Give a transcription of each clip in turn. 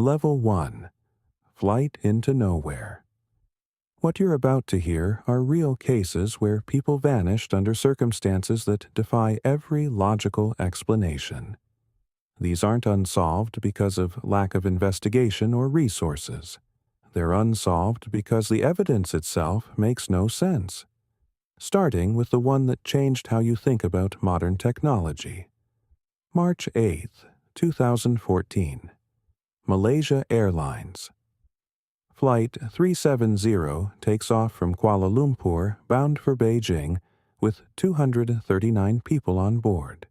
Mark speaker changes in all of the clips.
Speaker 1: Level 1. Flight into Nowhere. What you're about to hear are real cases where people vanished under circumstances that defy every logical explanation. These aren't unsolved because of lack of investigation or resources. They're unsolved because the evidence itself makes no sense. Starting with the one that changed how you think about modern technology. March 8, 2014. Malaysia Airlines. Flight 370 takes off from Kuala Lumpur bound for Beijing with 239 people on board.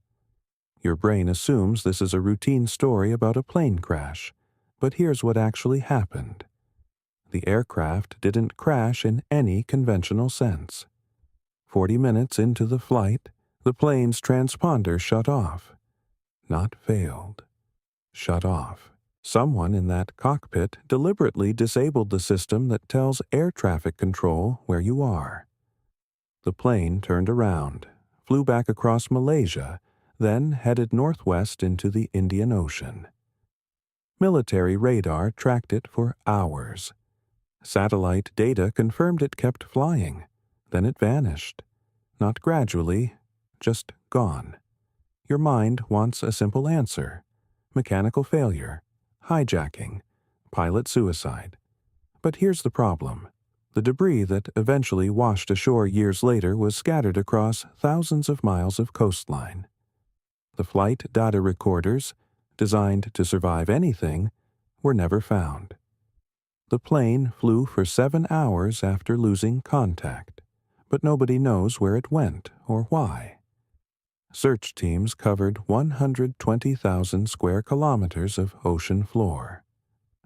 Speaker 1: Your brain assumes this is a routine story about a plane crash, but here's what actually happened. The aircraft didn't crash in any conventional sense. 40 minutes into the flight, the plane's transponder shut off. Not failed. Shut off. Someone in that cockpit deliberately disabled the system that tells air traffic control where you are. The plane turned around, flew back across Malaysia, then headed northwest into the Indian Ocean. Military radar tracked it for hours. Satellite data confirmed it kept flying. Then it vanished. Not gradually, just gone. Your mind wants a simple answer. Mechanical failure, hijacking, pilot suicide. But here's the problem. The debris that eventually washed ashore years later was scattered across thousands of miles of coastline. The flight data recorders, designed to survive anything, were never found. The plane flew for 7 hours after losing contact, but nobody knows where it went or why. Search teams covered 120,000 square kilometers of ocean floor.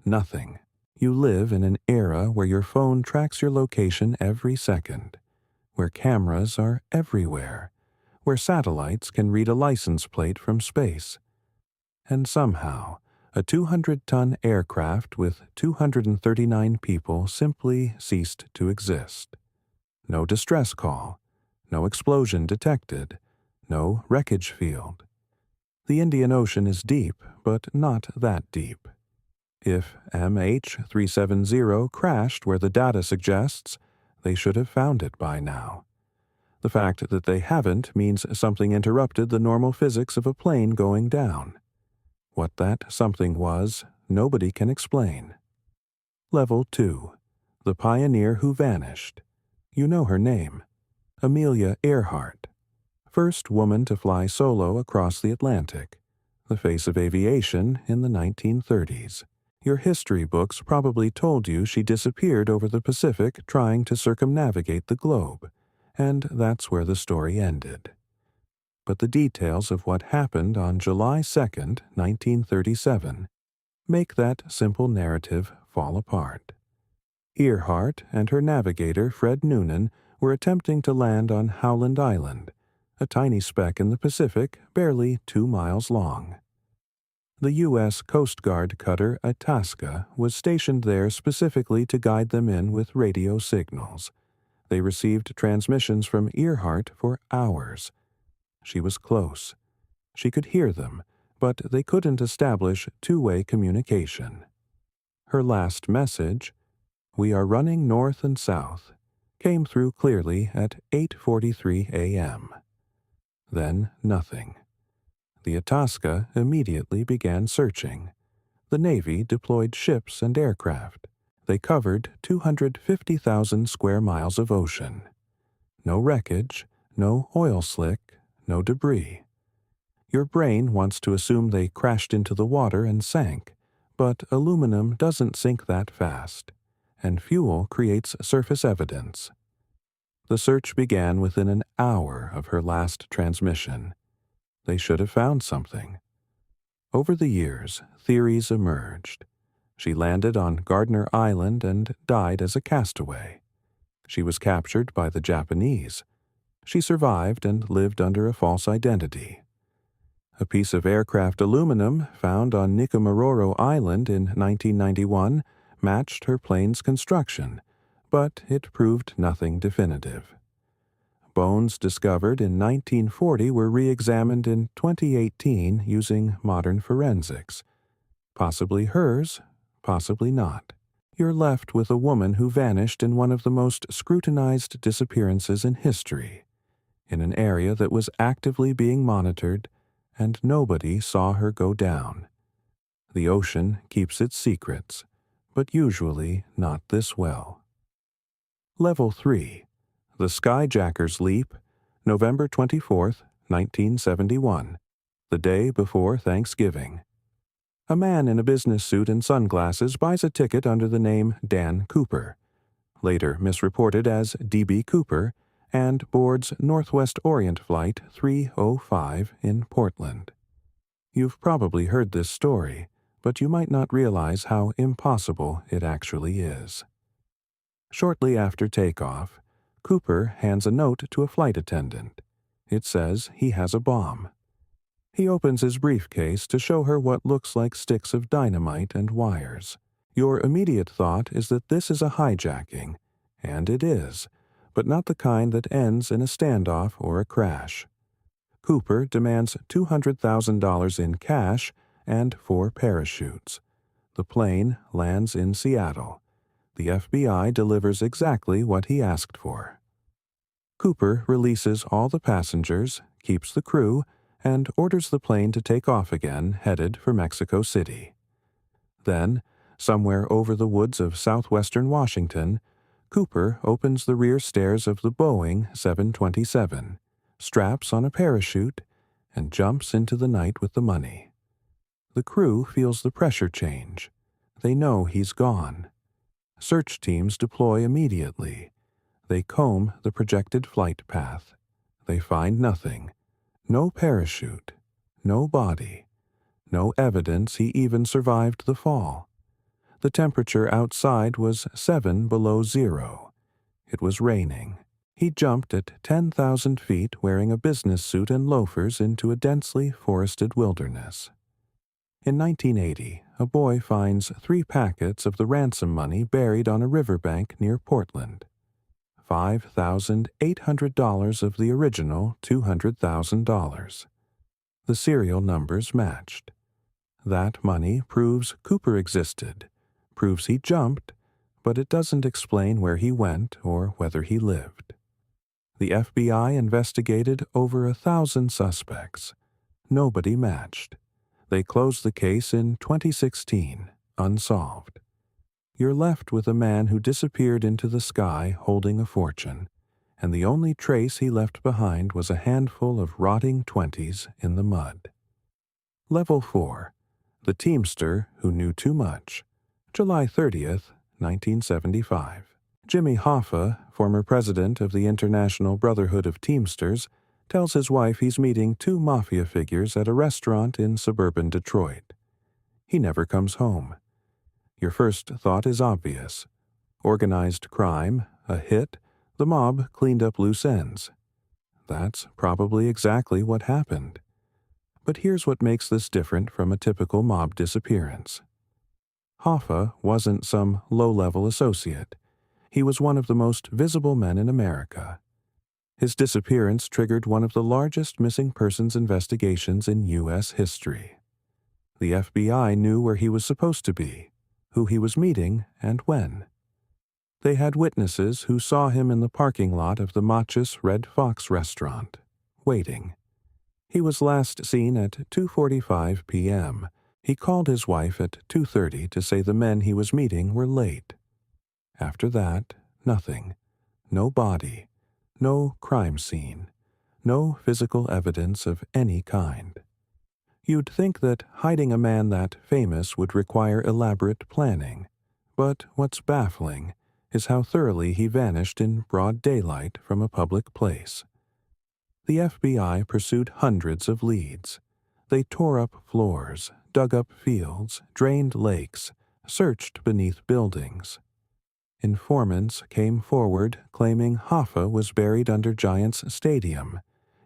Speaker 1: Nothing. You live in an era where your phone tracks your location every second, where cameras are everywhere, where satellites can read a license plate from space. And somehow, a 200-ton aircraft with 239 people simply ceased to exist. No distress call, no explosion detected, no wreckage field. The Indian Ocean is deep, but not that deep. If MH370 crashed where the data suggests, they should have found it by now. The fact that they haven't means something interrupted the normal physics of a plane going down. What that something was, nobody can explain. Level 2. The pioneer who vanished. You know her name. Amelia Earhart. First woman to fly solo across the Atlantic. The face of aviation in the 1930s. Your history books probably told you she disappeared over the Pacific trying to circumnavigate the globe, and that's where the story ended. But the details of what happened on July 2nd, 1937, make that simple narrative fall apart. Earhart and her navigator, Fred Noonan, were attempting to land on Howland Island, a tiny speck in the Pacific barely 2 miles long. The U.S. Coast Guard cutter Itasca was stationed there specifically to guide them in with radio signals. They received transmissions from Earhart for hours. She was close. She could hear them, but they couldn't establish two-way communication. Her last message, "We are running north and south," came through clearly at 8:43 a.m. Then nothing. The Itasca immediately began searching. The Navy deployed ships and aircraft. They covered 250,000 square miles of ocean. No wreckage, no oil slick, no debris. Your brain wants to assume they crashed into the water and sank, but aluminum doesn't sink that fast, and fuel creates surface evidence. The search began within an hour of her last transmission. They should have found something. Over the years, theories emerged. She landed on Gardner Island and died as a castaway. She was captured by the Japanese. She survived and lived under a false identity. A piece of aircraft aluminum found on Nikumaroro Island in 1991 matched her plane's construction, but it proved nothing definitive. Bones discovered in 1940 were re-examined in 2018 using modern forensics. Possibly hers, Possibly not. You're left with a woman who vanished in one of the most scrutinized disappearances in history, in an area that was actively being monitored, and nobody saw her go down. The ocean keeps its secrets, but usually not this well. Level 3. The Skyjacker's Leap, November 24, 1971, the day before Thanksgiving. A man in a business suit and sunglasses buys a ticket under the name Dan Cooper, later misreported as D.B. Cooper, and boards Northwest Orient Flight 305 in Portland. You've probably heard this story, but you might not realize how impossible it actually is. Shortly after takeoff, Cooper hands a note to a flight attendant. It says he has a bomb. He opens his briefcase to show her what looks like sticks of dynamite and wires. Your immediate thought is that this is a hijacking, and it is, but not the kind that ends in a standoff or a crash. Cooper demands $200,000 in cash and 4 parachutes. The plane lands in Seattle. The FBI delivers exactly what he asked for. Cooper releases all the passengers, keeps the crew, and orders the plane to take off again, headed for Mexico City. Then, somewhere over the woods of southwestern Washington, Cooper opens the rear stairs of the Boeing 727, straps on a parachute, and jumps into the night with the money. The crew feels the pressure change. They know he's gone. Search teams deploy immediately. They comb the projected flight path. They find nothing. No parachute, no body, no evidence he even survived the fall. The temperature outside was 7 below zero. It was raining. He jumped at 10,000 feet wearing a business suit and loafers into a densely forested wilderness. In 1980, a boy finds 3 packets of the ransom money buried on a riverbank near Portland. $5,800 of the original $200,000. The serial numbers matched. That money proves Cooper existed, proves he jumped, but it doesn't explain where he went or whether he lived. The FBI investigated over 1,000 suspects. Nobody matched. They closed the case in 2016, unsolved. You're left with a man who disappeared into the sky holding a fortune, and the only trace he left behind was a handful of rotting 20s in the mud. Level 4. The Teamster Who Knew Too Much, July 30th, 1975. Jimmy Hoffa, former president of the International Brotherhood of Teamsters, tells his wife he's meeting 2 mafia figures at a restaurant in suburban Detroit. He never comes home. Your first thought is obvious. Organized crime, a hit, the mob cleaned up loose ends. That's probably exactly what happened. But here's what makes this different from a typical mob disappearance. Hoffa wasn't some low-level associate. He was one of the most visible men in America. His disappearance triggered one of the largest missing persons investigations in U.S. history. The FBI knew where he was supposed to be, who he was meeting, and when. They had witnesses who saw him in the parking lot of the Machus Red Fox restaurant, waiting. He was last seen at 2:45 p.m. He called his wife at 2:30 to say the men he was meeting were late. After that, nothing. No body. No crime scene. No physical evidence of any kind. You'd think that hiding a man that famous would require elaborate planning, but what's baffling is how thoroughly he vanished in broad daylight from a public place. The FBI pursued hundreds of leads. They tore up floors, dug up fields, drained lakes, searched beneath buildings. Informants came forward claiming Hoffa was buried under Giants Stadium,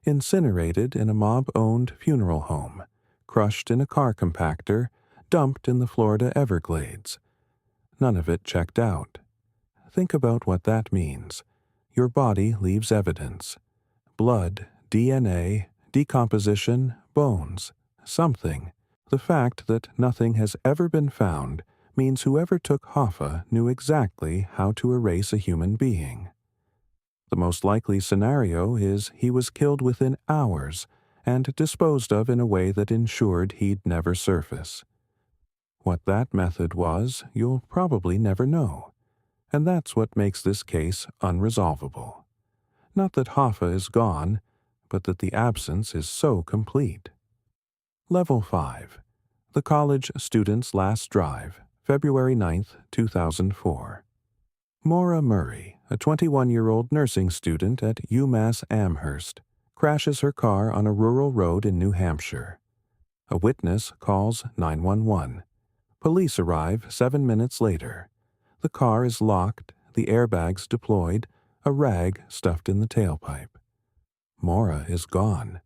Speaker 1: incinerated in a mob-owned funeral home, crushed in a car compactor, dumped in the Florida Everglades. None of it checked out. Think about what that means. Your body leaves evidence. Blood, DNA, decomposition, bones, something. The fact that nothing has ever been found means whoever took Hoffa knew exactly how to erase a human being. The most likely scenario is he was killed within hours and disposed of in a way that ensured he'd never surface. What that method was, you'll probably never know, and that's what makes this case unresolvable. Not that Hoffa is gone, but that the absence is so complete. Level 5. The College Student's Last Drive, February 9th, 2004. Maura Murray, a 21-year-old nursing student at UMass Amherst, crashes her car on a rural road in New Hampshire. A witness calls 911. Police arrive 7 minutes later. The car is locked, the airbags deployed, a rag stuffed in the tailpipe. Maura is gone.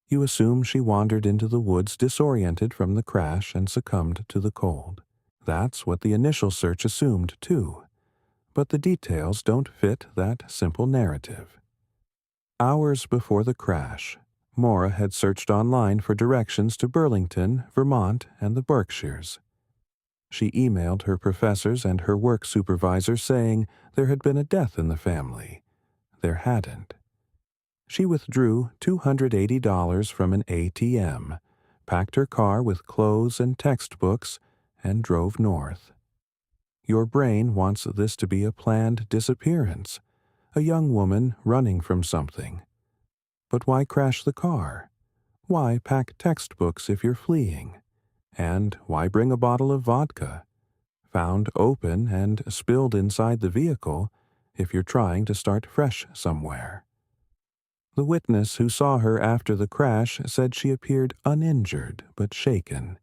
Speaker 1: You assume she wandered into the woods disoriented from the crash and succumbed to the cold. That's what the initial search assumed, too. But the details don't fit that simple narrative. Hours before the crash, Maura had searched online for directions to Burlington, Vermont, and the Berkshires. She emailed her professors and her work supervisor saying there had been a death in the family. There hadn't. She withdrew $280 from an ATM, packed her car with clothes and textbooks, and drove north. Your brain wants this to be a planned disappearance, a young woman running from something. But why crash the car? Why pack textbooks if you're fleeing? And why bring a bottle of vodka, found open and spilled inside the vehicle, if you're trying to start fresh somewhere? The witness who saw her after the crash said she appeared uninjured but shaken.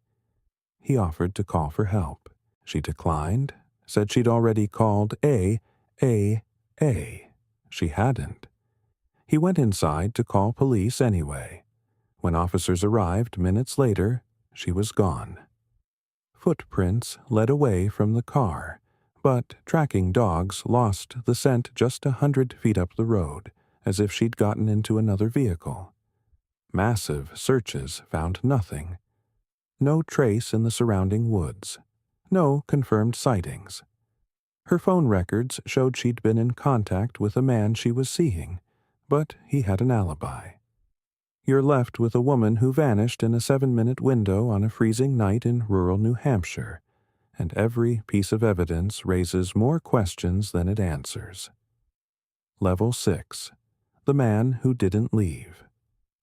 Speaker 1: He offered to call for help. She declined, said she'd already called A. She hadn't. He went inside to call police anyway. When officers arrived minutes later, she was gone. Footprints led away from the car, but tracking dogs lost the scent just 100 feet up the road, as if she'd gotten into another vehicle. Massive searches found nothing. No trace in the surrounding woods. No confirmed sightings. Her phone records showed she'd been in contact with a man she was seeing, but he had an alibi. You're left with a woman who vanished in a 7-minute window on a freezing night in rural New Hampshire, and every piece of evidence raises more questions than it answers. Level 6. The Man Who Didn't Leave.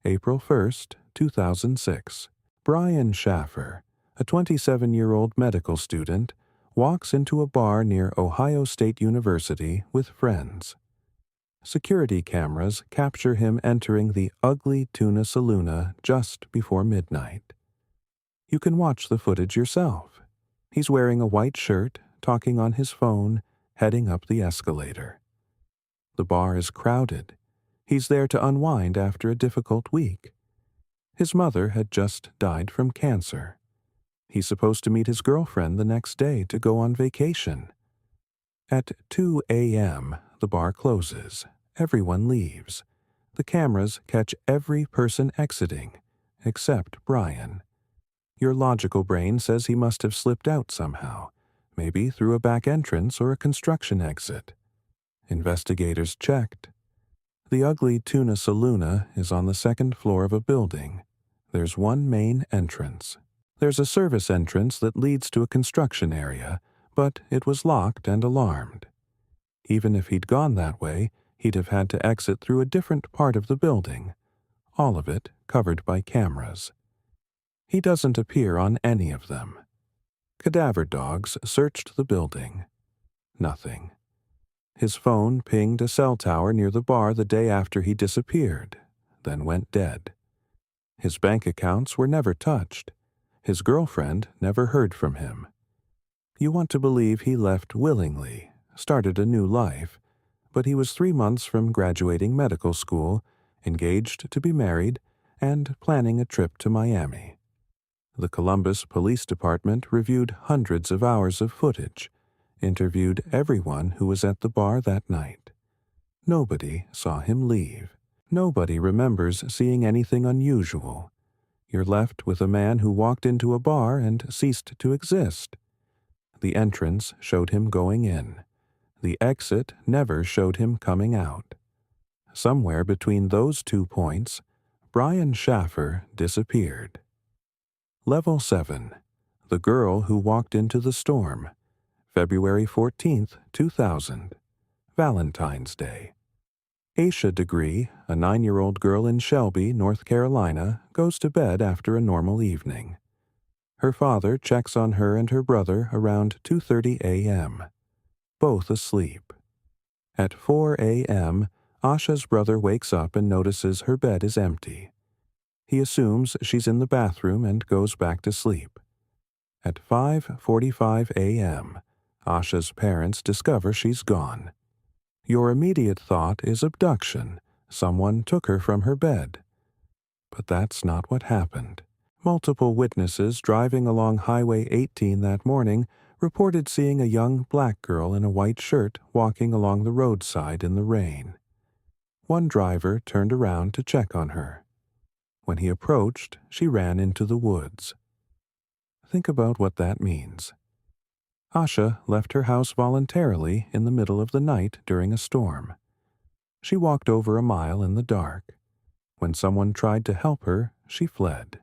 Speaker 1: April 1st, 2006. Brian Schaffer, a 27-year-old medical student, walks into a bar near Ohio State University with friends. Security cameras capture him entering the Ugly Tuna Saloona just before midnight. You can watch the footage yourself. He's wearing a white shirt, talking on his phone, heading up the escalator. The bar is crowded. He's there to unwind after a difficult week. His mother had just died from cancer. He's supposed to meet his girlfriend the next day to go on vacation. At 2 a.m., the bar closes. Everyone leaves. The cameras catch every person exiting, except Brian. Your logical brain says he must have slipped out somehow, maybe through a back entrance or a construction exit. Investigators checked. The Ugly Tuna Saloona is on the second floor of a building. There's one main entrance. There's a service entrance that leads to a construction area, but it was locked and alarmed. Even if he'd gone that way, he'd have had to exit through a different part of the building, all of it covered by cameras. He doesn't appear on any of them. Cadaver dogs searched the building. Nothing. His phone pinged a cell tower near the bar the day after he disappeared, then went dead. His bank accounts were never touched. His girlfriend never heard from him. You want to believe he left willingly, started a new life, but he was 3 months from graduating medical school, engaged to be married, and planning a trip to Miami. The Columbus Police Department reviewed hundreds of hours of footage, interviewed everyone who was at the bar that night. Nobody saw him leave. Nobody remembers seeing anything unusual. You're left with a man who walked into a bar and ceased to exist. The entrance showed him going in. The exit never showed him coming out. Somewhere between those 2 points, Brian Schaffer disappeared. Level 7. The Girl Who Walked Into the Storm. February 14, 2000. Valentine's Day. Aisha Degree, a 9-year-old girl in Shelby, North Carolina, goes to bed after a normal evening. Her father checks on her and her brother around 2:30 a.m. Both asleep. At 4 a.m., Asha's brother wakes up and notices her bed is empty. He assumes she's in the bathroom and goes back to sleep. At 5:45 a.m., Asha's parents discover she's gone. Your immediate thought is abduction. Someone took her from her bed. But that's not what happened. Multiple witnesses driving along Highway 18 that morning reported seeing a young black girl in a white shirt walking along the roadside in the rain. One driver turned around to check on her. When he approached, she ran into the woods. Think about what that means. Asha left her house voluntarily in the middle of the night during a storm. She walked over a mile in the dark. When someone tried to help her, she fled.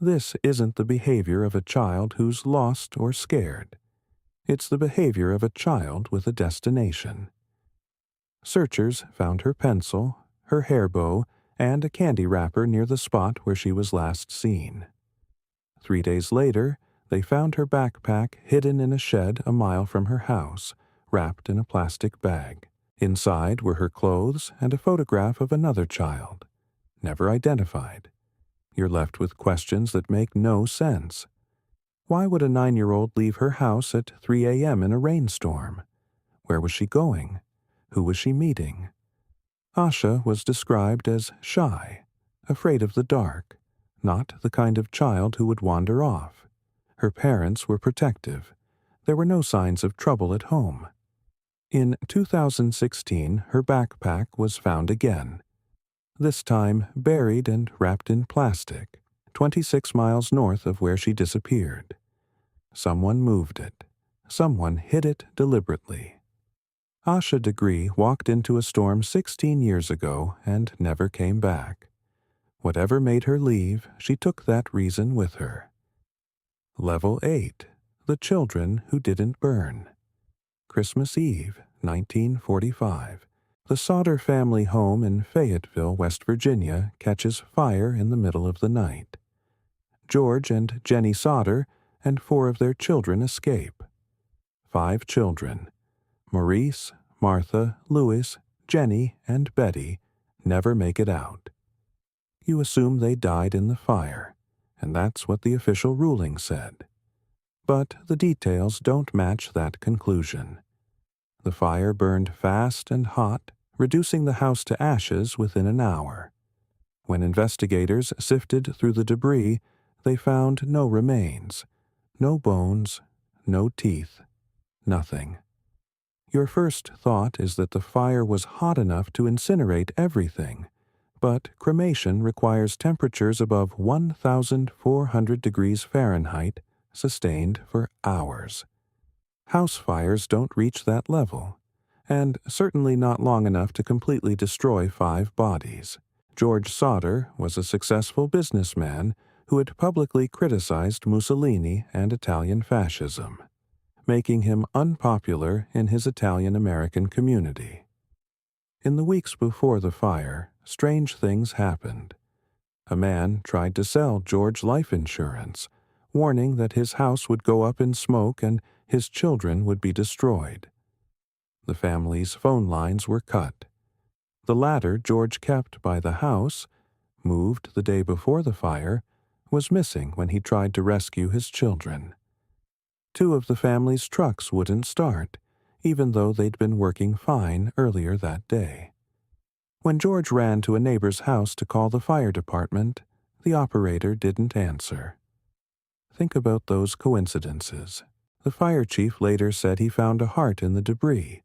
Speaker 1: This isn't the behavior of a child who's lost or scared. It's the behavior of a child with a destination. Searchers found her pencil, her hair bow, and a candy wrapper near the spot where she was last seen. 3 days later, they found her backpack hidden in a shed a mile from her house, wrapped in a plastic bag. Inside were her clothes and a photograph of another child, never identified. You're left with questions that make no sense. Why would a 9-year-old leave her house at 3 a.m. in a rainstorm? Where was she going? Who was she meeting? Asha was described as shy, afraid of the dark, not the kind of child who would wander off. Her parents were protective. There were no signs of trouble at home. In 2016, her backpack was found again, this time buried and wrapped in plastic, 26 miles north of where she disappeared. Someone moved it. Someone hid it deliberately. Asha Degree walked into a storm 16 years ago and never came back. Whatever made her leave, she took that reason with her. Level 8. The Children Who Didn't Burn. Christmas Eve, 1945. The Sauter family home in Fayetteville, West Virginia, catches fire in the middle of the night. George and Jenny Sauter and 4 of their children escape. 5 children, Maurice, Martha, Louis, Jenny, and Betty, never make it out. You assume they died in the fire, and that's what the official ruling said. But the details don't match that conclusion. The fire burned fast and hot, reducing the house to ashes within an hour. When investigators sifted through the debris, they found no remains, no bones, no teeth, nothing. Your first thought is that the fire was hot enough to incinerate everything, but cremation requires temperatures above 1,400 degrees Fahrenheit, sustained for hours. House fires don't reach that level, and certainly not long enough to completely destroy 5 bodies. George Sauter was a successful businessman who had publicly criticized Mussolini and Italian fascism, making him unpopular in his Italian-American community. In the weeks before the fire, strange things happened. A man tried to sell George life insurance, warning that his house would go up in smoke and his children would be destroyed. The family's phone lines were cut. The ladder George kept by the house, moved the day before the fire, was missing when he tried to rescue his children. 2 of the family's trucks wouldn't start, even though they'd been working fine earlier that day. When George ran to a neighbor's house to call the fire department, the operator didn't answer. Think about those coincidences. The fire chief later said he found a heart in the debris,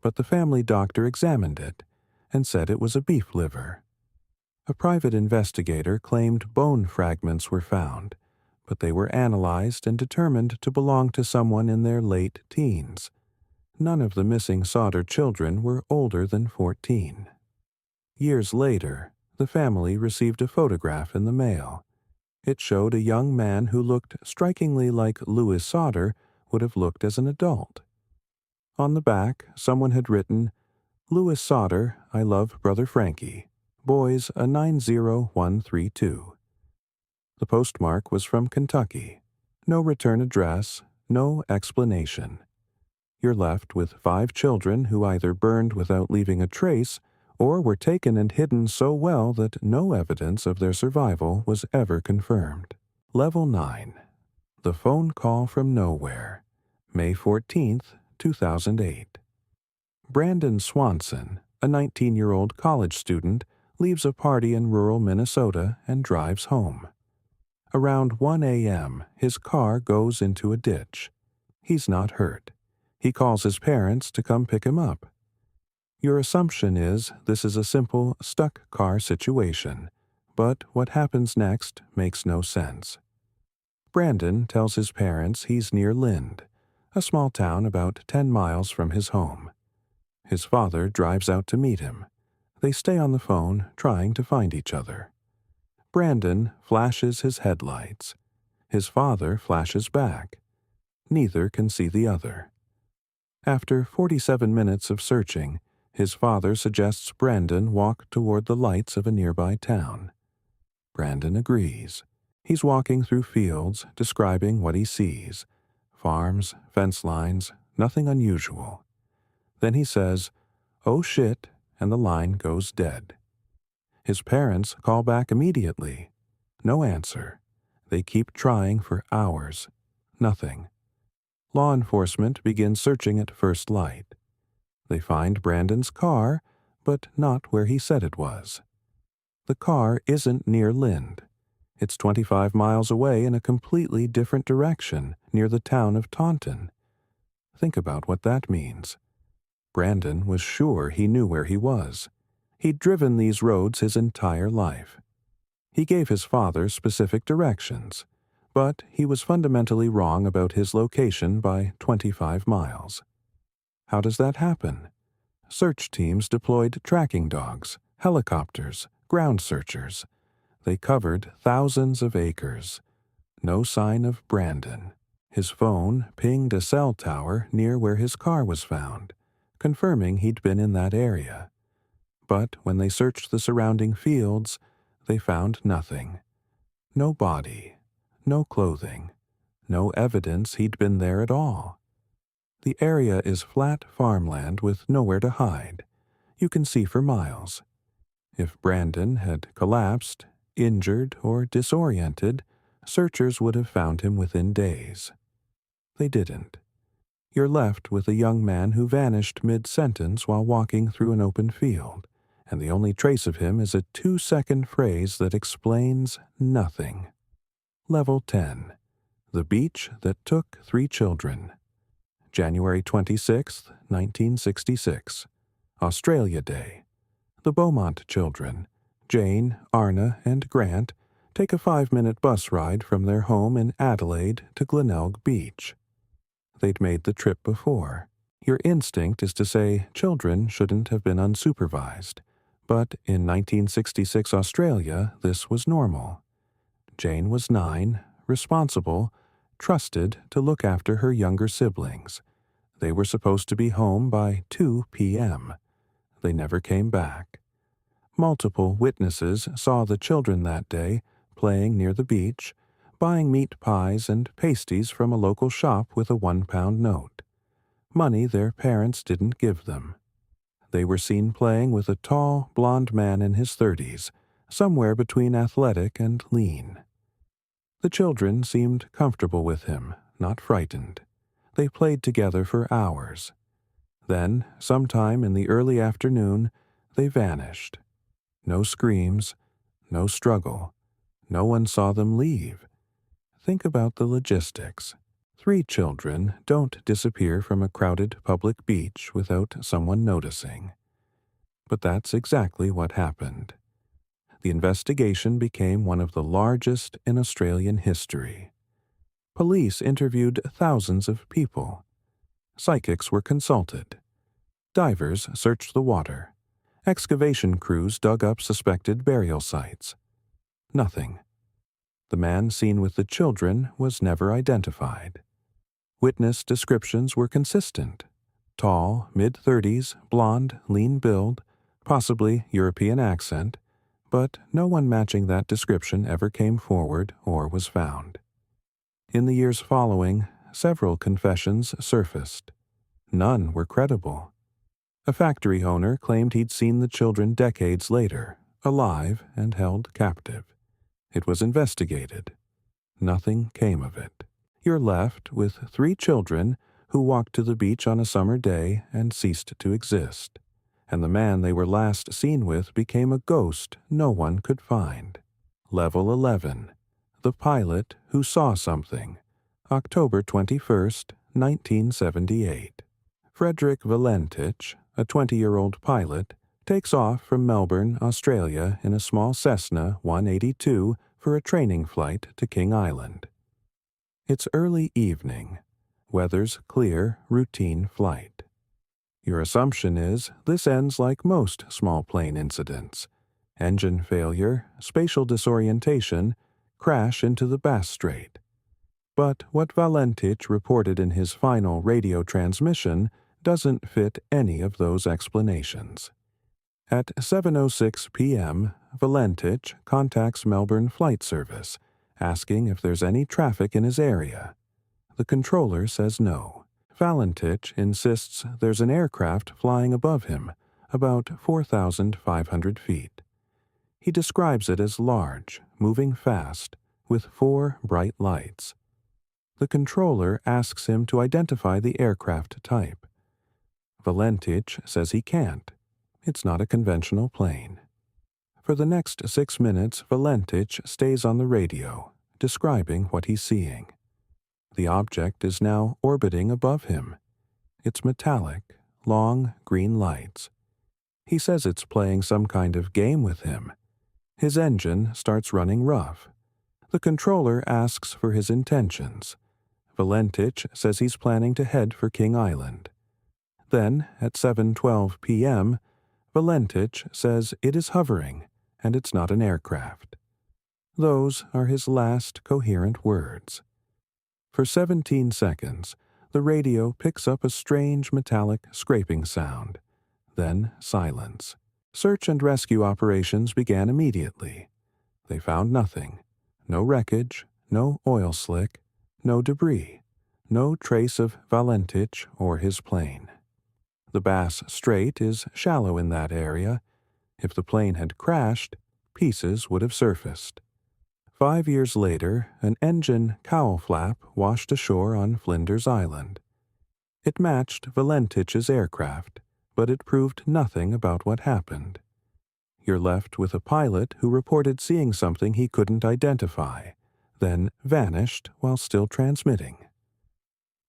Speaker 1: but the family doctor examined it and said it was a beef liver. A private investigator claimed bone fragments were found, but they were analyzed and determined to belong to someone in their late teens. None of the missing Sodder children were older than 14. Years later, the family received a photograph in the mail. It showed a young man who looked strikingly like Louis Sodder would have looked as an adult. On the back, someone had written, "Louis Sodder, I love Brother Frankie. Boys, a 90132. The postmark was from Kentucky. No return address, no explanation. You're left with 5 children who either burned without leaving a trace or were taken and hidden so well that no evidence of their survival was ever confirmed. Level 9. The Phone Call from Nowhere. May 14th, 2008. Brandon Swanson, a 19-year-old college student, leaves a party in rural Minnesota and drives home. Around 1 a.m., his car goes into a ditch. He's not hurt. He calls his parents to come pick him up. Your assumption is this is a simple stuck car situation, but what happens next makes no sense. Brandon tells his parents he's near Lind, a small town about 10 miles from his home. His father drives out to meet him. They stay on the phone, trying to find each other. Brandon flashes his headlights. His father flashes back. Neither can see the other. After 47 minutes of searching, his father suggests Brandon walk toward the lights of a nearby town. Brandon agrees. He's walking through fields, describing what he sees. Farms, fence lines, nothing unusual. Then he says, "Oh shit," and the line goes dead. His parents call back immediately. No answer. They keep trying for hours. Nothing. Law enforcement begins searching at first light. They find Brandon's car, but not where he said it was. The car isn't near Lind. It's 25 miles away in a completely different direction, near the town of Taunton. Think about what that means. Brandon was sure he knew where he was. He'd driven these roads his entire life. He gave his father specific directions, but he was fundamentally wrong about his location by 25 miles. How does that happen? Search teams deployed tracking dogs, helicopters, ground searchers. They covered thousands of acres. No sign of Brandon. His phone pinged a cell tower near where his car was found, confirming he'd been in that area. But when they searched the surrounding fields, they found nothing. No body, no clothing, no evidence he'd been there at all. The area is flat farmland with nowhere to hide. You can see for miles. If Brandon had collapsed, injured, or disoriented, searchers would have found him within days. They didn't. You're left with a young man who vanished mid-sentence while walking through an open field, and the only trace of him is a 2-second phrase that explains nothing. Level 10. The Beach That Took 3 Children. January 26, 1966. Australia Day. The Beaumont children, Jane, Arna, and Grant, take a 5-minute bus ride from their home in Adelaide to Glenelg Beach. They'd made the trip before. Your instinct is to say children shouldn't have been unsupervised, but in 1966 Australia, this was normal. Jane was 9, responsible, trusted to look after her younger siblings. They were supposed to be home by 2 p.m. They never came back. Multiple witnesses saw the children that day, playing near the beach, buying meat pies and pasties from a local shop with a 1-pound note. Money their parents didn't give them. They were seen playing with a tall, blond man in his 30s, somewhere between athletic and lean. The children seemed comfortable with him, not frightened. They played together for hours. Then, sometime in the early afternoon, they vanished. No screams, no struggle. No one saw them leave. Think about the logistics. 3 children don't disappear from a crowded public beach without someone noticing. But that's exactly what happened. The investigation became one of the largest in Australian history. Police interviewed thousands of people. Psychics were consulted. Divers searched the water. Excavation crews dug up suspected burial sites. Nothing. The man seen with the children was never identified. Witness descriptions were consistent. Tall, mid-30s, blonde, lean build, possibly European accent, but no one matching that description ever came forward or was found. In the years following, several confessions surfaced. None were credible. A factory owner claimed he'd seen the children decades later, alive and held captive. It was investigated. Nothing came of it. You're left with 3 children who walked to the beach on a summer day and ceased to exist, and the man they were last seen with became a ghost no one could find. Level 11. The Pilot Who Saw Something. October 21st, 1978. Frederick Valentich, a 20-year-old pilot, takes off from Melbourne, Australia in a small Cessna 182 for a training flight to King Island. It's early evening. Weather's clear, routine flight. Your assumption is this ends like most small plane incidents. Engine failure, spatial disorientation, crash into the Bass Strait. But what Valentich reported in his final radio transmission doesn't fit any of those explanations. At 7:06 p.m., Valentich contacts Melbourne Flight Service, asking if there's any traffic in his area. The controller says no. Valentich insists there's an aircraft flying above him, about 4,500 feet. He describes it as large, moving fast, with 4 bright lights. The controller asks him to identify the aircraft type. Valentich says he can't. It's not a conventional plane. For the next 6 minutes, Valentich stays on the radio, describing what he's seeing. The object is now orbiting above him. It's metallic, long green lights. He says it's playing some kind of game with him. His engine starts running rough. The controller asks for his intentions. Valentich says he's planning to head for King Island. Then, at 7:12 p.m., Valentich says it is hovering, and it's not an aircraft. Those are his last coherent words. For 17 seconds, the radio picks up a strange metallic scraping sound. Then silence. Search and rescue operations began immediately. They found nothing. No wreckage, no oil slick, no debris, no trace of Valentich or his plane. The Bass Strait is shallow in that area. If the plane had crashed, pieces would have surfaced. 5 years later, an engine cowl flap washed ashore on Flinders Island. It matched Valentich's aircraft, but it proved nothing about what happened. You're left with a pilot who reported seeing something he couldn't identify, then vanished while still transmitting.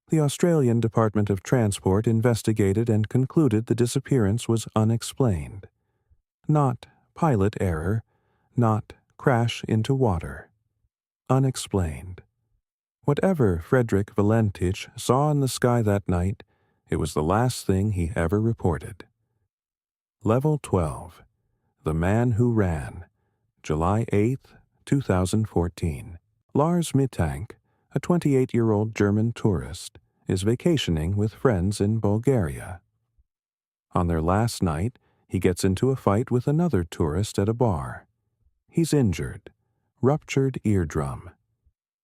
Speaker 1: The Australian Department of Transport investigated and concluded the disappearance was unexplained. Not pilot error, not crash into water. Unexplained. Whatever Frederick Valentich saw in the sky that night, it was the last thing he ever reported. Level 12. The Man Who Ran. July 8, 2014. Lars Mittank, a 28-year-old German tourist, is vacationing with friends in Bulgaria. On their last night, he gets into a fight with another tourist at a bar. He's injured, ruptured eardrum.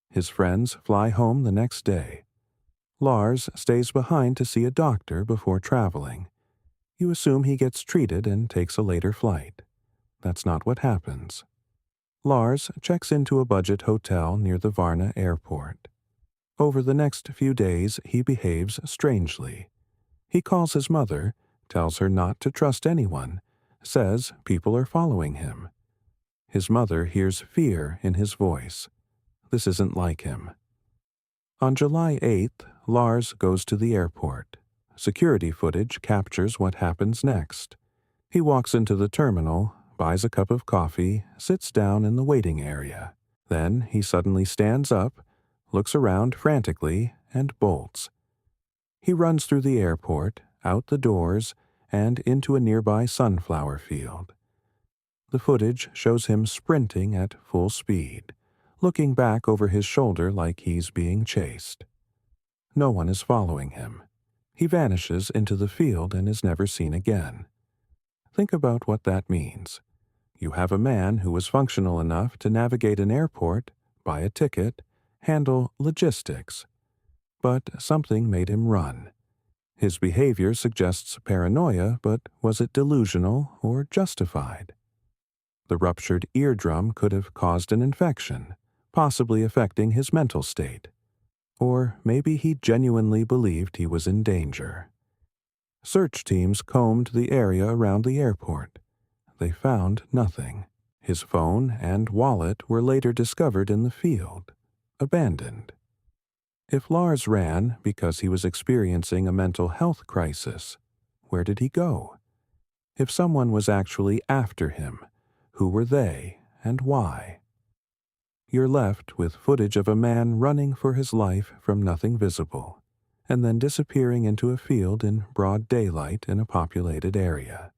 Speaker 1: His friends fly home the next day. Lars stays behind to see a doctor before traveling. You assume he gets treated and takes a later flight. That's not what happens. Lars checks into a budget hotel near the Varna airport. Over the next few days, he behaves strangely. He calls his mother, tells her not to trust anyone, says people are following him. His mother hears fear in his voice. This isn't like him. On July 8th, Lars goes to the airport. Security footage captures what happens next. He walks into the terminal, buys a cup of coffee, sits down in the waiting area. Then he suddenly stands up, looks around frantically, and bolts. He runs through the airport, out the doors, and into a nearby sunflower field. The footage shows him sprinting at full speed, looking back over his shoulder like he's being chased. No one is following him. He vanishes into the field and is never seen again. Think about what that means. You have a man who was functional enough to navigate an airport, buy a ticket, handle logistics. But something made him run. His behavior suggests paranoia, but was it delusional or justified? The ruptured eardrum could have caused an infection, possibly affecting his mental state. Or maybe he genuinely believed he was in danger. Search teams combed the area around the airport. They found nothing. His phone and wallet were later discovered in the field, abandoned. If Lars ran because he was experiencing a mental health crisis, where did he go? If someone was actually after him, who were they and why? You're left with footage of a man running for his life from nothing visible, and then disappearing into a field in broad daylight in a populated area.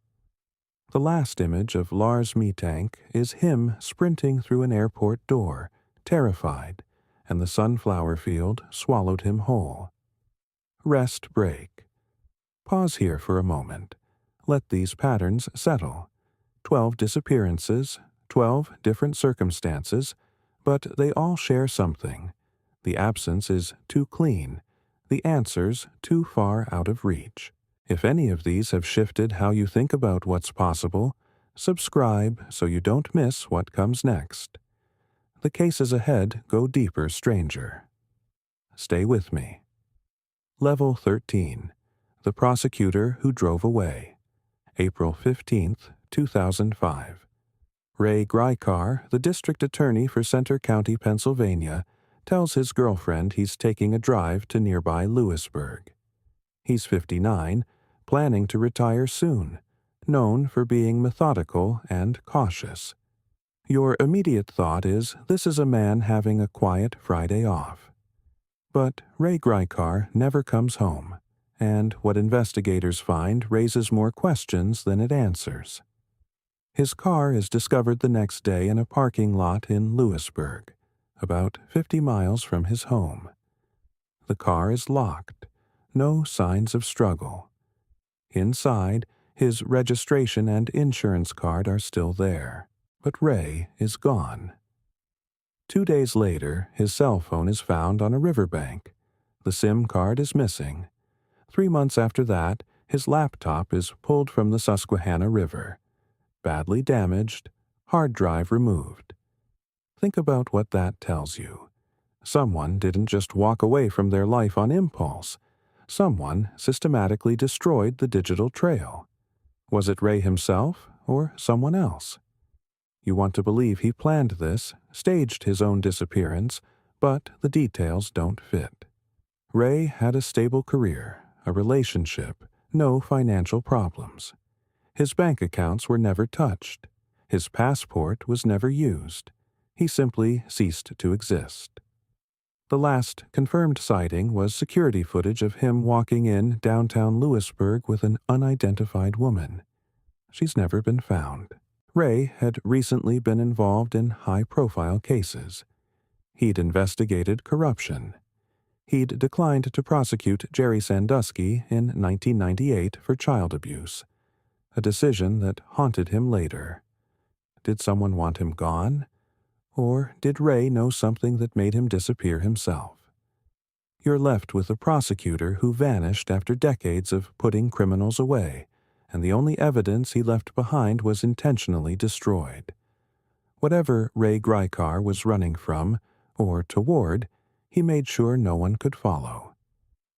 Speaker 1: The last image of Lars Metank is him sprinting through an airport door, terrified, and the sunflower field swallowed him whole. Rest break. Pause here for a moment. Let these patterns settle. 12 disappearances, 12 different circumstances, but they all share something. The absence is too clean, the answers too far out of reach. If any of these have shifted how you think about what's possible, subscribe so you don't miss what comes next. The cases ahead go deeper, stranger. Stay with me. Level 13. The Prosecutor Who Drove Away. April 15th, 2005. Ray Grykar, the district attorney for Center County, Pennsylvania, tells his girlfriend he's taking a drive to nearby Lewisburg. He's 59, planning to retire soon, known for being methodical and cautious. Your immediate thought is this is a man having a quiet Friday off. But Ray Grykar never comes home, and what investigators find raises more questions than it answers. His car is discovered the next day in a parking lot in Lewisburg, about 50 miles from his home. The car is locked, no signs of struggle. Inside, his registration and insurance card are still there, but Ray is gone. 2 days later, his cell phone is found on a riverbank. The SIM card is missing. 3 months after that, his laptop is pulled from the Susquehanna River. Badly damaged, hard drive removed. Think about what that tells you. Someone didn't just walk away from their life on impulse. Someone systematically destroyed the digital trail. Was it Ray himself or someone else? You want to believe he planned this, staged his own disappearance, but the details don't fit. Ray had a stable career, a relationship, no financial problems. His bank accounts were never touched. His passport was never used. He simply ceased to exist. The last confirmed sighting was security footage of him walking in downtown Lewisburg with an unidentified woman. She's never been found. Ray had recently been involved in high-profile cases. He'd investigated corruption. He'd declined to prosecute Jerry Sandusky in 1998 for child abuse, a decision that haunted him later. Did someone want him gone? Or did Ray know something that made him disappear himself? You're left with a prosecutor who vanished after decades of putting criminals away, and the only evidence he left behind was intentionally destroyed. Whatever Ray Grykar was running from, or toward, he made sure no one could follow.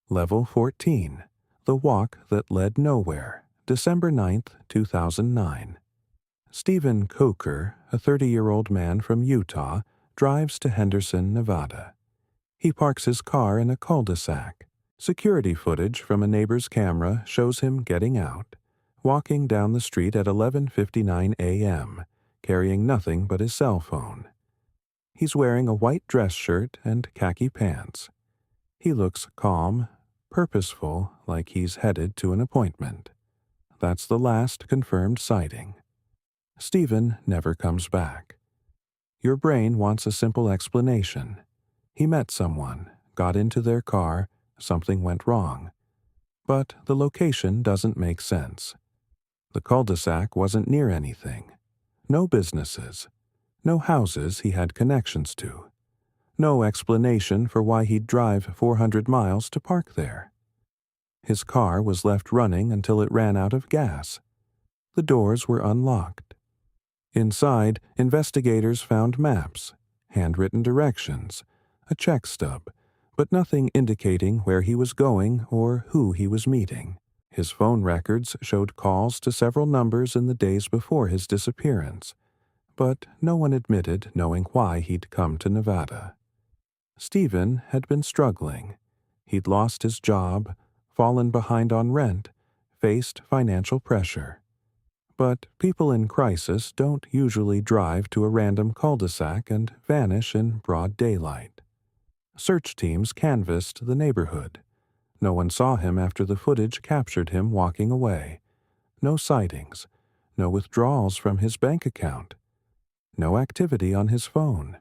Speaker 1: Level 14. The Walk That Led Nowhere. December 9th, 2009. Stephen Coker, a 30-year-old man from Utah, drives to Henderson, Nevada. He parks his car in a cul-de-sac. Security footage from a neighbor's camera shows him getting out, walking down the street at 11:59 a.m., carrying nothing but his cell phone. He's wearing a white dress shirt and khaki pants. He looks calm, purposeful, like he's headed to an appointment. That's the last confirmed sighting. Stephen never comes back. Your brain wants a simple explanation. He met someone, got into their car, something went wrong. But the location doesn't make sense. The cul-de-sac wasn't near anything. No businesses. No houses he had connections to. No explanation for why he'd drive 400 miles to park there. His car was left running until it ran out of gas. The doors were unlocked. Inside, investigators found maps, handwritten directions, a check stub, but nothing indicating where he was going or who he was meeting. His phone records showed calls to several numbers in the days before his disappearance, but no one admitted knowing why he'd come to Nevada. Stephen had been struggling. He'd lost his job, fallen behind on rent, faced financial pressure. But people in crisis don't usually drive to a random cul-de-sac and vanish in broad daylight. Search teams canvassed the neighborhood. No one saw him after the footage captured him walking away. No sightings, no withdrawals from his bank account, no activity on his phone.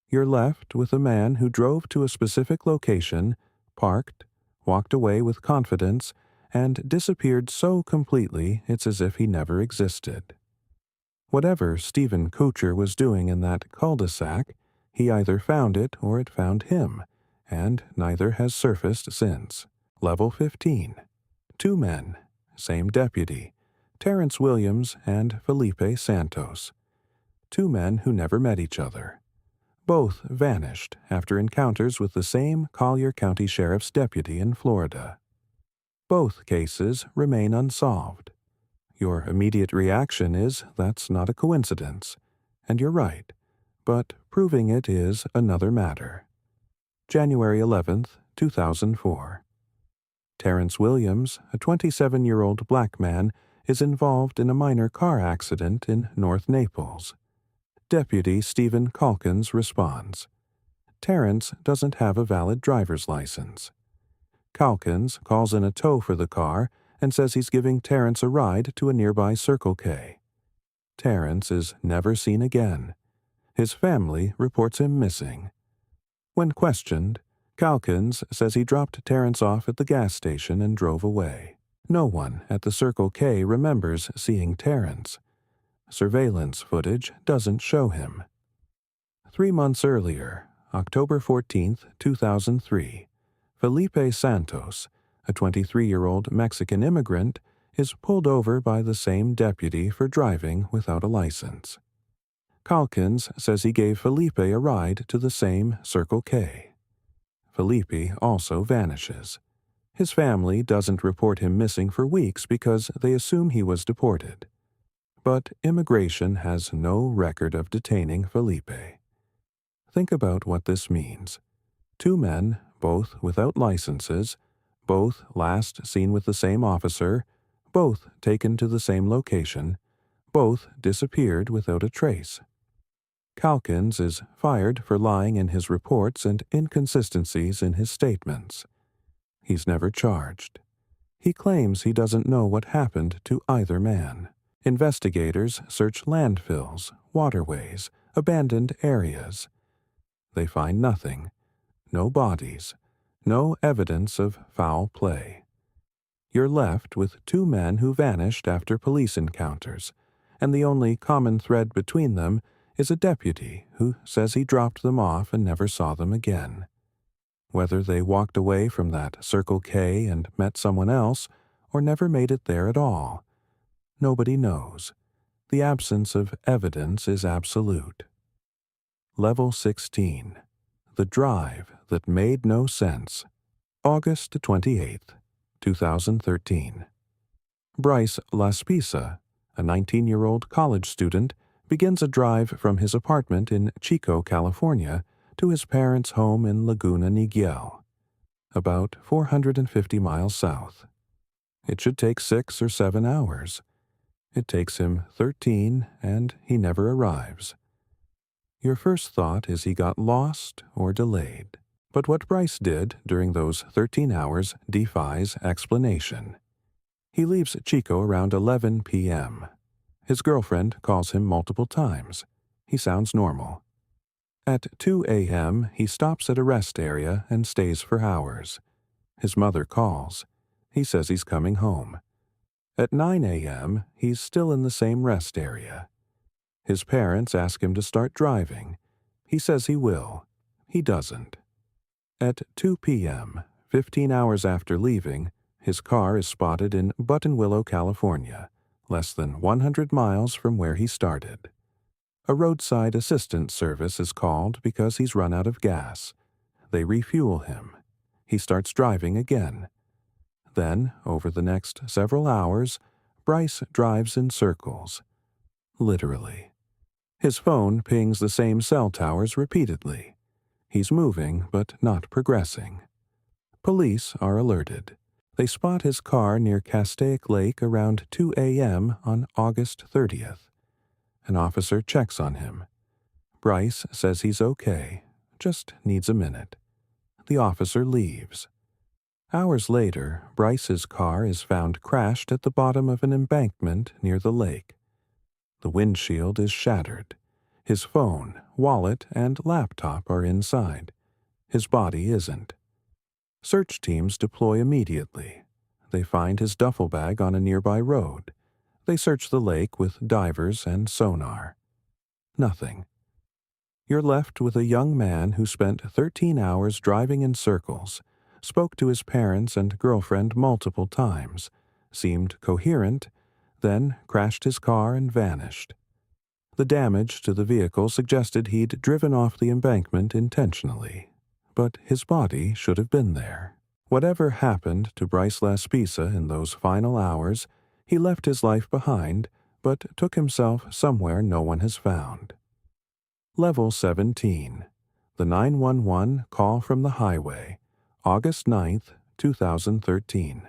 Speaker 1: You're left with a man who drove to a specific location, parked, walked away with confidence, and disappeared so completely it's as if he never existed. Whatever Stephen Kucher was doing in that cul-de-sac, he either found it or it found him, and neither has surfaced since. Level 15. 2 men, same deputy, Terrence Williams and Felipe Santos. 2 men who never met each other. Both vanished after encounters with the same Collier County Sheriff's deputy in Florida. Both cases remain unsolved. Your immediate reaction is that's not a coincidence, and you're right, but proving it is another matter. January 11th, 2004. Terrence Williams, a 27-year-old black man, is involved in a minor car accident in North Naples. Deputy Stephen Calkins responds. Terrence doesn't have a valid driver's license. Calkins calls in a tow for the car and says he's giving Terrence a ride to a nearby Circle K. Terrence is never seen again. His family reports him missing. When questioned, Calkins says he dropped Terrence off at the gas station and drove away. No one at the Circle K remembers seeing Terrence. Surveillance footage doesn't show him. 3 months earlier, October 14, 2003, Felipe Santos, a 23-year-old Mexican immigrant, is pulled over by the same deputy for driving without a license. Calkins says he gave Felipe a ride to the same Circle K. Felipe also vanishes. His family doesn't report him missing for weeks because they assume he was deported. But immigration has no record of detaining Felipe. Think about what this means. 2 men, both without licenses, both last seen with the same officer, both taken to the same location, both disappeared without a trace. Calkins is fired for lying in his reports and inconsistencies in his statements. He's never charged. He claims he doesn't know what happened to either man. Investigators search landfills, waterways, abandoned areas. They find nothing. No bodies. No evidence of foul play. You're left with 2 men who vanished after police encounters, and the only common thread between them is a deputy who says he dropped them off and never saw them again. Whether they walked away from that Circle K and met someone else, or never made it there at all, nobody knows. The absence of evidence is absolute. Level 16. The Drive That Made No Sense. August 28, 2013. Bryce Laspisa, a 19-year-old college student, begins a drive from his apartment in Chico, California, to his parents' home in Laguna Niguel, about 450 miles south. It should take 6 or 7 hours. It takes him 13, and he never arrives. Your first thought is he got lost or delayed. But what Bryce did during those 13 hours defies explanation. He leaves Chico around 11 p.m. His girlfriend calls him multiple times. He sounds normal. At 2 a.m., he stops at a rest area and stays for hours. His mother calls. He says he's coming home. At 9 a.m., he's still in the same rest area. His parents ask him to start driving. He says he will. He doesn't. At 2 p.m., 15 hours after leaving, his car is spotted in Buttonwillow, California, less than 100 miles from where he started. A roadside assistance service is called because he's run out of gas. They refuel him. He starts driving again. Then, over the next several hours, Bryce drives in circles. Literally. His phone pings the same cell towers repeatedly. He's moving, but not progressing. Police are alerted. They spot his car near Castaic Lake around 2 a.m. on August 30th. An officer checks on him. Bryce says he's okay, just needs a minute. The officer leaves. Hours later, Bryce's car is found crashed at the bottom of an embankment near the lake. The windshield is shattered. His phone, wallet, and laptop are inside. His body isn't. Search teams deploy immediately. They find his duffel bag on a nearby road. They search the lake with divers and sonar. Nothing. You're left with a young man who spent 13 hours driving in circles, spoke to his parents and girlfriend multiple times, seemed coherent, then crashed his car and vanished. The damage to the vehicle suggested he'd driven off the embankment intentionally, but his body should have been there. Whatever happened to Bryce Laspisa in those final hours, he left his life behind, but took himself somewhere no one has found. Level 17. The 911 call from the highway, August 9th, 2013.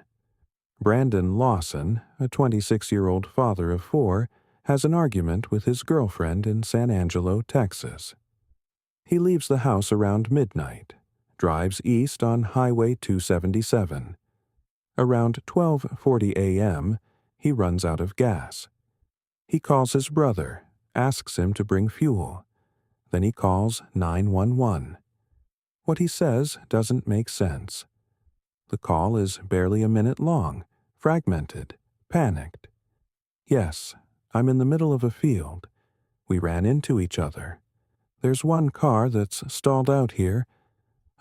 Speaker 1: Brandon Lawson, a 26-year-old father of 4, has an argument with his girlfriend in San Angelo, Texas. He leaves the house around midnight, drives east on Highway 277. Around 12:40 a.m., he runs out of gas. He calls his brother, asks him to bring fuel. Then he calls 911. What he says doesn't make sense. The call is barely a minute long, fragmented, panicked. Yes, I'm in the middle of a field. We ran into each other. There's one car that's stalled out here.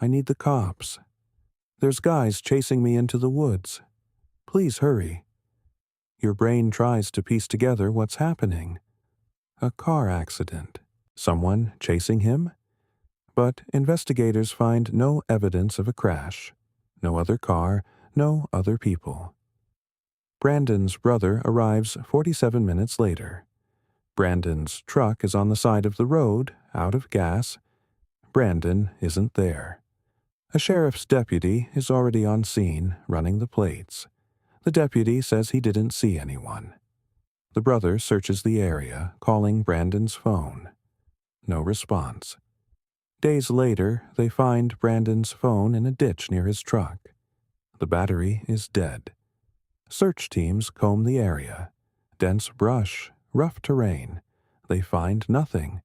Speaker 1: I need the cops. There's guys chasing me into the woods. Please hurry. Your brain tries to piece together what's happening. A car accident. Someone chasing him? But investigators find no evidence of a crash. No other car, no other people. Brandon's brother arrives 47 minutes later. Brandon's truck is on the side of the road, out of gas. Brandon isn't there. A sheriff's deputy is already on scene, running the plates. The deputy says he didn't see anyone. The brother searches the area, calling Brandon's phone. No response. Days later, they find Brandon's phone in a ditch near his truck. The battery is dead. Search teams comb the area. Dense brush, rough terrain. They find nothing.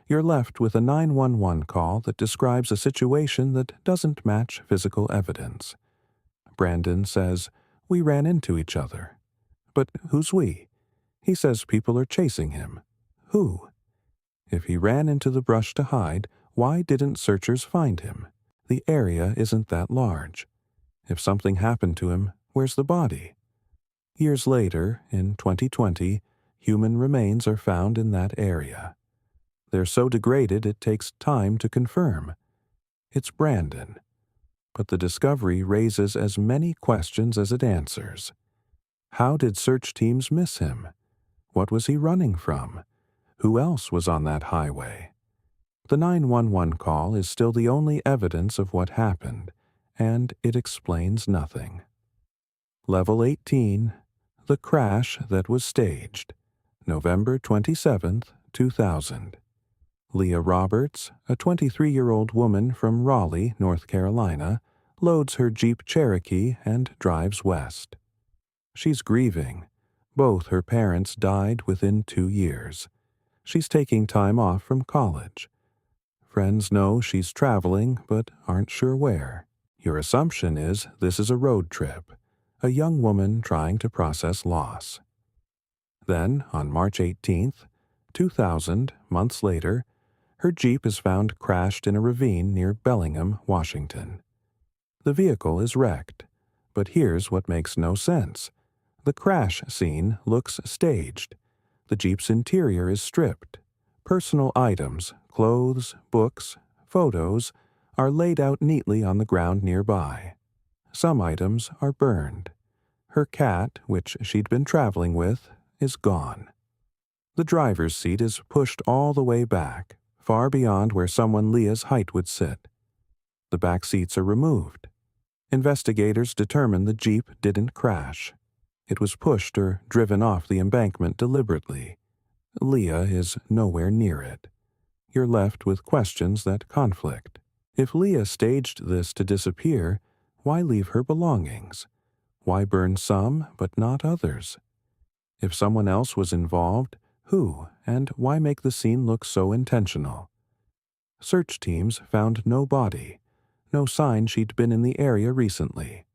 Speaker 1: You're left with a 911 call that describes a situation that doesn't match physical evidence. Brandon says, "We ran into each other." But who's we? He says people are chasing him. Who? If he ran into the brush to hide, why didn't searchers find him? The area isn't that large. If something happened to him, where's the body? Years later, in 2020, human remains are found in that area. They're so degraded it takes time to confirm. It's Brandon. But the discovery raises as many questions as it answers. How did search teams miss him? What was he running from? Who else was on that highway? The 911 call is still the only evidence of what happened, and it explains nothing. Level 18. The Crash That Was Staged, November 27, 2000. Leah Roberts, a 23-year-old woman from Raleigh, North Carolina, loads her Jeep Cherokee and drives west. She's grieving. Both her parents died within 2 years. She's taking time off from college. Friends know she's traveling, but aren't sure where. Your assumption is this is a road trip, a young woman trying to process loss. Then, on March 18th, 2000, months later, her Jeep is found crashed in a ravine near Bellingham, Washington. The vehicle is wrecked, but here's what makes no sense. The crash scene looks staged. The Jeep's interior is stripped. Personal items, clothes, books, photos, are laid out neatly on the ground nearby. Some items are burned. Her cat, which she'd been traveling with, is gone. The driver's seat is pushed all the way back, far beyond where someone Leah's height would sit. The back seats are removed. Investigators determine the Jeep didn't crash. It was pushed or driven off the embankment deliberately. Leah is nowhere near it. You're left with questions that conflict. If Leah staged this to disappear, why leave her belongings? Why burn some but not others? If someone else was involved, who, and why make the scene look so intentional? Search teams found no body, no sign she'd been in the area recently.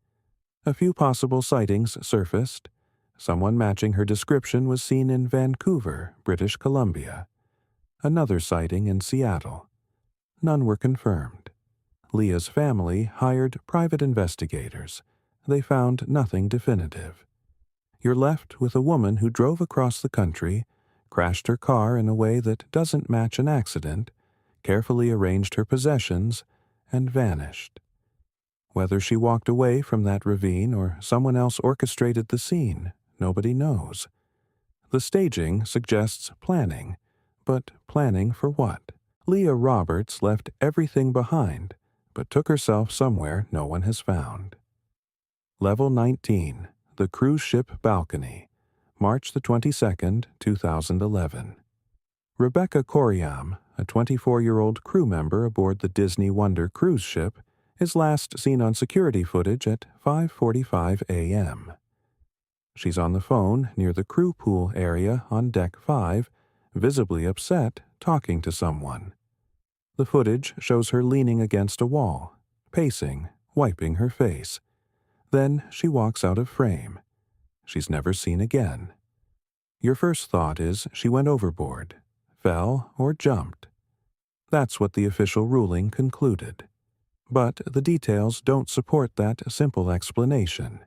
Speaker 1: A few possible sightings surfaced. Someone matching her description was seen in Vancouver, British Columbia. Another sighting in Seattle. None were confirmed. Leah's family hired private investigators. They found nothing definitive. You're left with a woman who drove across the country, crashed her car in a way that doesn't match an accident, carefully arranged her possessions, and vanished. Whether she walked away from that ravine or someone else orchestrated the scene, nobody knows. The staging suggests planning, but planning for what? Leah Roberts left everything behind, but took herself somewhere no one has found. Level 19, the cruise ship balcony, March the 22nd, 2011. Rebecca Coriam, a 24-year-old crew member aboard the Disney Wonder cruise ship, is last seen on security footage at 5:45 a.m. She's on the phone near the crew pool area on Deck 5, visibly upset, talking to someone. The footage shows her leaning against a wall, pacing, wiping her face. Then she walks out of frame. She's never seen again. Your first thought is she went overboard, fell, or jumped. That's what the official ruling concluded. But the details don't support that simple explanation.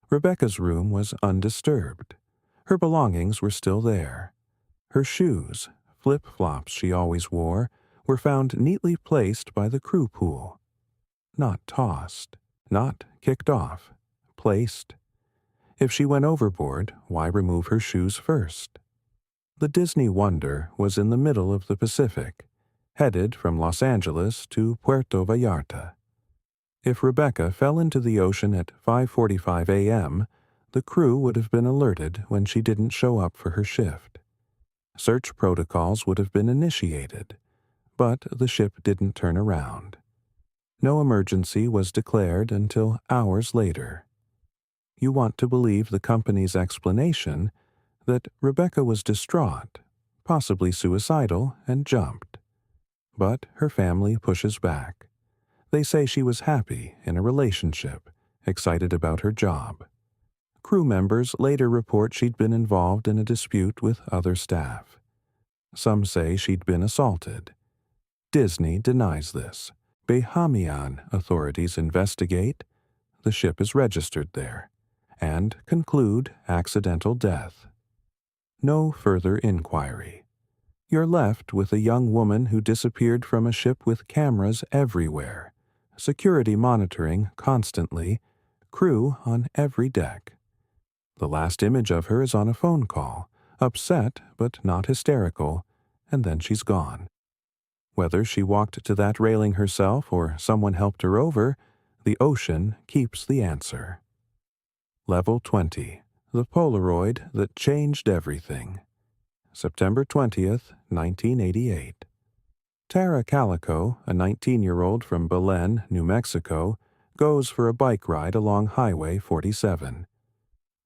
Speaker 1: Rebecca's room was undisturbed. Her belongings were still there. Her shoes, flip-flops she always wore, were found neatly placed by the crew pool. Not tossed, not kicked off, placed. If she went overboard, why remove her shoes first? The Disney Wonder was in the middle of the Pacific, headed from Los Angeles to Puerto Vallarta. If Rebecca fell into the ocean at 5:45 a.m., the crew would have been alerted when she didn't show up for her shift. Search protocols would have been initiated, but the ship didn't turn around. No emergency was declared until hours later. You want to believe the company's explanation that Rebecca was distraught, possibly suicidal, and jumped. But her family pushes back. They say she was happy in a relationship, excited about her job. Crew members later report she'd been involved in a dispute with other staff. Some say she'd been assaulted. Disney denies this. Bahamian authorities investigate. The ship is registered there, and conclude accidental death. No further inquiry. You're left with a young woman who disappeared from a ship with cameras everywhere, security monitoring constantly, crew on every deck. The last image of her is on a phone call, upset but not hysterical, and then she's gone. Whether she walked to that railing herself or someone helped her over, the ocean keeps the answer. Level 20, the Polaroid that changed everything. September 20th, 1988. Tara Calico, a 19-year-old from Belen, New Mexico, goes for a bike ride along Highway 47.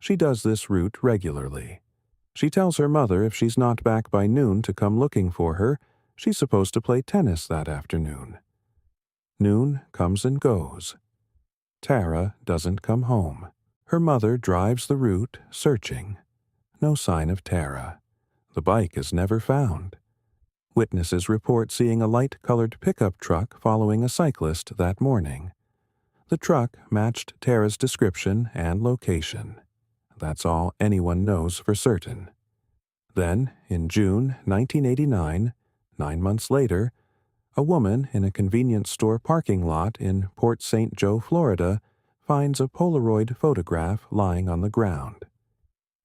Speaker 1: She does this route regularly. She tells her mother if she's not back by noon to come looking for her, she's supposed to play tennis that afternoon. Noon comes and goes. Tara doesn't come home. Her mother drives the route, searching. No sign of Tara. The bike is never found. Witnesses report seeing a light-colored pickup truck following a cyclist that morning. The truck matched Tara's description and location. That's all anyone knows for certain. Then, in June 1989, 9 months later, a woman in a convenience store parking lot in Port St. Joe, Florida, finds a Polaroid photograph lying on the ground.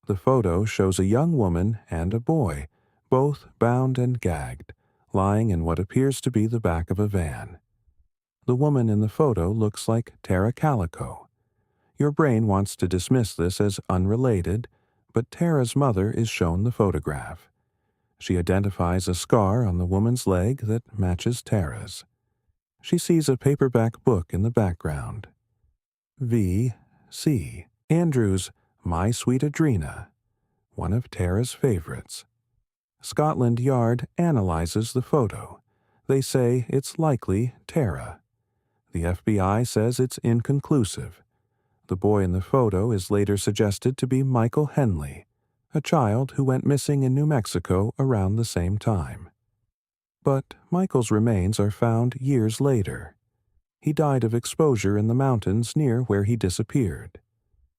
Speaker 1: The photo shows a young woman and a boy, both bound and gagged, lying in what appears to be the back of a van. The woman in the photo looks like Tara Calico. Your brain wants to dismiss this as unrelated, but Tara's mother is shown the photograph. She identifies a scar on the woman's leg that matches Tara's. She sees a paperback book in the background. V.C. Andrew's My Sweet Adrena, one of Tara's favorites. Scotland Yard analyzes the photo. They say it's likely Tara. The FBI says it's inconclusive. The boy in the photo is later suggested to be Michael Henley, a child who went missing in New Mexico around the same time. But Michael's remains are found years later. He died of exposure in the mountains near where he disappeared.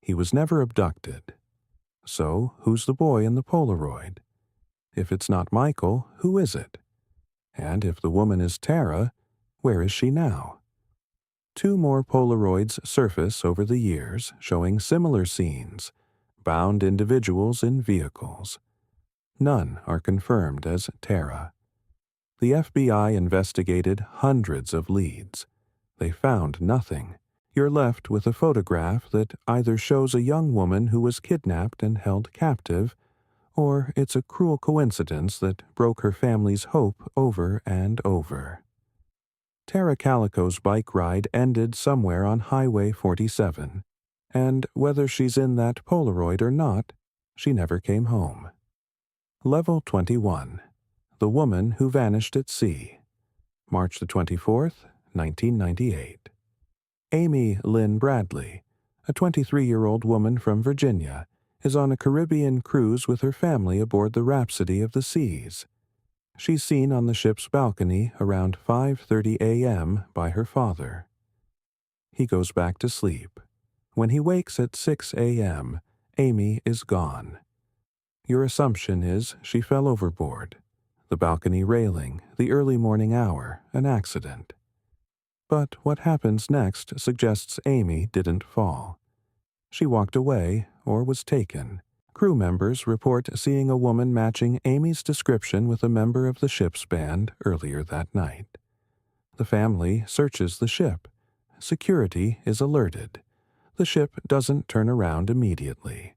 Speaker 1: He was never abducted. So, who's the boy in the Polaroid? If it's not Michael, who is it? And if the woman is Tara, where is she now? 2 more Polaroids surface over the years, showing similar scenes, bound individuals in vehicles. None are confirmed as Tara. The FBI investigated hundreds of leads. They found nothing. You're left with a photograph that either shows a young woman who was kidnapped and held captive, or it's a cruel coincidence that broke her family's hope over and over. Tara Calico's bike ride ended somewhere on Highway 47, and whether she's in that Polaroid or not, she never came home. Level 21. The Woman Who Vanished at Sea. March the 24th, 1998. Amy Lynn Bradley, a 23-year-old woman from Virginia, is on a Caribbean cruise with her family aboard the Rhapsody of the Seas. She's seen on the ship's balcony around 5:30 a.m. by her father. He goes back to sleep. When he wakes at 6 a.m., Amy is gone. Your assumption is she fell overboard. The balcony railing, the early morning hour, an accident. But what happens next suggests Amy didn't fall. She walked away or was taken. Crew members report seeing a woman matching Amy's description with a member of the ship's band earlier that night. The family searches the ship. Security is alerted. The ship doesn't turn around immediately.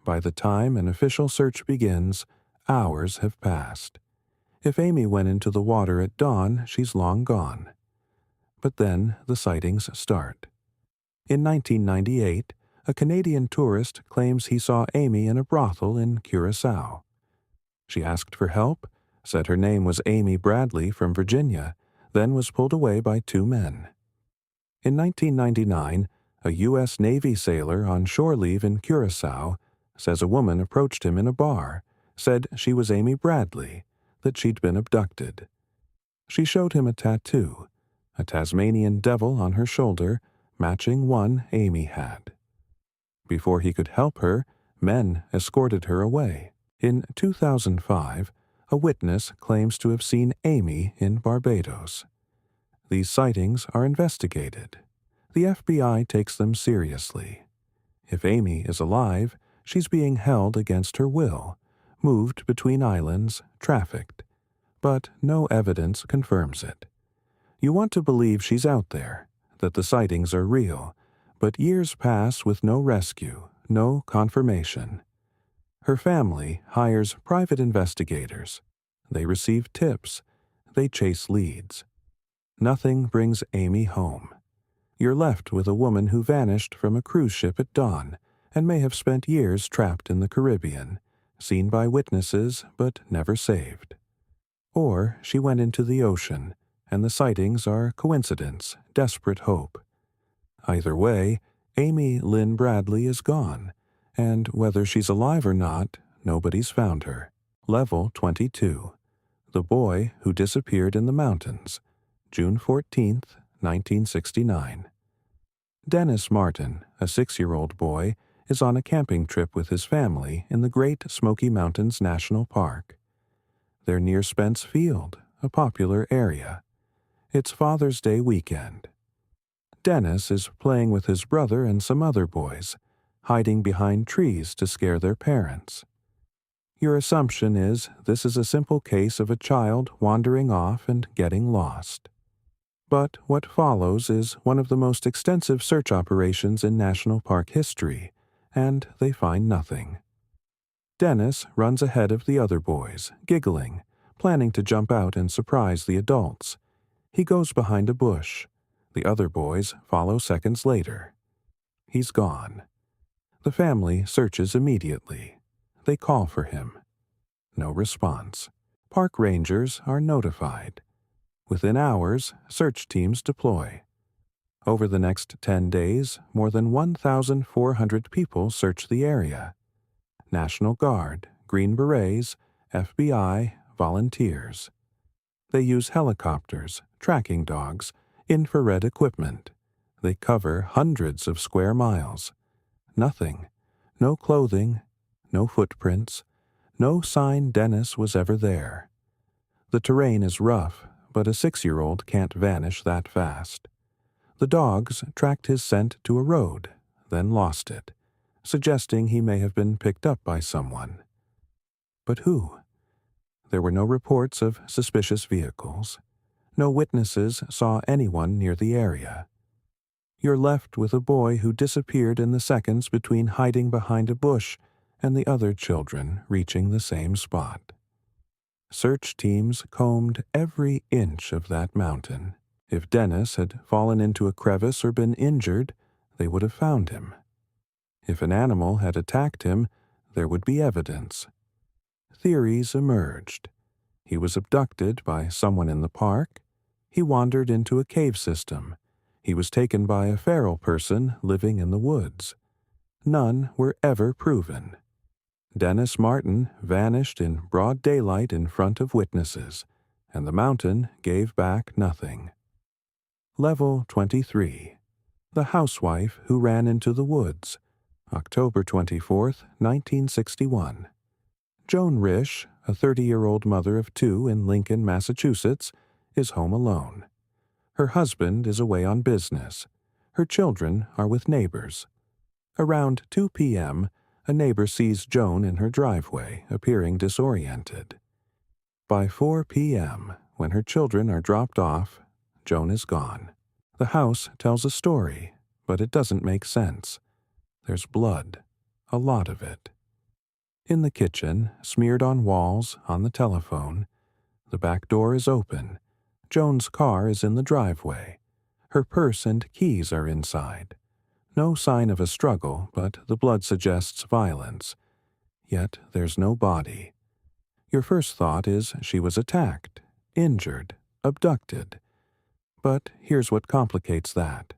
Speaker 1: By the time an official search begins, hours have passed. If Amy went into the water at dawn, she's long gone. But then the sightings start. In 1998, a Canadian tourist claims he saw Amy in a brothel in Curacao. She asked for help, said her name was Amy Bradley from Virginia, then was pulled away by 2 men. In 1999, a U.S. Navy sailor on shore leave in Curacao says a woman approached him in a bar, said she was Amy Bradley, that she'd been abducted. She showed him a tattoo, a Tasmanian devil on her shoulder, matching one Amy had. Before he could help her, men escorted her away. In 2005, a witness claims to have seen Amy in Barbados. These sightings are investigated. The FBI takes them seriously. If Amy is alive, she's being held against her will, moved between islands, trafficked. But no evidence confirms it. You want to believe she's out there, that the sightings are real, but years pass with no rescue, no confirmation. Her family hires private investigators. They receive tips. They chase leads. Nothing brings Amy home. You're left with a woman who vanished from a cruise ship at dawn and may have spent years trapped in the Caribbean, seen by witnesses but never saved. Or she went into the ocean, and the sightings are coincidence, desperate hope. Either way, Amy Lynn Bradley is gone, and whether she's alive or not, nobody's found her. Level 22. The Boy Who Disappeared in the Mountains, June 14, 1969. Dennis Martin, a 6-year-old boy, is on a camping trip with his family in the Great Smoky Mountains National Park. They're near Spence Field, a popular area. It's Father's Day weekend. Dennis is playing with his brother and some other boys, hiding behind trees to scare their parents. Your assumption is this is a simple case of a child wandering off and getting lost. But what follows is one of the most extensive search operations in national park history, and they find nothing. Dennis runs ahead of the other boys, giggling, planning to jump out and surprise the adults. He goes behind a bush. The other boys follow seconds later. He's gone. The family searches immediately. They call for him. No response. Park rangers are notified. Within hours, search teams deploy. Over the next 10 days, more than 1,400 people search the area. National Guard, Green Berets, FBI, volunteers. They use helicopters, tracking dogs, infrared equipment. They cover hundreds of square miles. Nothing. No clothing, no footprints, no sign Dennis was ever there. The terrain is rough, but a 6-year-old can't vanish that fast. The dogs tracked his scent to a road, then lost it, suggesting he may have been picked up by someone. But who? There were no reports of suspicious vehicles. No witnesses saw anyone near the area. You're left with a boy who disappeared in the seconds between hiding behind a bush and the other children reaching the same spot. Search teams combed every inch of that mountain. If Dennis had fallen into a crevice or been injured, they would have found him. If an animal had attacked him, there would be evidence. Theories emerged. He was abducted by someone in the park. He wandered into a cave system. He was taken by a feral person living in the woods. None were ever proven. Dennis Martin vanished in broad daylight in front of witnesses, and the mountain gave back nothing. Level 23. The Housewife Who Ran into the Woods, October 24, 1961. Joan Risch, a 30-year-old mother of 2 in Lincoln, Massachusetts, is home alone. Her husband is away on business. Her children are with neighbors. Around 2 p.m., a neighbor sees Joan in her driveway, appearing disoriented. By 4 p.m., when her children are dropped off, Joan is gone. The house tells a story, but it doesn't make sense. There's blood, a lot of it. In the kitchen, smeared on walls, on the telephone, the back door is open. Joan's car is in the driveway. Her purse and keys are inside. No sign of a struggle, but the blood suggests violence. Yet there's no body. Your first thought is she was attacked, injured, abducted. But here's what complicates that.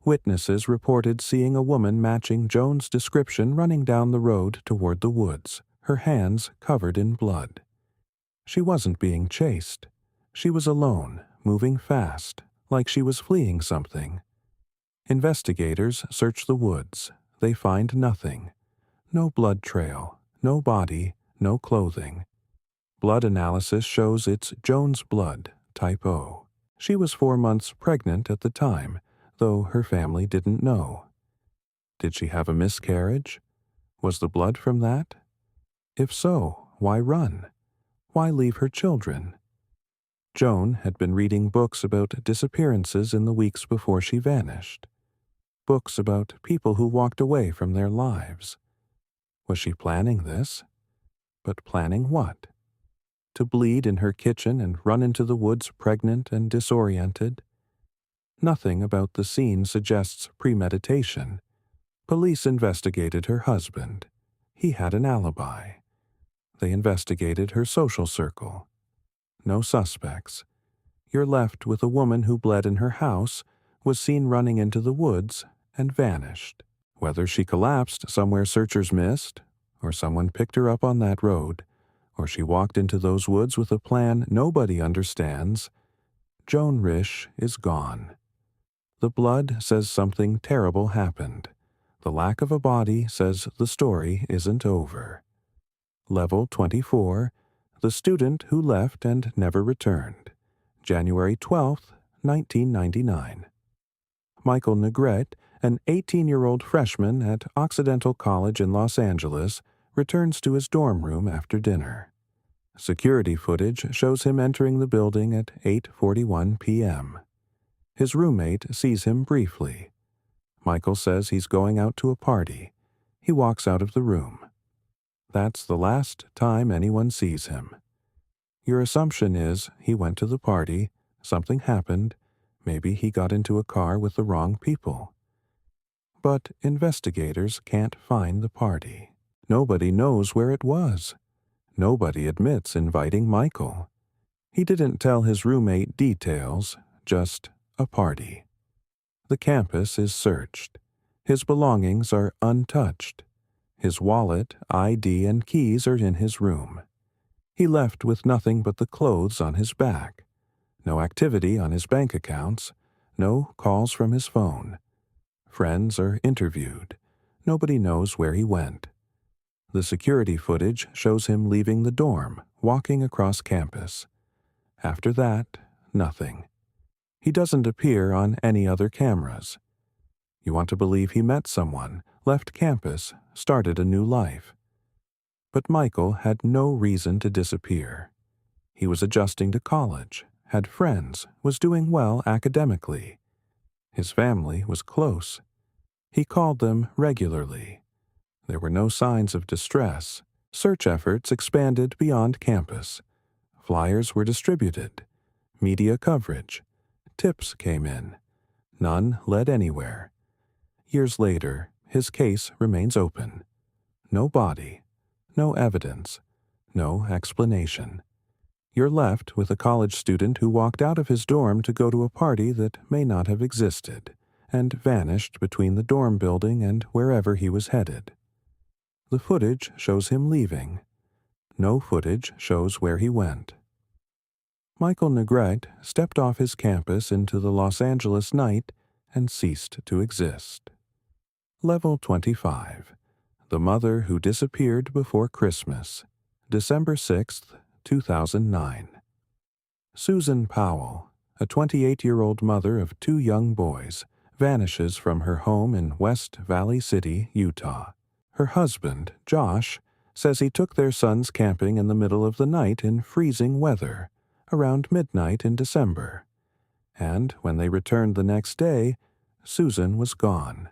Speaker 1: Witnesses reported seeing a woman matching Joan's description running down the road toward the woods, her hands covered in blood. She wasn't being chased. She was alone, moving fast, like she was fleeing something. Investigators search the woods. They find nothing. No blood trail, no body, no clothing. Blood analysis shows it's Joan's blood, type O. She was 4 months pregnant at the time, though her family didn't know. Did she have a miscarriage? Was the blood from that? If so, why run? Why leave her children? Joan had been reading books about disappearances in the weeks before she vanished. Books about people who walked away from their lives. Was she planning this? But planning what? To bleed in her kitchen and run into the woods pregnant and disoriented? Nothing about the scene suggests premeditation. Police investigated her husband. He had an alibi. They investigated her social circle. No suspects. You're left with a woman who bled in her house, was seen running into the woods, and vanished. Whether she collapsed somewhere searchers missed, or someone picked her up on that road, or she walked into those woods with a plan nobody understands, Joan Risch is gone. The blood says something terrible happened. The lack of a body says the story isn't over. Level 24, The Student Who Left and Never Returned. January 12, 1999. Michael Negrete, an 18-year-old freshman at Occidental College in Los Angeles, returns to his dorm room after dinner. Security footage shows him entering the building at 8:41 p.m. His roommate sees him briefly. Michael says he's going out to a party. He walks out of the room. That's the last time anyone sees him. Your assumption is he went to the party, something happened, maybe he got into a car with the wrong people. But investigators can't find the party. Nobody knows where it was. Nobody admits inviting Michael. He didn't tell his roommate details, just a party. The campus is searched. His belongings are untouched. His wallet, ID, and keys are in his room. He left with nothing but the clothes on his back. No activity on his bank accounts. No calls from his phone. Friends are interviewed. Nobody knows where he went. The security footage shows him leaving the dorm, walking across campus. After that, nothing. He doesn't appear on any other cameras. You want to believe he met someone, left campus, started a new life. But Michael had no reason to disappear. He was adjusting to college, had friends, was doing well academically. His family was close. He called them regularly. There were no signs of distress. Search efforts expanded beyond campus. Flyers were distributed. Media coverage. Tips came in. None led anywhere. Years later, his case remains open. No body. No evidence. No explanation. You're left with a college student who walked out of his dorm to go to a party that may not have existed, and vanished between the dorm building and wherever he was headed. The footage shows him leaving. No footage shows where he went. Michael Negrete stepped off his campus into the Los Angeles night and ceased to exist. Level 25. The Mother Who Disappeared Before Christmas. December 6, 2009. Susan Powell, a 28-year-old mother of 2 young boys, vanishes from her home in West Valley City, Utah. Her husband, Josh, says he took their sons camping in the middle of the night in freezing weather, around midnight in December. And when they returned the next day, Susan was gone.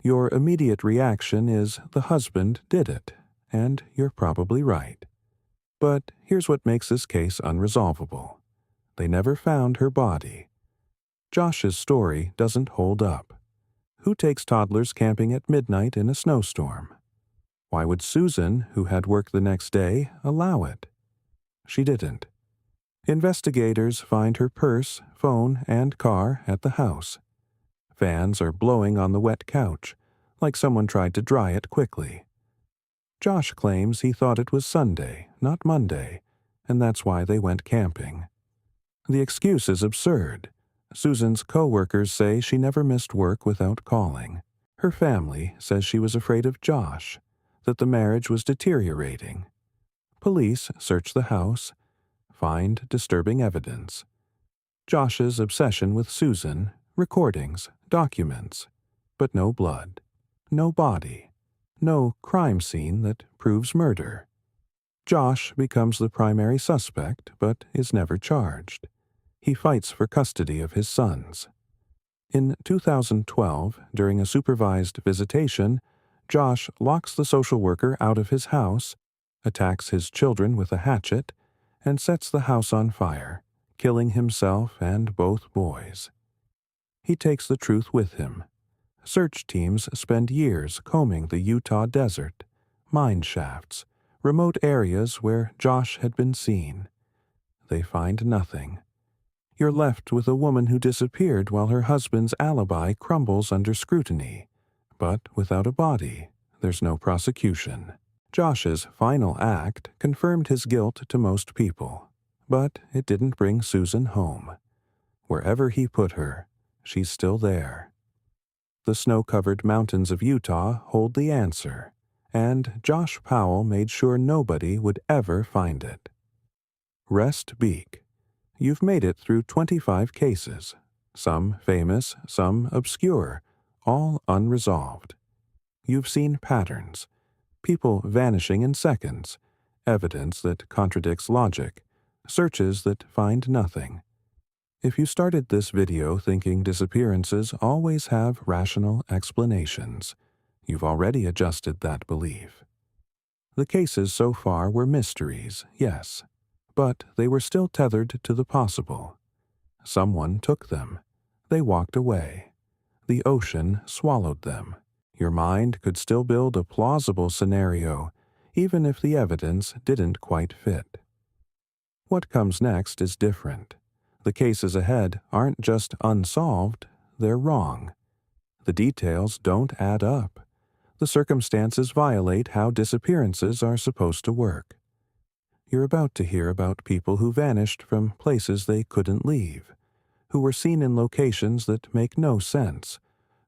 Speaker 1: Your immediate reaction is the husband did it, and you're probably right. But here's what makes this case unresolvable. They never found her body. Josh's story doesn't hold up. Who takes toddlers camping at midnight in a snowstorm? Why would Susan, who had work the next day, allow it? She didn't. Investigators find her purse, phone, and car at the house. Fans are blowing on the wet couch, like someone tried to dry it quickly. Josh claims he thought it was Sunday, not Monday, and that's why they went camping. The excuse is absurd. Susan's co-workers say she never missed work without calling. Her family says she was afraid of Josh, that the marriage was deteriorating. Police search the house, find disturbing evidence. Josh's obsession with Susan, recordings, documents, but no blood, no body, no crime scene that proves murder. Josh becomes the primary suspect, but is never charged. He fights for custody of his sons. In 2012, during a supervised visitation, Josh locks the social worker out of his house, attacks his children with a hatchet, and sets the house on fire, killing himself and both boys. He takes the truth with him. Search teams spend years combing the Utah desert, mine shafts, remote areas where Josh had been seen. They find nothing. You're left with a woman who disappeared while her husband's alibi crumbles under scrutiny. But without a body, there's no prosecution. Josh's final act confirmed his guilt to most people, but it didn't bring Susan home. Wherever he put her, she's still there. The snow-covered mountains of Utah hold the answer, and Josh Powell made sure nobody would ever find it. Rest beak. You've made it through 25 cases, some famous, some obscure, all unresolved. You've seen patterns, people vanishing in seconds, evidence that contradicts logic, searches that find nothing. If you started this video thinking disappearances always have rational explanations, you've already adjusted that belief. The cases so far were mysteries, yes, but they were still tethered to the possible. Someone took them. They walked away. The ocean swallowed them. Your mind could still build a plausible scenario, even if the evidence didn't quite fit. What comes next is different. The cases ahead aren't just unsolved, they're wrong. The details don't add up. The circumstances violate how disappearances are supposed to work. You're about to hear about people who vanished from places they couldn't leave, who were seen in locations that make no sense,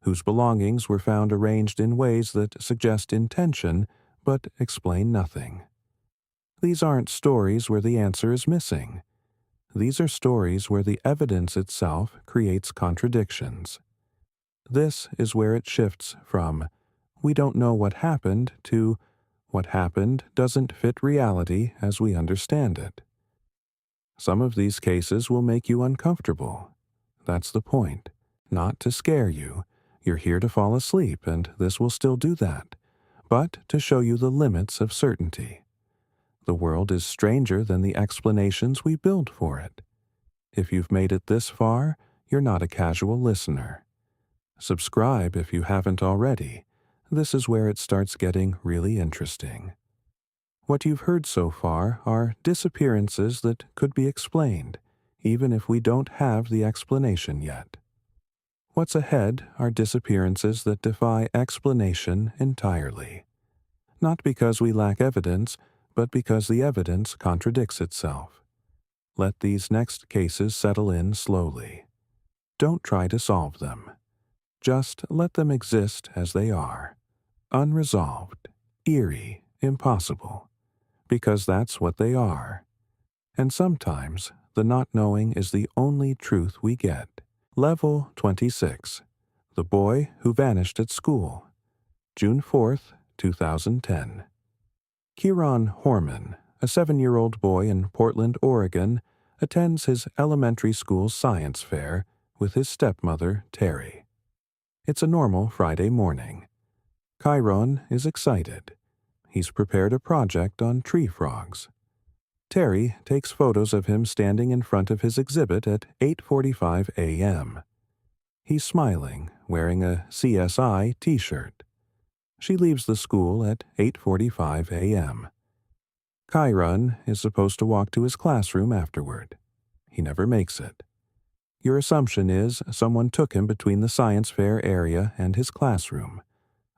Speaker 1: whose belongings were found arranged in ways that suggest intention but explain nothing. These aren't stories where the answer is missing. These are stories where the evidence itself creates contradictions. This is where it shifts from, we don't know what happened, to, what happened doesn't fit reality as we understand it. Some of these cases will make you uncomfortable. That's the point. Not to scare you. You're here to fall asleep, and this will still do that, but to show you the limits of certainty. The world is stranger than the explanations we build for it. If you've made it this far, you're not a casual listener. Subscribe if you haven't already. This is where it starts getting really interesting. What you've heard so far are disappearances that could be explained, even if we don't have the explanation yet. What's ahead are disappearances that defy explanation entirely. Not because we lack evidence, but because the evidence contradicts itself. Let these next cases settle in slowly. Don't try to solve them. Just let them exist as they are. Unresolved, eerie, impossible. Because that's what they are. And sometimes the not knowing is the only truth we get. Level 26. The Boy Who Vanished at School. June 4th, 2010. Kieran Horman, a 7-year-old boy in Portland, Oregon, attends his elementary school science fair with his stepmother, Terry. It's a normal Friday morning. Kieran is excited. He's prepared a project on tree frogs. Terry takes photos of him standing in front of his exhibit at 8:45 a.m. He's smiling, wearing a CSI t-shirt. She leaves the school at 8:45 a.m. Kieran is supposed to walk to his classroom afterward. He never makes it. Your assumption is someone took him between the science fair area and his classroom.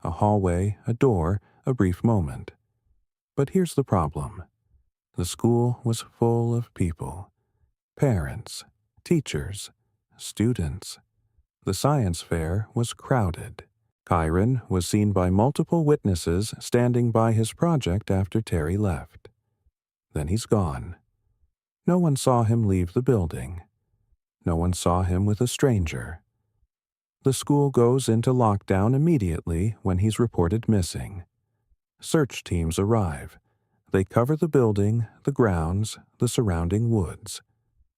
Speaker 1: A hallway, a door, a brief moment. But here's the problem. The school was full of people. Parents, teachers, students. The science fair was crowded. Kieran was seen by multiple witnesses standing by his project after Terry left. Then he's gone. No one saw him leave the building. No one saw him with a stranger. The school goes into lockdown immediately when he's reported missing. Search teams arrive. They cover the building, the grounds, the surrounding woods.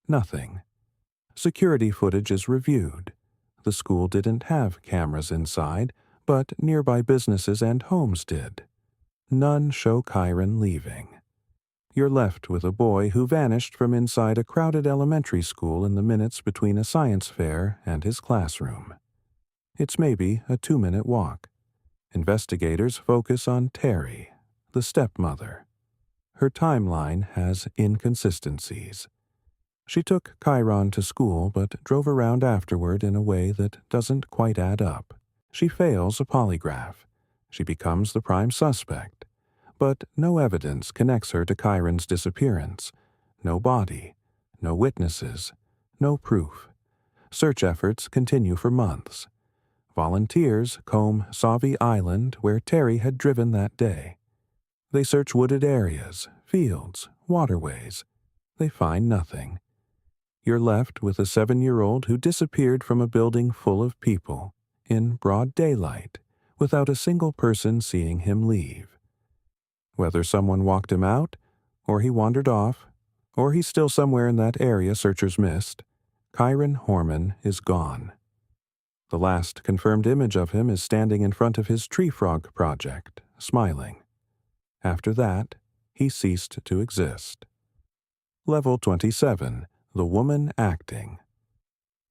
Speaker 1: Nothing. Security footage is reviewed. The school didn't have cameras inside, but nearby businesses and homes did. None show Kieran leaving. You're left with a boy who vanished from inside a crowded elementary school in the minutes between a science fair and his classroom. It's maybe a 2-minute walk. Investigators focus on Terry, the stepmother. Her timeline has inconsistencies. She took Chiron to school but drove around afterward in a way that doesn't quite add up. She fails a polygraph. She becomes the prime suspect. But no evidence connects her to Chiron's disappearance. No body, no witnesses, no proof. Search efforts continue for months. Volunteers comb Sauvie Island where Terry had driven that day. They search wooded areas, fields, waterways. They find nothing. You're left with a 7-year-old who disappeared from a building full of people, in broad daylight, without a single person seeing him leave. Whether someone walked him out, or he wandered off, or he's still somewhere in that area searchers missed, Chiron Horman is gone. The last confirmed image of him is standing in front of his tree frog project, smiling. After that, he ceased to exist. Level 27, The Woman Acting.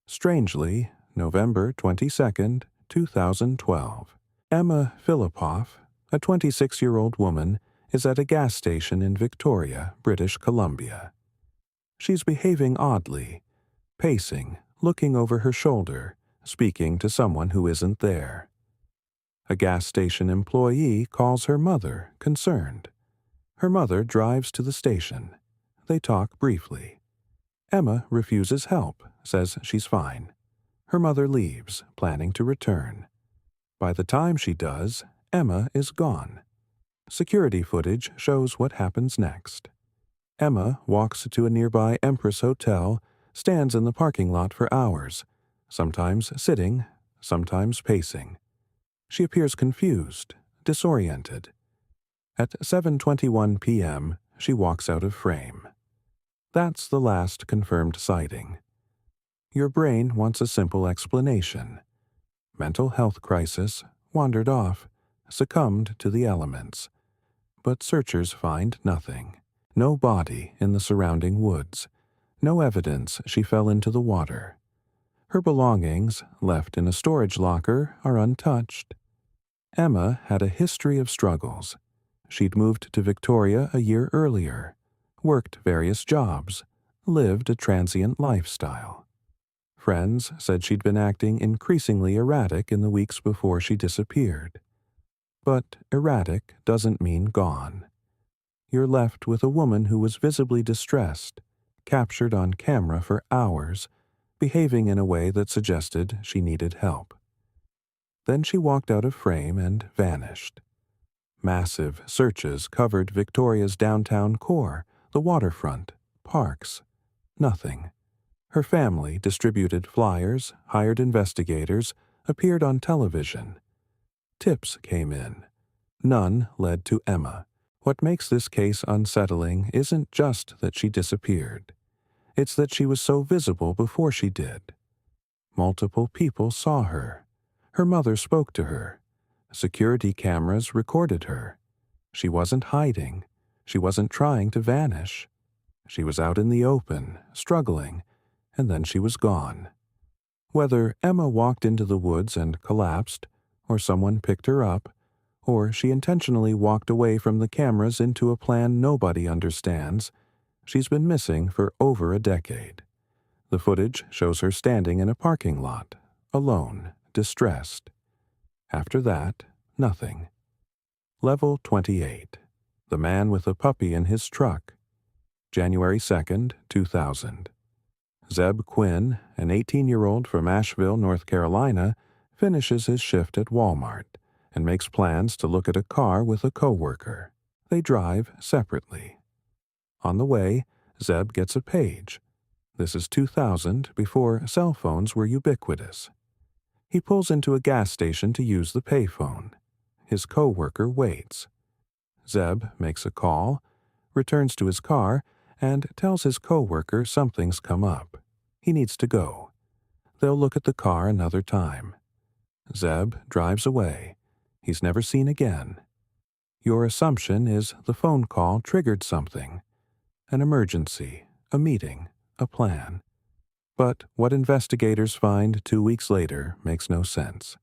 Speaker 1: Strangely, November 22, 2012, Emma Filipoff, a 26-year-old woman, is at a gas station in Victoria, British Columbia. She's behaving oddly, pacing, looking over her shoulder, speaking to someone who isn't there. A gas station employee calls her mother, concerned. Her mother drives to the station. They talk briefly. Emma refuses help, says she's fine. Her mother leaves, planning to return. By the time she does, Emma is gone. Security footage shows what happens next. Emma walks to a nearby Empress Hotel, stands in the parking lot for hours, sometimes sitting, sometimes pacing. She appears confused, disoriented. At 7:21 p.m., she walks out of frame. That's the last confirmed sighting. Your brain wants a simple explanation. Mental health crisis, wandered off, succumbed to the elements. But searchers find nothing. No body in the surrounding woods. No evidence she fell into the water. Her belongings, left in a storage locker, are untouched. Emma had a history of struggles. She'd moved to Victoria a year earlier, worked various jobs, lived a transient lifestyle. Friends said she'd been acting increasingly erratic in the weeks before she disappeared. But erratic doesn't mean gone. You're left with a woman who was visibly distressed, captured on camera for hours, behaving in a way that suggested she needed help. Then she walked out of frame and vanished. Massive searches covered Victoria's downtown core, the waterfront, parks. Nothing. Her family distributed flyers, hired investigators, appeared on television. Tips came in. None led to Emma. What makes this case unsettling isn't just that she disappeared. It's that she was so visible before she did. Multiple people saw her. Her mother spoke to her. Security cameras recorded her. She wasn't hiding. She wasn't trying to vanish. She was out in the open, struggling, and then she was gone. Whether Emma walked into the woods and collapsed, or someone picked her up, or she intentionally walked away from the cameras into a plan nobody understands, she's been missing for over a decade. The footage shows her standing in a parking lot, alone, distressed. After that, nothing. Level 28. The Man with a Puppy in His Truck. January 2nd, 2000. Zeb Quinn, an 18-year-old from Asheville, North Carolina, finishes his shift at Walmart and makes plans to look at a car with a coworker. They drive separately. On the way, Zeb gets a page. This is 2000, before cell phones were ubiquitous. He pulls into a gas station to use the payphone. His coworker waits. Zeb makes a call, returns to his car, and tells his coworker something's come up. He needs to go. They'll look at the car another time. Zeb drives away. He's never seen again. Your assumption is the phone call triggered something. an emergency, a meeting, a plan. But what investigators find 2 weeks later makes no sense.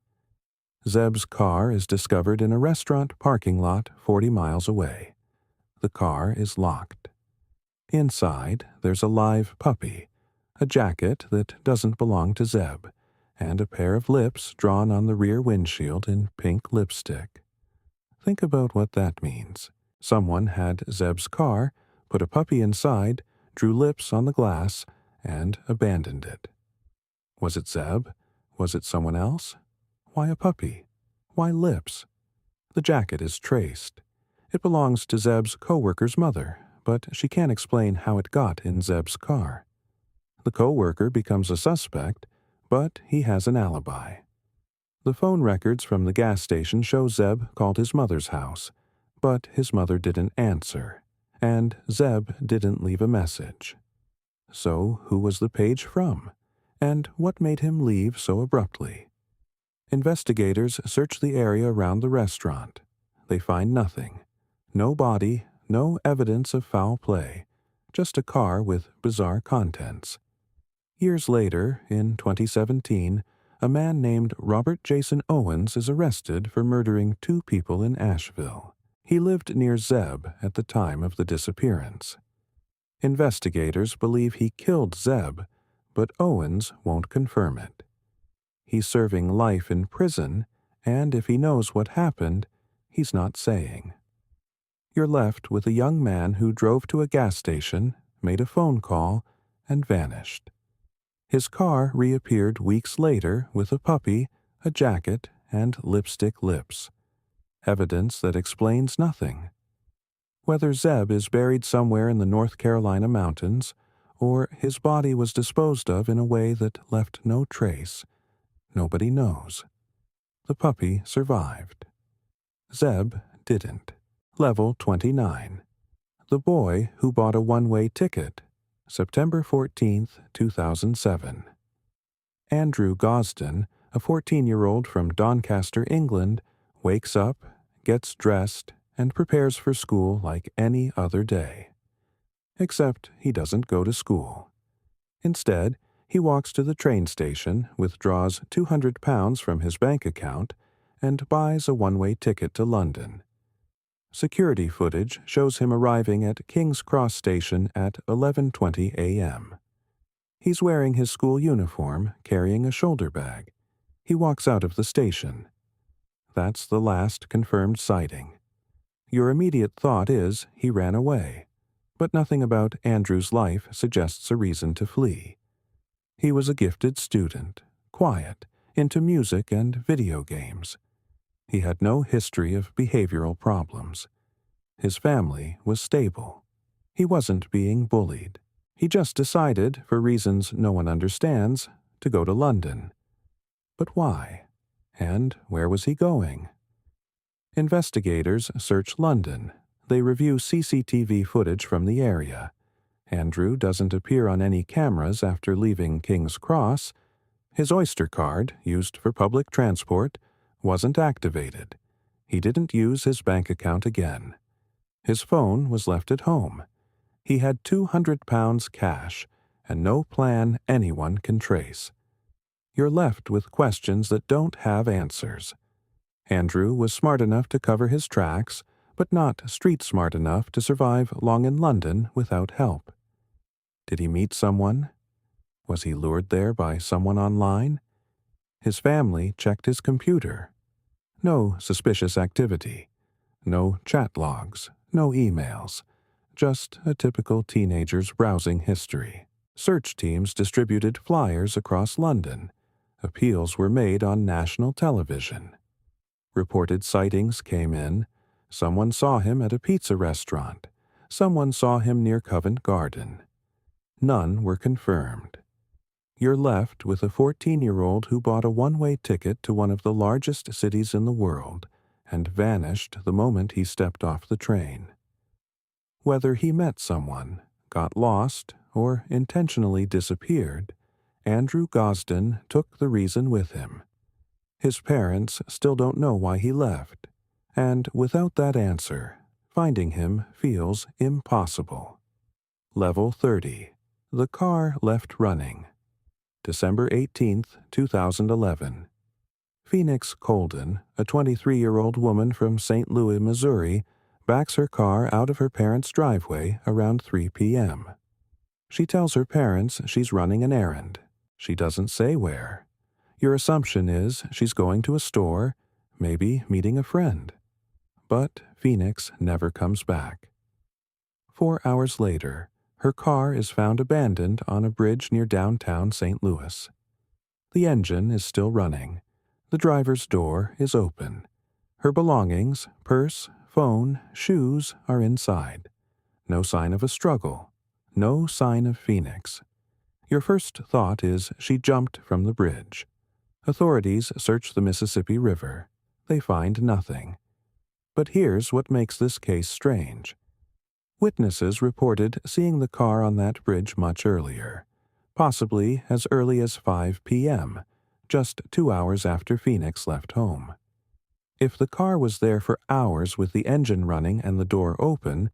Speaker 1: Zeb's car is discovered in a restaurant parking lot 40 miles away. The car is locked. Inside, there's a live puppy, a jacket that doesn't belong to Zeb, and a pair of lips drawn on the rear windshield in pink lipstick. Think about what that means. Someone had Zeb's car, put a puppy inside, drew lips on the glass, and abandoned it. Was it Zeb? Was it someone else? Why a puppy? Why lips? The jacket is traced. It belongs to Zeb's co-worker's mother, but she can't explain how it got in Zeb's car. The co-worker becomes a suspect, but he has an alibi. The phone records from the gas station show Zeb called his mother's house, but his mother didn't answer, and Zeb didn't leave a message. So who was the page from? And what made him leave so abruptly? Investigators search the area around the restaurant. They find nothing. No body, no evidence of foul play, just a car with bizarre contents. Years later, in 2017, a man named Robert Jason Owens is arrested for murdering 2 people in Asheville. He lived near Zeb at the time of the disappearance. Investigators believe he killed Zeb, but Owens won't confirm it. He's serving life in prison, and if he knows what happened, he's not saying. You're left with a young man who drove to a gas station, made a phone call, and vanished. His car reappeared weeks later with a puppy, a jacket, and lipstick lips. Evidence that explains nothing. Whether Zeb is buried somewhere in the North Carolina mountains, or his body was disposed of in a way that left no trace, nobody knows. The puppy survived. Zeb didn't. Level 29. The boy who bought a one-way ticket. September 14, 2007. Andrew Gosden, a 14-year-old from Doncaster, England, wakes up, gets dressed, and prepares for school like any other day. Except he doesn't go to school. Instead, he walks to the train station, withdraws £200 from his bank account, and buys a one-way ticket to London. Security footage shows him arriving at King's Cross Station at 11:20 a.m. He's wearing his school uniform, carrying a shoulder bag. He walks out of the station. That's the last confirmed sighting. Your immediate thought is he ran away, but nothing about Andrew's life suggests a reason to flee. He was a gifted student, quiet, into music and video games. He had no history of behavioral problems. His family was stable. He wasn't being bullied. He just decided, for reasons no one understands, to go to London. But why? And where was he going? Investigators search London. They review CCTV footage from the area. Andrew doesn't appear on any cameras after leaving King's Cross. His Oyster card, used for public transport, wasn't activated. He didn't use his bank account again. His phone was left at home. He had £200 cash, and no plan anyone can trace. You're left with questions that don't have answers. Andrew was smart enough to cover his tracks, but not street smart enough to survive long in London without help. Did he meet someone? Was he lured there by someone online? His family checked his computer. No suspicious activity. No chat logs. No emails. Just a typical teenager's browsing history. Search teams distributed flyers across London. Appeals were made on national television. Reported sightings came in. Someone saw him at a pizza restaurant. Someone saw him near Covent Garden. None were confirmed. You're left with a 14-year-old who bought a one-way ticket to one of the largest cities in the world and vanished the moment he stepped off the train. Whether he met someone, got lost, or intentionally disappeared, Andrew Gosden took the reason with him. His parents still don't know why he left, and without that answer, finding him feels impossible. Level 30. The car left running. December 18th, 2011. Phoenix Colden, a 23-year-old woman from St. Louis, Missouri, backs her car out of her parents' driveway around 3 p.m. She tells her parents she's running an errand. She doesn't say where. Your assumption is she's going to a store, maybe meeting a friend. But Phoenix never comes back. 4 hours later, her car is found abandoned on a bridge near downtown St. Louis. The engine is still running. The driver's door is open. Her belongings, purse, phone, shoes are inside. No sign of a struggle. No sign of Phoenix. Your first thought is she jumped from the bridge. Authorities search the Mississippi River. They find nothing. But here's what makes this case strange. Witnesses reported seeing the car on that bridge much earlier, possibly as early as 5 p.m., just 2 hours after Phoenix left home. If the car was there for hours with the engine running and the door open,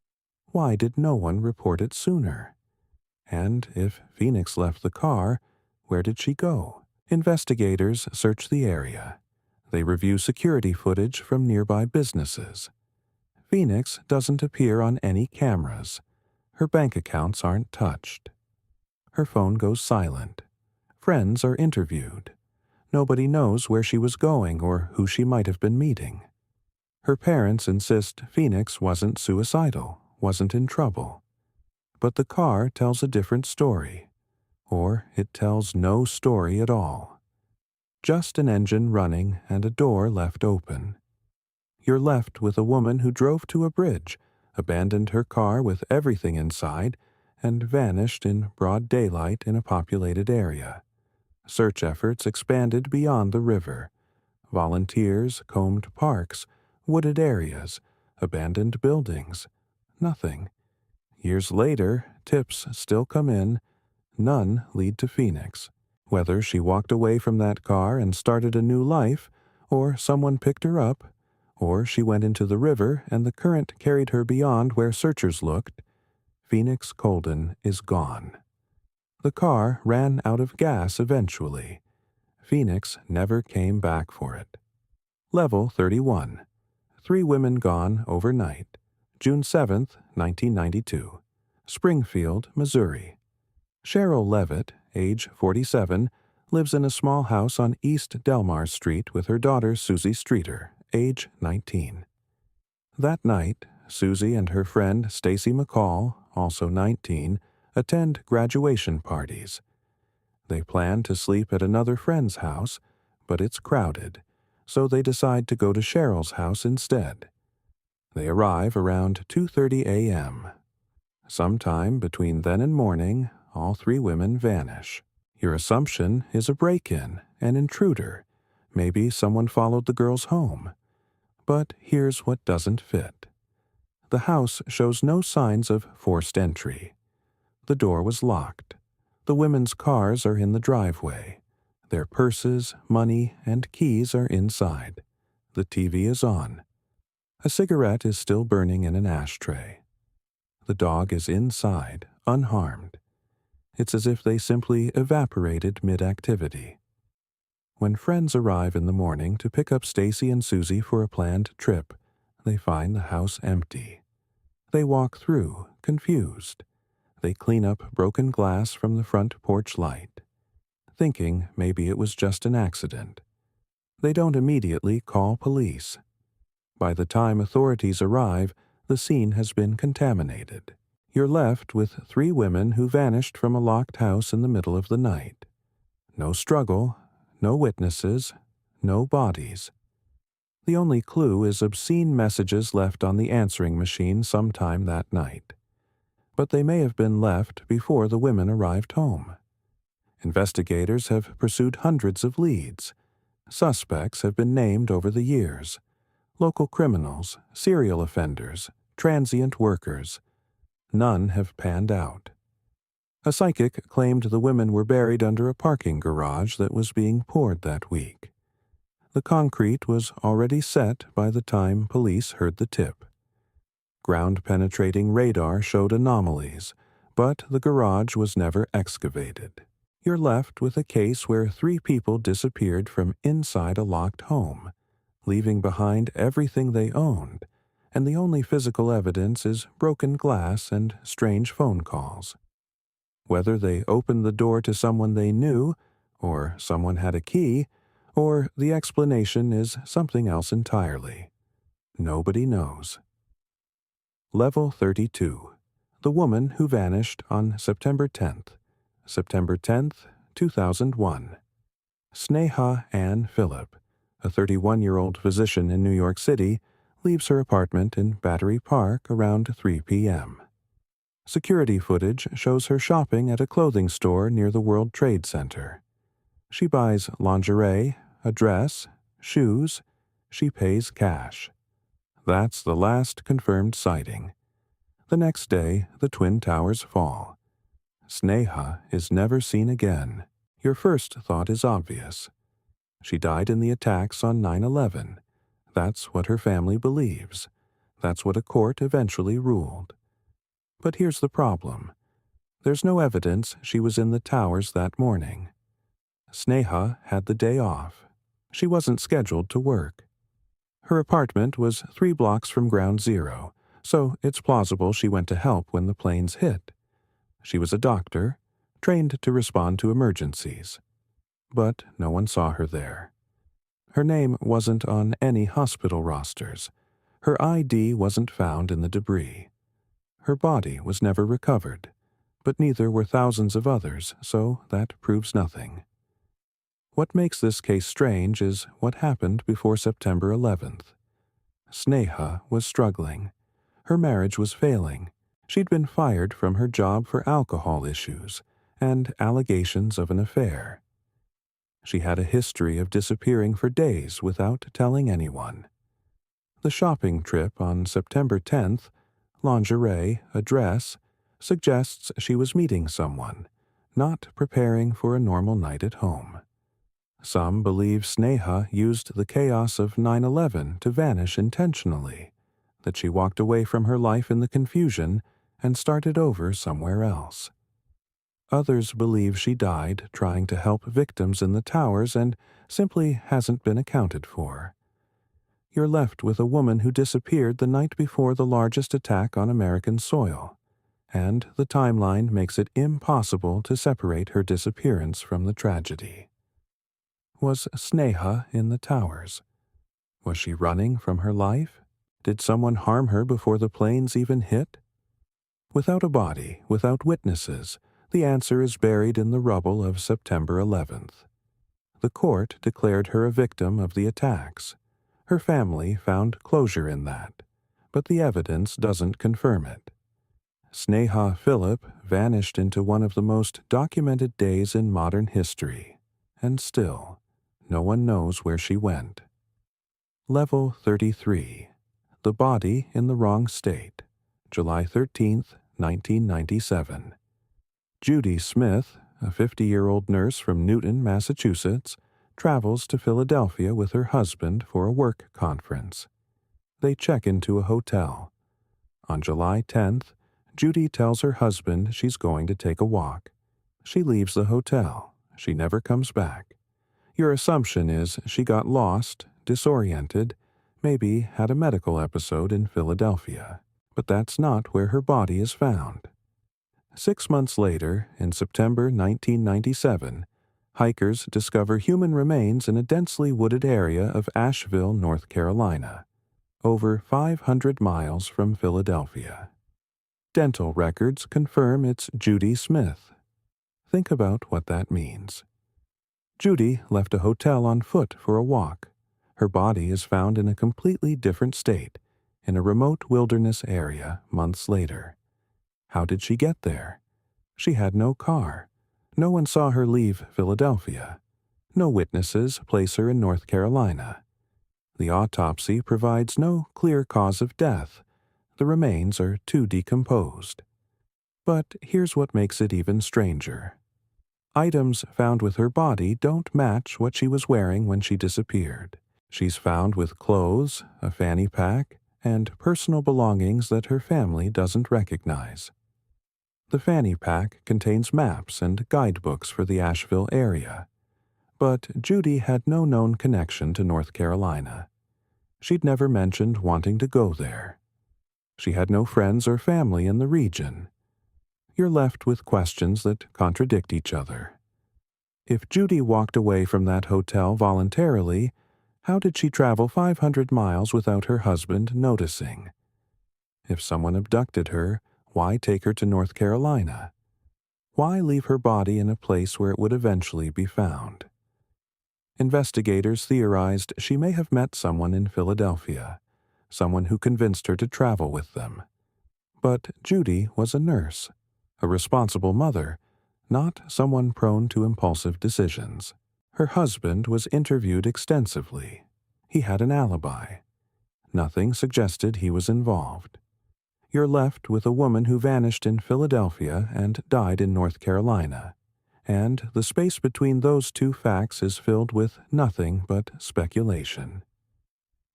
Speaker 1: why did no one report it sooner? And if Phoenix left the car, where did she go? Investigators search the area. They review security footage from nearby businesses. Phoenix doesn't appear on any cameras. Her bank accounts aren't touched. Her phone goes silent. Friends are interviewed. Nobody knows where she was going or who she might have been meeting. Her parents insist Phoenix wasn't suicidal, wasn't in trouble. But the car tells a different story. Or it tells no story at all. Just an engine running and a door left open. You're left with a woman who drove to a bridge, abandoned her car with everything inside, and vanished in broad daylight in a populated area. Search efforts expanded beyond the river. Volunteers combed parks, wooded areas, abandoned buildings. Nothing. Years later, tips still come in. None lead to Phoenix. Whether she walked away from that car and started a new life, or someone picked her up, or she went into the river and the current carried her beyond where searchers looked, Phoenix Colden is gone. The car ran out of gas eventually. Phoenix never came back for it. Level 31. 3 women gone overnight. June 7, 1992. Springfield, Missouri. Cheryl Levitt, age 47, lives in a small house on East Delmar Street with her daughter Susie Streeter, age 19. That night, Susie and her friend Stacy McCall, also 19, attend graduation parties. They plan to sleep at another friend's house, but it's crowded, so they decide to go to Cheryl's house instead. They arrive around 2:30 a.m. Sometime between then and morning, all 3 women vanish. Your assumption is a break-in, an intruder. Maybe someone followed the girls home. But here's what doesn't fit. The house shows no signs of forced entry. The door was locked. The women's cars are in the driveway. Their purses, money, and keys are inside. The TV is on. A cigarette is still burning in an ashtray. The dog is inside, unharmed. It's as if they simply evaporated mid-activity. When friends arrive in the morning to pick up Stacy and Susie for a planned trip, they find the house empty. They walk through, confused. They clean up broken glass from the front porch light, thinking maybe it was just an accident. They don't immediately call police. By the time authorities arrive, the scene has been contaminated. You're left with 3 women who vanished from a locked house in the middle of the night. No struggle, no witnesses, no bodies. The only clue is obscene messages left on the answering machine sometime that night. But they may have been left before the women arrived home. Investigators have pursued hundreds of leads. Suspects have been named over the years. Local criminals, serial offenders, transient workers. None have panned out. A psychic claimed the women were buried under a parking garage that was being poured that week. The concrete was already set by the time police heard the tip. Ground-penetrating radar showed anomalies, but the garage was never excavated. You're left with a case where 3 people disappeared from inside a locked home, leaving behind everything they owned, and the only physical evidence is broken glass and strange phone calls. Whether they opened the door to someone they knew, or someone had a key, or the explanation is something else entirely. Nobody knows. Level 32. The woman who vanished on September 10th. September 10th, 2001. Sneha Ann Phillip, a 31-year-old physician in New York City, leaves her apartment in Battery Park around 3 p.m. Security footage shows her shopping at a clothing store near the World Trade Center. She buys lingerie, a dress, shoes. She pays cash. That's the last confirmed sighting. The next day, the Twin Towers fall. Sneha is never seen again. Your first thought is obvious. She died in the attacks on 9/11. That's what her family believes. That's what a court eventually ruled. But here's the problem. There's no evidence she was in the towers that morning. Sneha had the day off. She wasn't scheduled to work. Her apartment was 3 blocks from Ground Zero, so it's plausible she went to help when the planes hit. She was a doctor, trained to respond to emergencies. But no one saw her there. Her name wasn't on any hospital rosters. Her ID wasn't found in the debris. Her body was never recovered, but neither were thousands of others, so that proves nothing. What makes this case strange is what happened before September 11th. Sneha was struggling. Her marriage was failing. She'd been fired from her job for alcohol issues and allegations of an affair. She had a history of disappearing for days without telling anyone. The shopping trip on September 10th, lingerie, a dress, suggests she was meeting someone, not preparing for a normal night at home. Some believe Sneha used the chaos of 9/11 to vanish intentionally, that she walked away from her life in the confusion and started over somewhere else. Others believe she died trying to help victims in the towers and simply hasn't been accounted for. You're left with a woman who disappeared the night before the largest attack on American soil, and the timeline makes it impossible to separate her disappearance from the tragedy. Was Sneha in the towers? Was she running from her life? Did someone harm her before the planes even hit? Without a body, without witnesses, the answer is buried in the rubble of September 11th. The court declared her a victim of the attacks. Her family found closure in that, but the evidence doesn't confirm it. Sneha Phillip vanished into one of the most documented days in modern history, and still, no one knows where she went. Level 33. The body in the wrong state. July 13th, 1997. Judy Smith, a 50-year-old nurse from Newton, Massachusetts, travels to Philadelphia with her husband for a work conference. They check into a hotel. On July 10th, Judy tells her husband she's going to take a walk. She leaves the hotel. She never comes back. Your assumption is she got lost, disoriented, maybe had a medical episode in Philadelphia. But that's not where her body is found. 6 months later, in September 1997, hikers discover human remains in a densely wooded area of Asheville, North Carolina, over 500 miles from Philadelphia. Dental records confirm it's Judy Smith. Think about what that means. Judy left a hotel on foot for a walk. Her body is found in a completely different state, in a remote wilderness area months later. How did she get there? She had no car. No one saw her leave Philadelphia. No witnesses place her in North Carolina. The autopsy provides no clear cause of death. The remains are too decomposed. But here's what makes it even stranger. Items found with her body don't match what she was wearing when she disappeared. She's found with clothes, a fanny pack, and personal belongings that her family doesn't recognize. The fanny pack contains maps and guidebooks for the Asheville area. But Judy had no known connection to North Carolina. She'd never mentioned wanting to go there. She had no friends or family in the region. You're left with questions that contradict each other. If Judy walked away from that hotel voluntarily, how did she travel 500 miles without her husband noticing? If someone abducted her, why take her to North Carolina? Why leave her body in a place where it would eventually be found? Investigators theorized she may have met someone in Philadelphia, someone who convinced her to travel with them. But Judy was a nurse, a responsible mother, not someone prone to impulsive decisions. Her husband was interviewed extensively. He had an alibi. Nothing suggested he was involved. You're left with a woman who vanished in Philadelphia and died in North Carolina, and the space between those two facts is filled with nothing but speculation.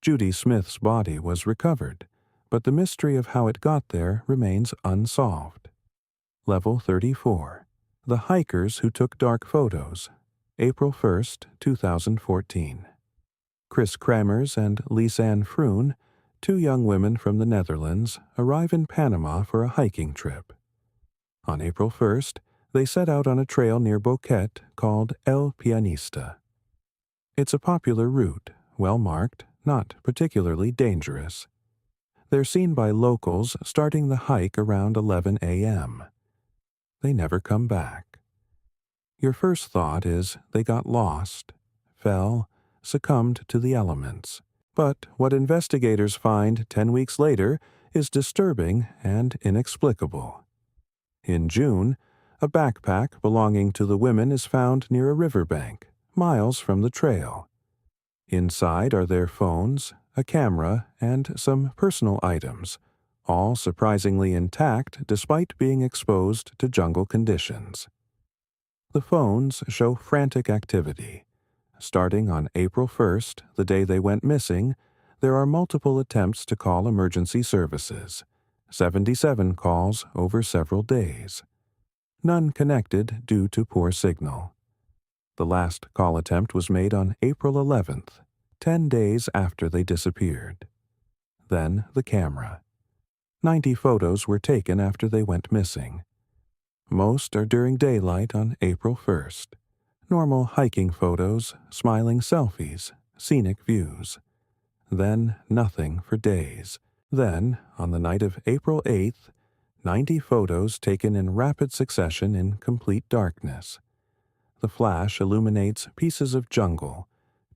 Speaker 1: Judy Smith's body was recovered, but the mystery of how it got there remains unsolved. Level 34. The Hikers Who Took Dark Photos. April 1st, 2014. Chris Kramers and Lisanne Froon, two young women from the Netherlands, arrive in Panama for a hiking trip. On April 1st, they set out on a trail near Boquete called El Pianista. It's a popular route, well marked, not particularly dangerous. They're seen by locals starting the hike around 11 a.m. They never come back. Your first thought is they got lost, fell, succumbed to the elements. But what investigators find 10 weeks later is disturbing and inexplicable. In June, a backpack belonging to the women is found near a riverbank, miles from the trail. Inside are their phones, a camera, and some personal items, all surprisingly intact despite being exposed to jungle conditions. The phones show frantic activity. Starting on April 1st, the day they went missing, there are multiple attempts to call emergency services, 77 calls over several days. None connected due to poor signal. The last call attempt was made on April 11th, 10 days after they disappeared. Then the camera. 90 photos were taken after they went missing. Most are during daylight on April 1st. Normal hiking photos, smiling selfies, scenic views. Then nothing for days. Then, on the night of April 8th, 90 photos taken in rapid succession in complete darkness. The flash illuminates pieces of jungle,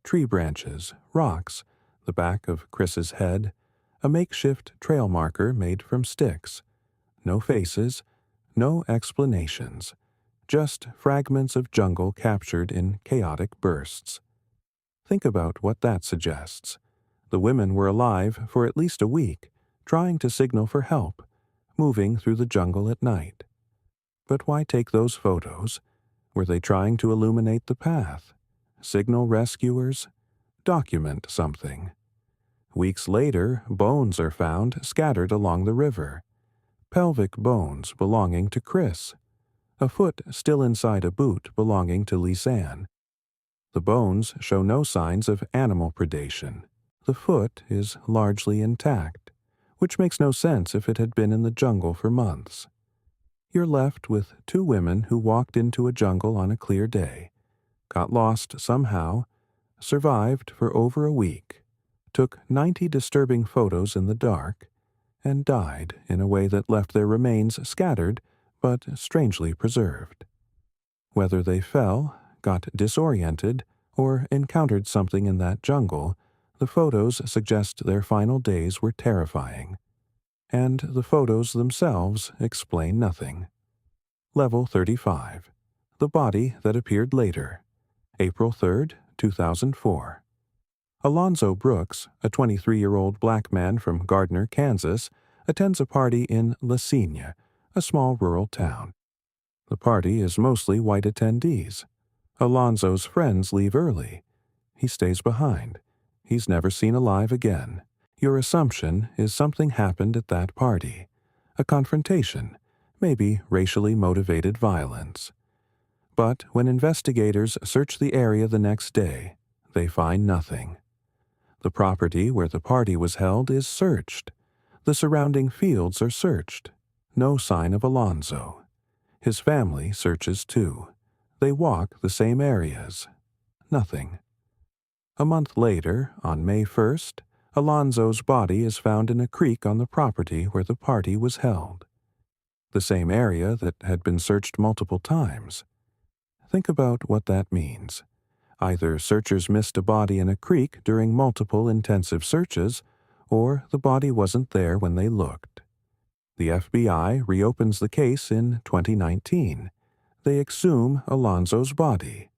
Speaker 1: tree branches, rocks, the back of Chris's head, a makeshift trail marker made from sticks. No faces, no explanations. Just fragments of jungle captured in chaotic bursts. Think about what that suggests. The women were alive for at least a week, trying to signal for help, moving through the jungle at night. But why take those photos? Were they trying to illuminate the path? Signal rescuers? Document something. Weeks later, bones are found scattered along the river. Pelvic bones belonging to Chris. A foot still inside a boot belonging to Lisanne. The bones show no signs of animal predation. The foot is largely intact, which makes no sense if it had been in the jungle for months. You're left with two women who walked into a jungle on a clear day, got lost somehow, survived for over a week, took 90 disturbing photos in the dark, and died in a way that left their remains scattered but strangely preserved. Whether they fell, got disoriented, or encountered something in that jungle, the photos suggest their final days were terrifying. And the photos themselves explain nothing. Level 35. The Body That Appeared Later. April 3rd, 2004. Alonzo Brooks, a 23-year-old black man from Gardner, Kansas, attends a party in La Cygne, a small rural town. The party is mostly white attendees. Alonzo's friends leave early. He stays behind. He's never seen alive again. Your assumption is something happened at that party. A confrontation, maybe racially motivated violence. But when investigators search the area the next day, they find nothing. The property where the party was held is searched. The surrounding fields are searched. No sign of Alonzo. His family searches too. They walk the same areas. Nothing. A month later, on May 1st, Alonzo's body is found in a creek on the property where the party was held. The same area that had been searched multiple times. Think about what that means. Either searchers missed a body in a creek during multiple intensive searches, or the body wasn't there when they looked. The FBI reopens the case in 2019. They exhume Alonzo's body.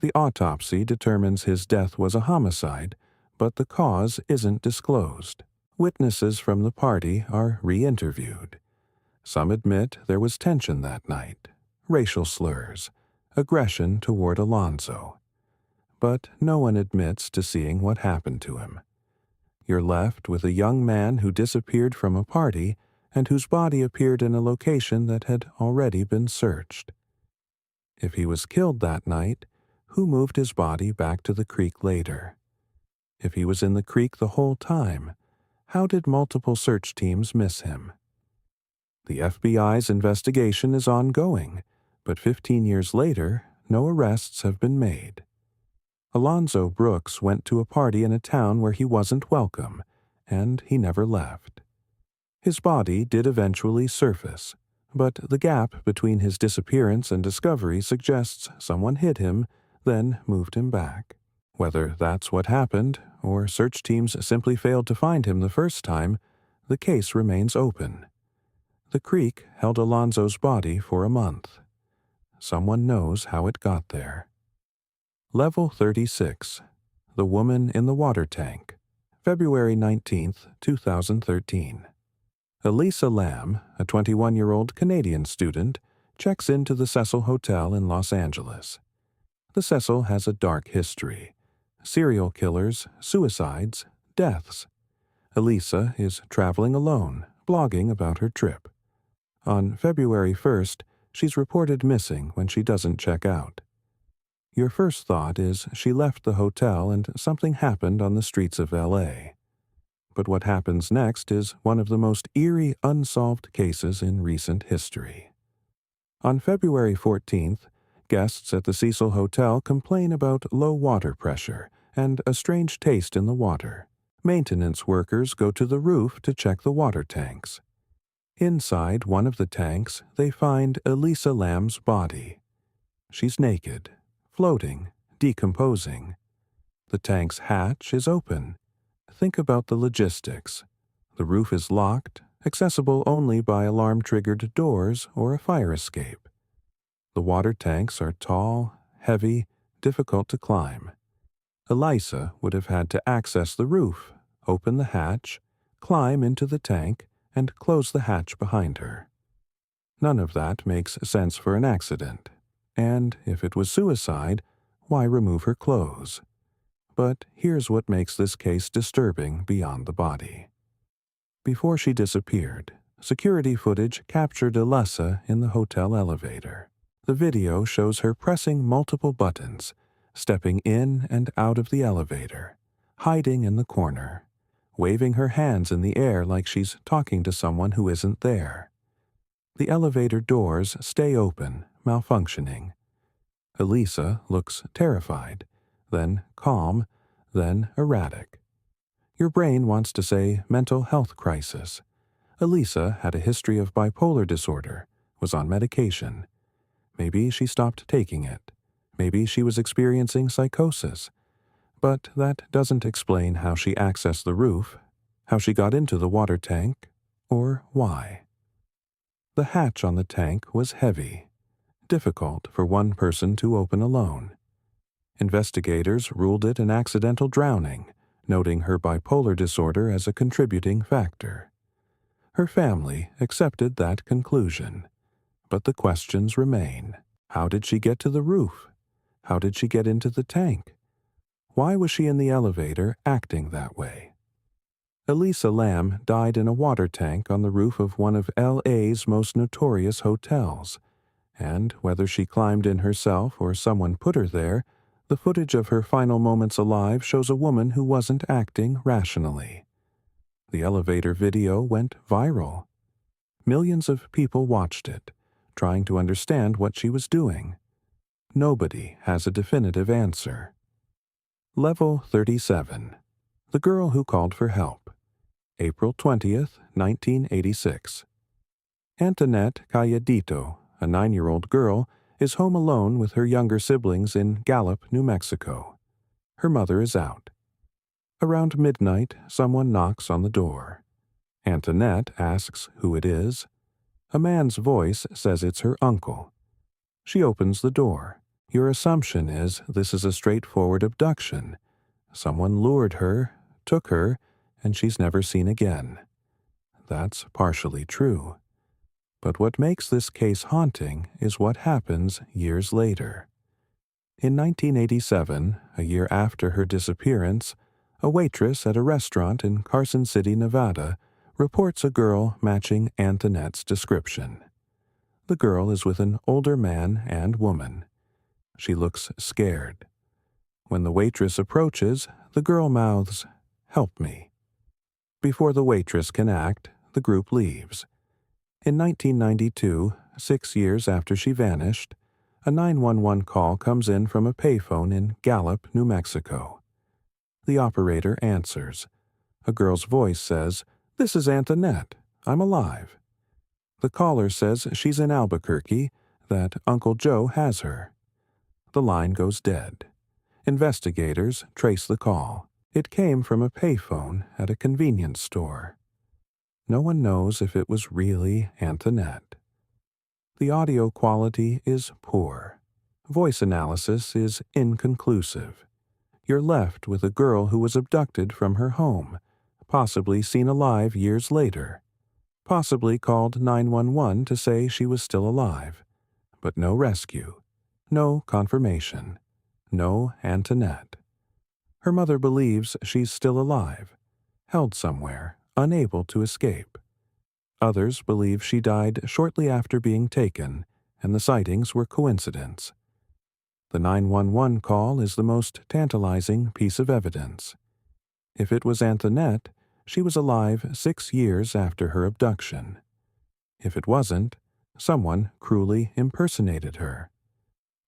Speaker 1: The autopsy determines his death was a homicide, but the cause isn't disclosed. Witnesses from the party are re-interviewed. Some admit there was tension that night, racial slurs, aggression toward Alonzo. But no one admits to seeing what happened to him. You're left with a young man who disappeared from a party and whose body appeared in a location that had already been searched. If he was killed that night, who moved his body back to the creek later? If he was in the creek the whole time, how did multiple search teams miss him? The FBI's investigation is ongoing, but 15 years later, no arrests have been made. Alonzo Brooks went to a party in a town where he wasn't welcome, and he never left. His body did eventually surface, but the gap between his disappearance and discovery suggests someone hid him, then moved him back. Whether that's what happened, or search teams simply failed to find him the first time, the case remains open. The creek held Alonzo's body for a month. Someone knows how it got there. Level 36. The Woman in the Water Tank. February 19, 2013. Elisa Lam, a 21-year-old Canadian student, checks into the Cecil Hotel in Los Angeles. The Cecil has a dark history. Serial killers, suicides, deaths. Elisa is traveling alone, blogging about her trip. On February 1st, she's reported missing when she doesn't check out. Your first thought is she left the hotel and something happened on the streets of L.A. But what happens next is one of the most eerie unsolved cases in recent history. On February 14th, guests at the Cecil Hotel complain about low water pressure and a strange taste in the water. Maintenance workers go to the roof to check the water tanks. Inside one of the tanks, they find Elisa Lam's body. She's naked, floating, decomposing. The tank's hatch is open. Think about the logistics. The roof is locked, accessible only by alarm-triggered doors or a fire escape. The water tanks are tall, heavy, difficult to climb. Elisa would have had to access the roof, open the hatch, climb into the tank, and close the hatch behind her. None of that makes sense for an accident. And if it was suicide, why remove her clothes? But here's what makes this case disturbing beyond the body. Before she disappeared, security footage captured Elisa in the hotel elevator. The video shows her pressing multiple buttons, stepping in and out of the elevator, hiding in the corner, waving her hands in the air like she's talking to someone who isn't there. The elevator doors stay open, malfunctioning. Elisa looks terrified, then calm, then erratic. Your brain wants to say mental health crisis. Elisa had a history of bipolar disorder, was on medication. Maybe she stopped taking it. Maybe she was experiencing psychosis. But that doesn't explain how she accessed the roof, how she got into the water tank, or why. The hatch on the tank was heavy, difficult for one person to open alone. Investigators ruled it an accidental drowning, noting her bipolar disorder as a contributing factor. Her family accepted that conclusion, but the questions remain. How did she get to the roof? How did she get into the tank? Why was she in the elevator acting that way? Elisa Lam died in a water tank on the roof of one of L.A.'s most notorious hotels, and whether she climbed in herself or someone put her there, the footage of her final moments alive shows a woman who wasn't acting rationally. The elevator video went viral. Millions of people watched it, trying to understand what she was doing. Nobody has a definitive answer. Level 37. The Girl Who Called for Help. April 20th, 1986. Antoinette Calladito, a 9-year-old girl, is home alone with her younger siblings in Gallup, New Mexico. Her mother is out. Around midnight, someone knocks on the door. Antoinette asks who it is. A man's voice says it's her uncle. She opens the door. Your assumption is this is a straightforward abduction. Someone lured her, took her, and she's never seen again. That's partially true. But what makes this case haunting is what happens years later. In 1987, a year after her disappearance, a waitress at a restaurant in Carson City, Nevada, reports a girl matching Antoinette's description. The girl is with an older man and woman. She looks scared. When the waitress approaches, the girl mouths, "Help me." Before the waitress can act, the group leaves. In 1992, 6 years after she vanished, a 911 call comes in from a payphone in Gallup, New Mexico. The operator answers. A girl's voice says, "This is Antoinette. I'm alive." The caller says she's in Albuquerque, that Uncle Joe has her. The line goes dead. Investigators trace the call. It came from a payphone at a convenience store. No one knows if it was really Antoinette. The audio quality is poor. Voice analysis is inconclusive. You're left with a girl who was abducted from her home, possibly seen alive years later, possibly called 911 to say she was still alive, but no rescue, no confirmation, no Antoinette. Her mother believes she's still alive, held somewhere, unable to escape. Others believe she died shortly after being taken, and the sightings were coincidence. The 911 call is the most tantalizing piece of evidence. If it was Antoinette, she was alive 6 years after her abduction. If it wasn't, someone cruelly impersonated her.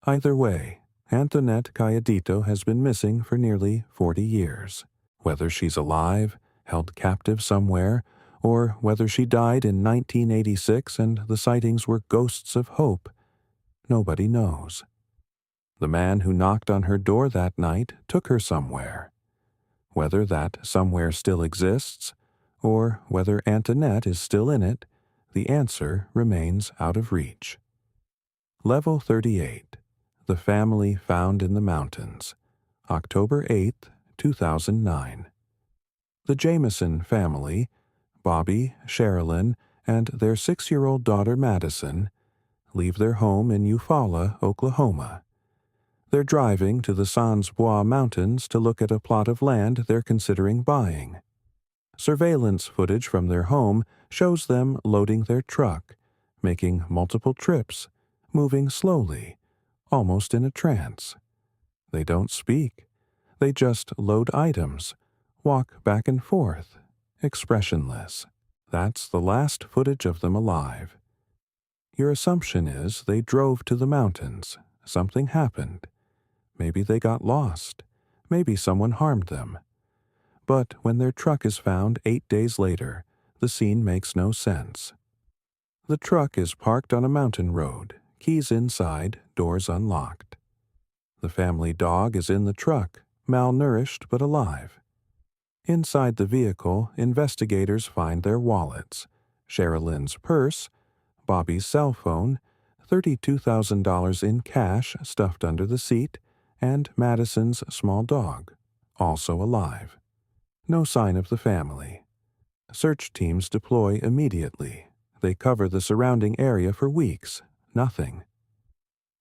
Speaker 1: Either way, Antoinette Calladito has been missing for nearly 40 years. Whether she's alive, held captive somewhere, or whether she died in 1986 and the sightings were ghosts of hope, nobody knows. The man who knocked on her door that night took her somewhere. Whether that somewhere still exists, or whether Antoinette is still in it, the answer remains out of reach. Level 38. The Family Found in the Mountains. October 8, 2009. The Jameson family, Bobby, Sherilyn, and their 6-year-old daughter Madison, leave their home in Eufaula, Oklahoma. They're driving to the Sans Bois Mountains to look at a plot of land they're considering buying. Surveillance footage from their home shows them loading their truck, making multiple trips, moving slowly, almost in a trance. They don't speak. They just load items, walk back and forth, expressionless. That's the last footage of them alive. Your assumption is they drove to the mountains. Something happened. Maybe they got lost. Maybe someone harmed them. But when their truck is found 8 days later, the scene makes no sense. The truck is parked on a mountain road, keys inside, doors unlocked. The family dog is in the truck, malnourished but alive. Inside the vehicle, investigators find their wallets, Sherilyn's purse, Bobby's cell phone, $32,000 in cash stuffed under the seat, and Madison's small dog, also alive. No sign of the family. Search teams deploy immediately. They cover the surrounding area for weeks. Nothing.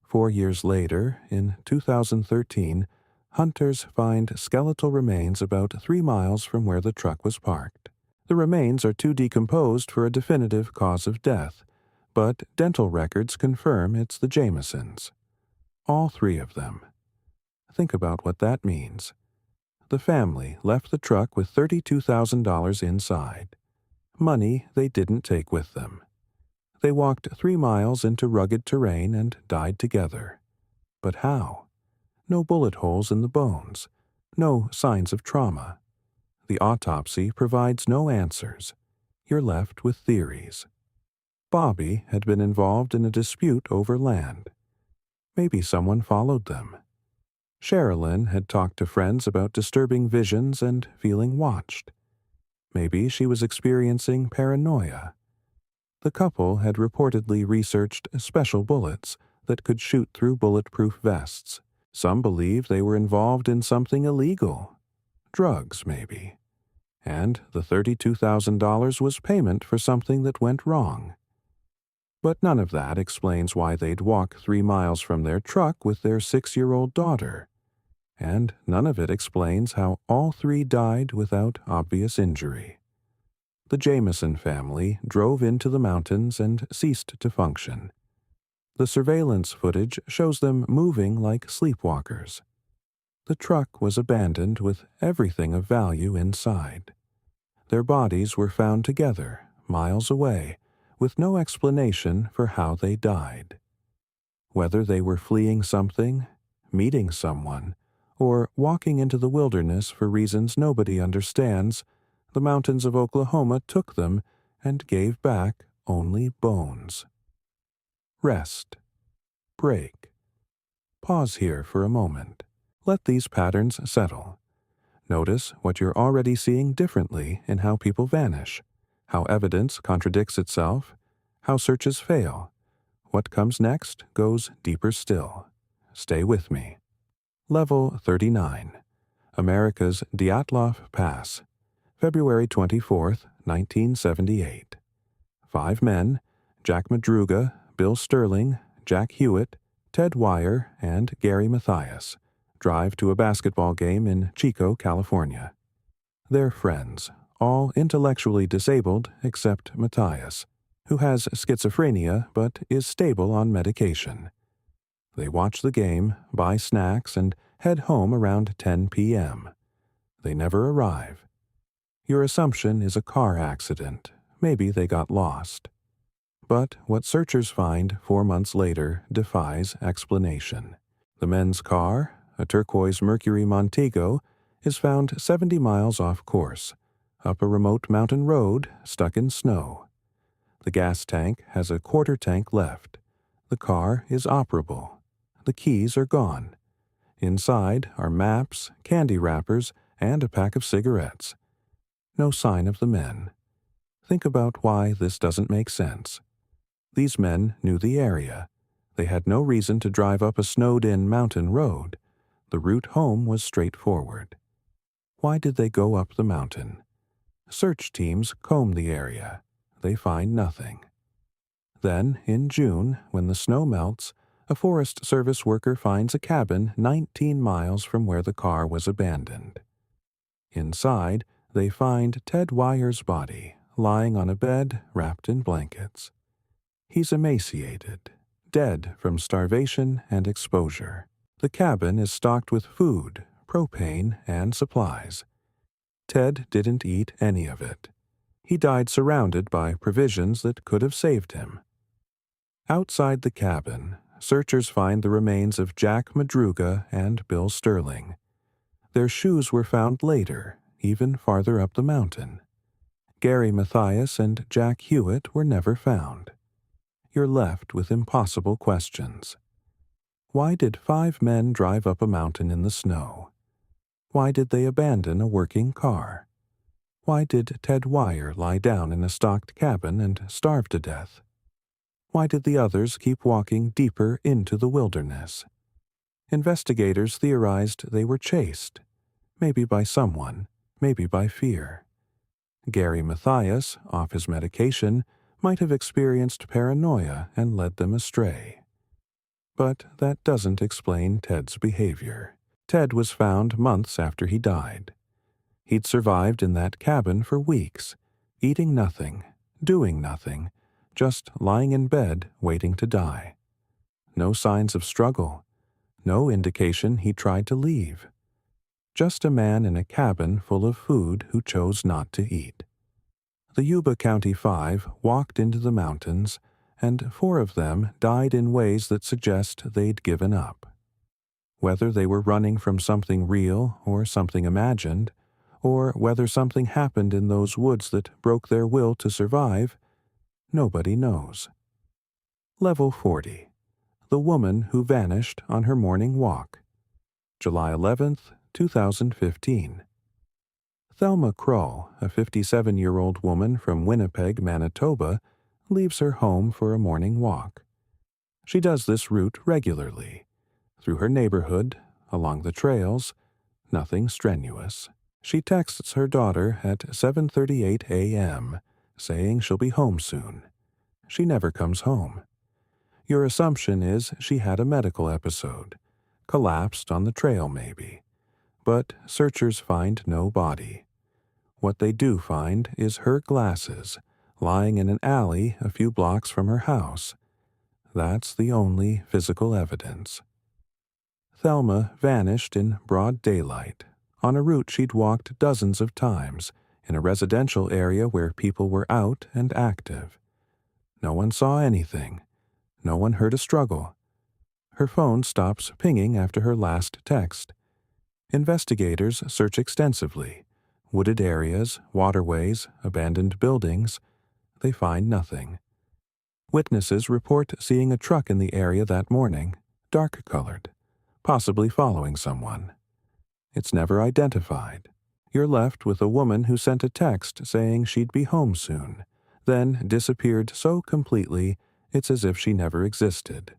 Speaker 1: 4 years later, in 2013, hunters find skeletal remains about 3 miles from where the truck was parked. The remains are too decomposed for a definitive cause of death, but dental records confirm it's the Jamesons. All 3 of them. Think about what that means. The family left the truck with $32,000 inside. Money they didn't take with them. They walked 3 miles into rugged terrain and died together. But how? No bullet holes in the bones. No signs of trauma. The autopsy provides no answers. You're left with theories. Bobby had been involved in a dispute over land. Maybe someone followed them. Sherilyn had talked to friends about disturbing visions and feeling watched. Maybe she was experiencing paranoia. The couple had reportedly researched special bullets that could shoot through bulletproof vests. Some believed they were involved in something illegal. Drugs, maybe. And the $32,000 was payment for something that went wrong. But none of that explains why they'd walk 3 miles from their truck with their 6-year-old daughter. And none of it explains how all 3 died without obvious injury. The Jameson family drove into the mountains and ceased to function. The surveillance footage shows them moving like sleepwalkers. The truck was abandoned with everything of value inside. Their bodies were found together, miles away, with no explanation for how they died. Whether they were fleeing something, meeting someone, or walking into the wilderness for reasons nobody understands, the mountains of Oklahoma took them and gave back only bones. Rest. Break. Pause here for a moment. Let these patterns settle. Notice what you're already seeing differently in how people vanish, how evidence contradicts itself, how searches fail. What comes next goes deeper still. Stay with me. Level 39. America's Dyatlov Pass. February 24, 1978. 5 men, Jack Madruga, Bill Sterling, Jack Hewitt, Ted Wire, and Gary Mathias, drive to a basketball game in Chico, California. They're friends, all intellectually disabled except Mathias, who has schizophrenia but is stable on medication. They watch the game, buy snacks, and head home around 10 p.m. They never arrive. Your assumption is a car accident. Maybe they got lost. But what searchers find 4 months later defies explanation. The men's car, a turquoise Mercury Montego, is found 70 miles off course, up a remote mountain road stuck in snow. The gas tank has a quarter tank left. The car is operable. The keys are gone. Inside are maps, candy wrappers, and a pack of cigarettes. No sign of the men. Think about why this doesn't make sense. These men knew the area. They had no reason to drive up a snowed-in mountain road. The route home was straightforward. Why did they go up the mountain? Search teams comb the area. They find nothing. Then, in June, when the snow melts, a Forest Service worker finds a cabin 19 miles from where the car was abandoned. Inside, they find Ted Wire's body, lying on a bed wrapped in blankets. He's emaciated, dead from starvation and exposure. The cabin is stocked with food, propane, and supplies. Ted didn't eat any of it. He died surrounded by provisions that could have saved him. Outside the cabin, searchers find the remains of Jack Madruga and Bill Sterling. Their shoes were found later, even farther up the mountain. Gary Mathias and Jack Hewitt were never found. You're left with impossible questions. Why did 5 men drive up a mountain in the snow? Why did they abandon a working car? Why did Ted Wire lie down in a stocked cabin and starve to death? Why did the others keep walking deeper into the wilderness? Investigators theorized they were chased, maybe by someone, maybe by fear. Gary Mathias, off his medication, might have experienced paranoia and led them astray. But that doesn't explain Ted's behavior. Ted was found months after he died. He'd survived in that cabin for weeks, eating nothing, doing nothing, just lying in bed waiting to die. No signs of struggle, no indication he tried to leave. Just a man in a cabin full of food who chose not to eat. The Yuba County Five walked into the mountains, and 4 of them died in ways that suggest they'd given up. Whether they were running from something real or something imagined, or whether something happened in those woods that broke their will to survive, nobody knows. Level 40. The woman who vanished on her morning walk. July 11th, 2015. Thelma Kroll, a 57-year-old woman from Winnipeg, Manitoba, leaves her home for a morning walk. She does this route regularly, through her neighborhood, along the trails, nothing strenuous. She texts her daughter at 7:38 a.m., saying she'll be home soon. She never comes home. Your assumption is she had a medical episode, collapsed on the trail maybe. But searchers find no body. What they do find is her glasses, lying in an alley a few blocks from her house. That's the only physical evidence. Thelma vanished in broad daylight, on a route she'd walked dozens of times, in a residential area where people were out and active. No one saw anything. No one heard a struggle. Her phone stops pinging after her last text. Investigators search extensively. Wooded areas, waterways, abandoned buildings. They find nothing. Witnesses report seeing a truck in the area that morning, dark-colored, possibly following someone. It's never identified. You're left with a woman who sent a text saying she'd be home soon, then disappeared so completely it's as if she never existed.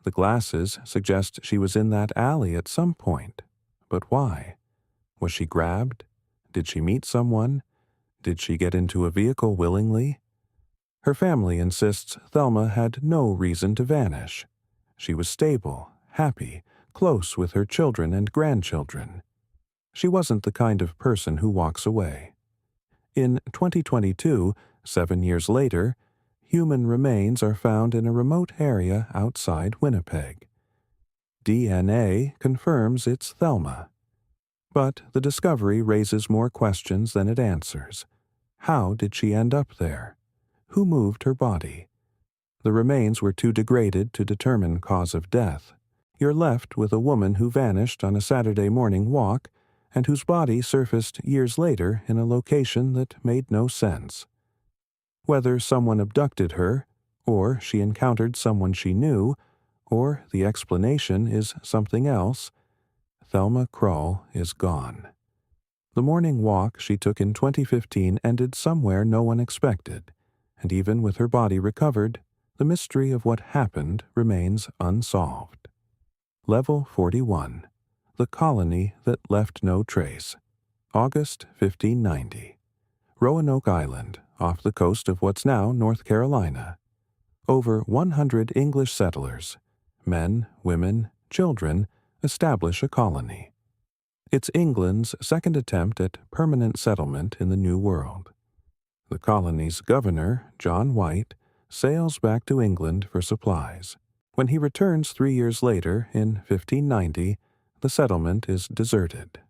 Speaker 1: The glasses suggest she was in that alley at some point. But why? Was she grabbed? Did she meet someone? Did she get into a vehicle willingly? Her family insists Thelma had no reason to vanish. She was stable, happy, close with her children and grandchildren. She wasn't the kind of person who walks away. In 2022, 7 years later, human remains are found in a remote area outside Winnipeg. DNA confirms it's Thelma. But the discovery raises more questions than it answers. How did she end up there? Who moved her body? The remains were too degraded to determine cause of death. You're left with a woman who vanished on a Saturday morning walk and whose body surfaced years later in a location that made no sense. Whether someone abducted her, or she encountered someone she knew, or the explanation is something else, Thelma Kroll is gone. The morning walk she took in 2015 ended somewhere no one expected, and even with her body recovered, the mystery of what happened remains unsolved. Level 41. The Colony That Left No Trace. August 1590. Roanoke Island, off the coast of what's now North Carolina. Over 100 English settlers, men, women, children, establish a colony. It's England's second attempt at permanent settlement in the New World. The colony's governor, John White, sails back to England for supplies. When he returns 3 years later, in 1590, the settlement is deserted.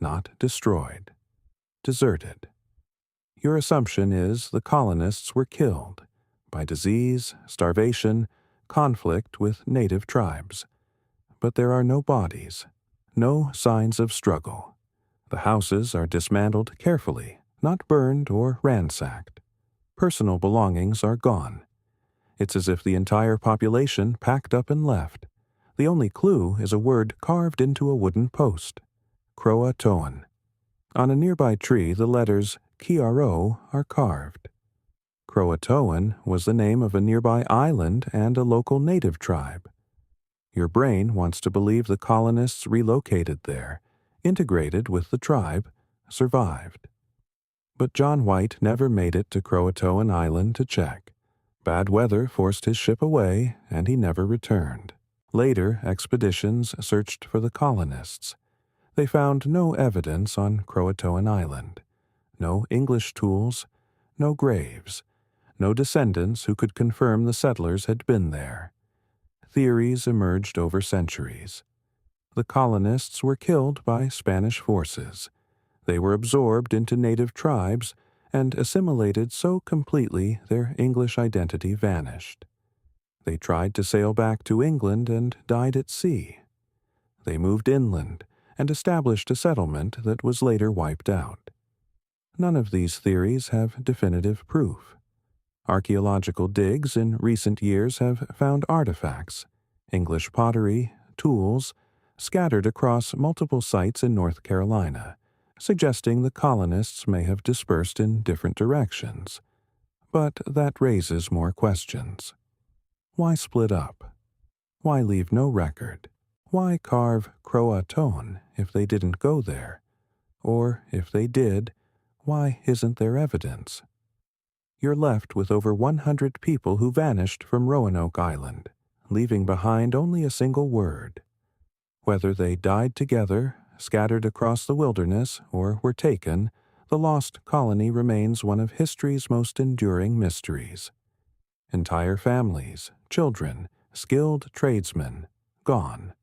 Speaker 1: Not destroyed. Deserted. Your assumption is the colonists were killed by disease, starvation, conflict with native tribes. But there are no bodies, no signs of struggle. The houses are dismantled carefully, not burned or ransacked. Personal belongings are gone. It's as if the entire population packed up and left. The only clue is a word carved into a wooden post. Croatoan. On a nearby tree, the letters Kro are carved. Croatoan was the name of a nearby island and a local native tribe. Your brain wants to believe the colonists relocated there, integrated with the tribe, survived. But John White never made it to Croatoan Island to check. Bad weather forced his ship away, and he never returned. Later expeditions searched for the colonists. They found no evidence on Croatoan Island, no English tools, no graves, no descendants who could confirm the settlers had been there. Theories emerged over centuries. The colonists were killed by Spanish forces. They were absorbed into native tribes and assimilated so completely their English identity vanished. They tried to sail back to England and died at sea. They moved inland and established a settlement that was later wiped out. None of these theories have definitive proof. Archaeological digs in recent years have found artifacts, English pottery, tools, scattered across multiple sites in North Carolina, suggesting the colonists may have dispersed in different directions. But that raises more questions. Why split up? Why leave no record? Why carve Croatoan if they didn't go there? Or, if they did, why isn't there evidence? You're left with over 100 people who vanished from Roanoke Island, leaving behind only a single word. Whether they died together, scattered across the wilderness, or were taken, the lost colony remains one of history's most enduring mysteries. Entire families, children, skilled tradesmen, gone.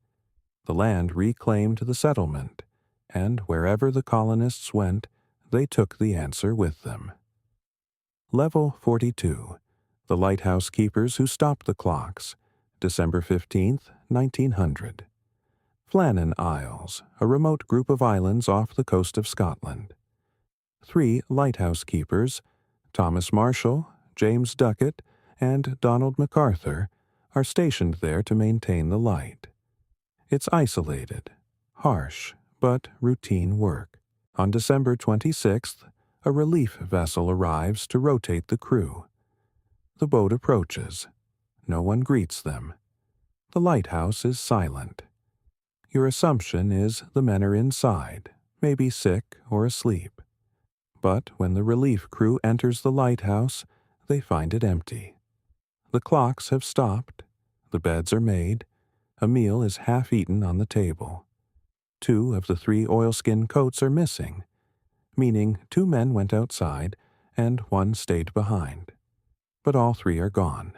Speaker 1: The land reclaimed the settlement, and wherever the colonists went, they took the answer with them. Level 42. The Lighthouse Keepers Who Stopped the Clocks, December 15, 1900. Flannan Isles, a remote group of islands off the coast of Scotland. 3 lighthouse keepers, Thomas Marshall, James Duckett, and Donald MacArthur, are stationed there to maintain the light. It's isolated, harsh, but routine work. On December 26th, a relief vessel arrives to rotate the crew. The boat approaches. No one greets them. The lighthouse is silent. Your assumption is the men are inside, maybe sick or asleep. But when the relief crew enters the lighthouse, they find it empty. The clocks have stopped. The beds are made. A meal is half eaten on the table. 2 of the 3 oilskin coats are missing, meaning 2 men went outside and 1 stayed behind. But all 3 are gone.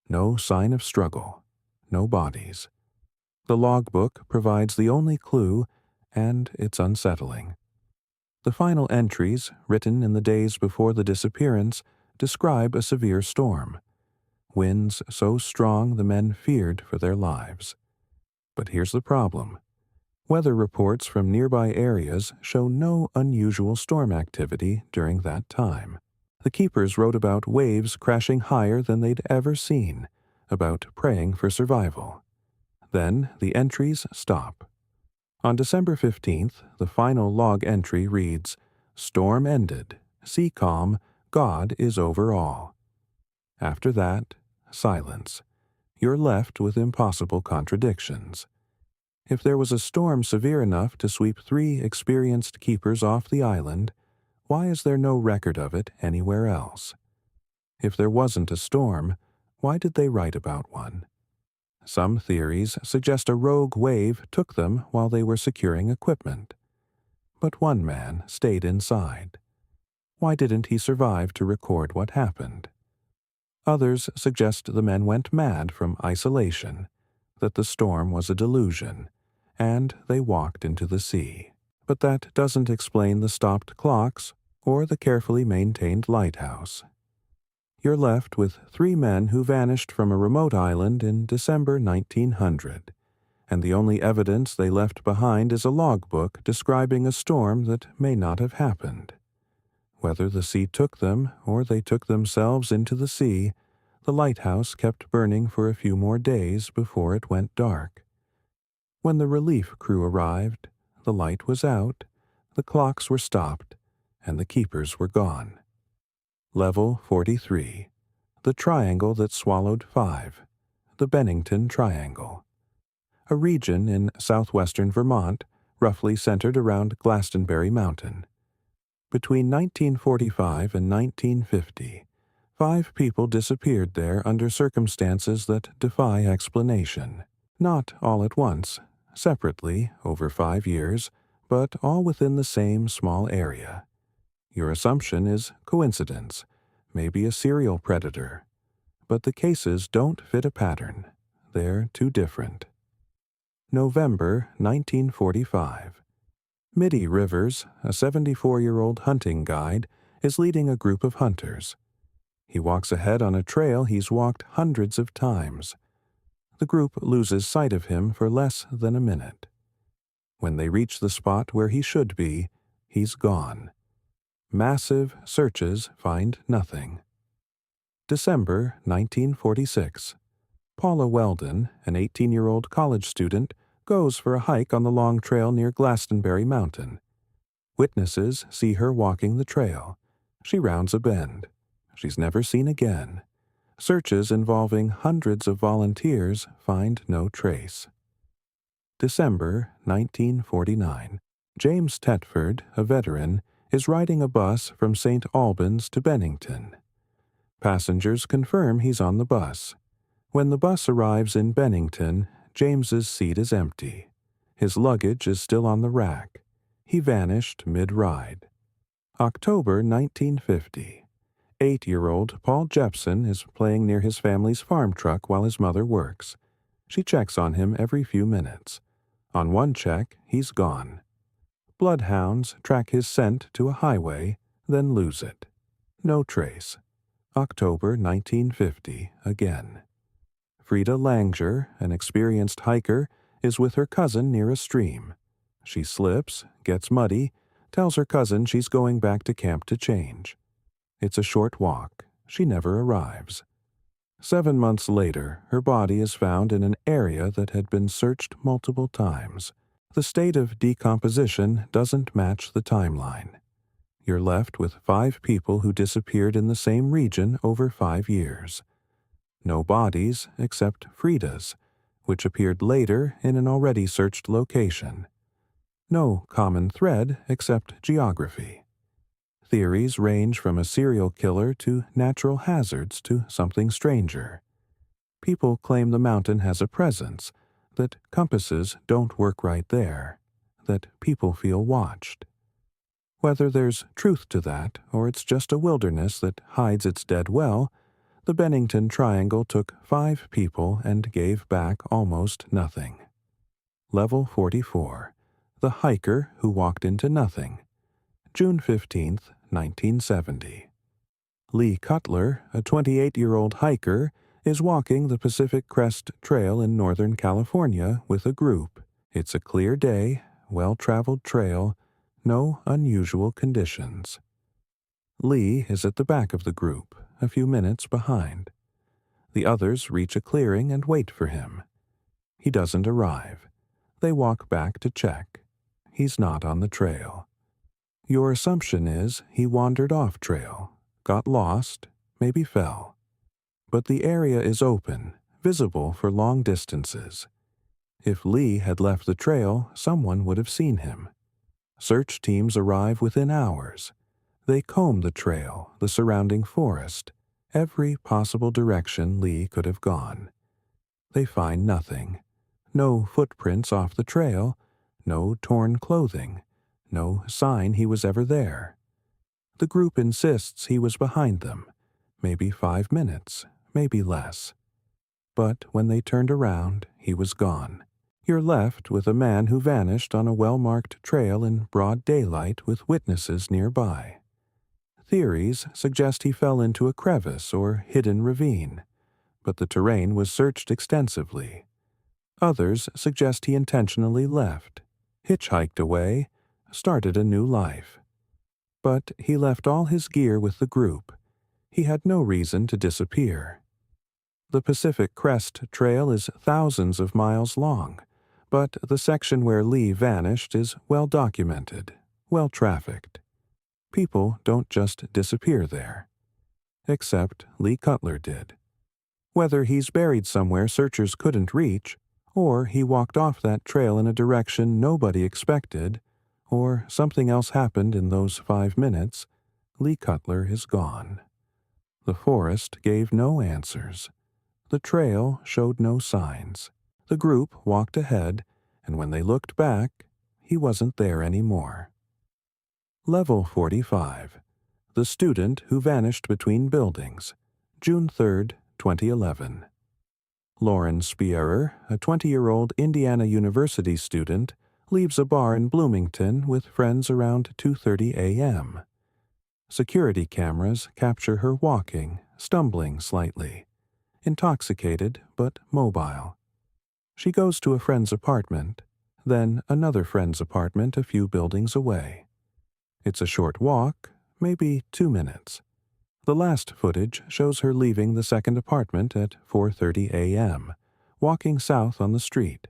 Speaker 1: No sign of struggle. No bodies. The logbook provides the only clue, and it's unsettling. The final entries, written in the days before the disappearance, describe a severe storm. Winds so strong the men feared for their lives. But here's the problem. Weather reports from nearby areas show no unusual storm activity during that time. The keepers wrote about waves crashing higher than they'd ever seen, about praying for survival. Then the entries stop. On December 15th, the final log entry reads, "Storm ended. Sea calm. God is over all." After that, silence. You're left with impossible contradictions. If there was a storm severe enough to sweep 3 experienced keepers off the island, why is there no record of it anywhere else? If there wasn't a storm, why did they write about one? Some theories suggest a rogue wave took them while they were securing equipment. But one man stayed inside. Why didn't he survive to record what happened? Others suggest the men went mad from isolation, that the storm was a delusion, and they walked into the sea. But that doesn't explain the stopped clocks or the carefully maintained lighthouse. You're left with 3 men who vanished from a remote island in December 1900, and the only evidence they left behind is a logbook describing a storm that may not have happened. Whether the sea took them or they took themselves into the sea, the lighthouse kept burning for a few more days before it went dark. When the relief crew arrived, the light was out, the clocks were stopped, and the keepers were gone. Level 43. The triangle that swallowed 5. The Bennington Triangle. A region in southwestern Vermont, roughly centered around Glastonbury Mountain. Between 1945 and 1950, 5 people disappeared there under circumstances that defy explanation. Not all at once, separately over 5 years, but all within the same small area. Your assumption is coincidence, maybe a serial predator. But the cases don't fit a pattern. They're too different. November 1945. Mitty Rivers, a 74-year-old hunting guide, is leading a group of hunters. He walks ahead on a trail he's walked hundreds of times. The group loses sight of him for less than a minute. When they reach the spot where he should be, he's gone. Massive searches find nothing. December 1946. Paula Weldon, an 18-year-old college student, goes for a hike on the long trail near Glastonbury Mountain. Witnesses see her walking the trail. She rounds a bend. She's never seen again. Searches involving hundreds of volunteers find no trace. December 1949. James Tetford, a veteran, is riding a bus from St. Albans to Bennington. Passengers confirm he's on the bus. When the bus arrives in Bennington, James's seat is empty. His luggage is still on the rack. He vanished mid-ride. October 1950. 8-year-old Paul Jepson is playing near his family's farm truck while his mother works. She checks on him every few minutes. On one check, he's gone. Bloodhounds track his scent to a highway, then lose it. No trace. October 1950 again. Frida Langer, an experienced hiker, is with her cousin near a stream. She slips, gets muddy, tells her cousin she's going back to camp to change. It's a short walk. She never arrives. 7 months later, her body is found in an area that had been searched multiple times. The state of decomposition doesn't match the timeline. You're left with 5 people who disappeared in the same region over 5 years. No bodies except Frida's, which appeared later in an already searched location. No common thread except geography. Theories range from a serial killer to natural hazards to something stranger. People claim the mountain has a presence, that compasses don't work right there, that people feel watched. Whether there's truth to that, or it's just a wilderness that hides its dead well, the Bennington Triangle took 5 people and gave back almost nothing. Level 44. The hiker who walked into nothing. June 15, 1970. Lee Cutler, a 28-year-old hiker, is walking the Pacific Crest Trail in Northern California with a group. It's a clear day, well-traveled trail, no unusual conditions. Lee is at the back of the group, a few minutes behind. The others reach a clearing and wait for him. He doesn't arrive. They walk back to check. He's not on the trail. Your assumption is he wandered off trail, got lost, maybe fell. But the area is open, visible for long distances. If Lee had left the trail, someone would have seen him. Search teams arrive within hours. They comb the trail, the surrounding forest, every possible direction Lee could have gone. They find nothing. No footprints off the trail, no torn clothing, no sign he was ever there. The group insists he was behind them, maybe 5 minutes, maybe less. But when they turned around, he was gone. You're left with a man who vanished on a well-marked trail in broad daylight with witnesses nearby. Theories suggest he fell into a crevice or hidden ravine, but the terrain was searched extensively. Others suggest he intentionally left, hitchhiked away, started a new life. But he left all his gear with the group. He had no reason to disappear. The Pacific Crest Trail is thousands of miles long, but the section where Lee vanished is well documented, well trafficked. People don't just disappear there. Except Lee Cutler did. Whether he's buried somewhere searchers couldn't reach, or he walked off that trail in a direction nobody expected, or something else happened in those 5 minutes, Lee Cutler is gone. The forest gave no answers. The trail showed no signs. The group walked ahead, and when they looked back, he wasn't there anymore. Level 45. The Student Who Vanished Between Buildings, June 3, 2011. Lauren Spierer, a 20-year-old Indiana University student, leaves a bar in Bloomington with friends around 2:30 a.m. Security cameras capture her walking, stumbling slightly, intoxicated but mobile. She goes to a friend's apartment, then another friend's apartment a few buildings away. It's a short walk, maybe 2 minutes. The last footage shows her leaving the second apartment at 4:30 a.m., walking south on the street.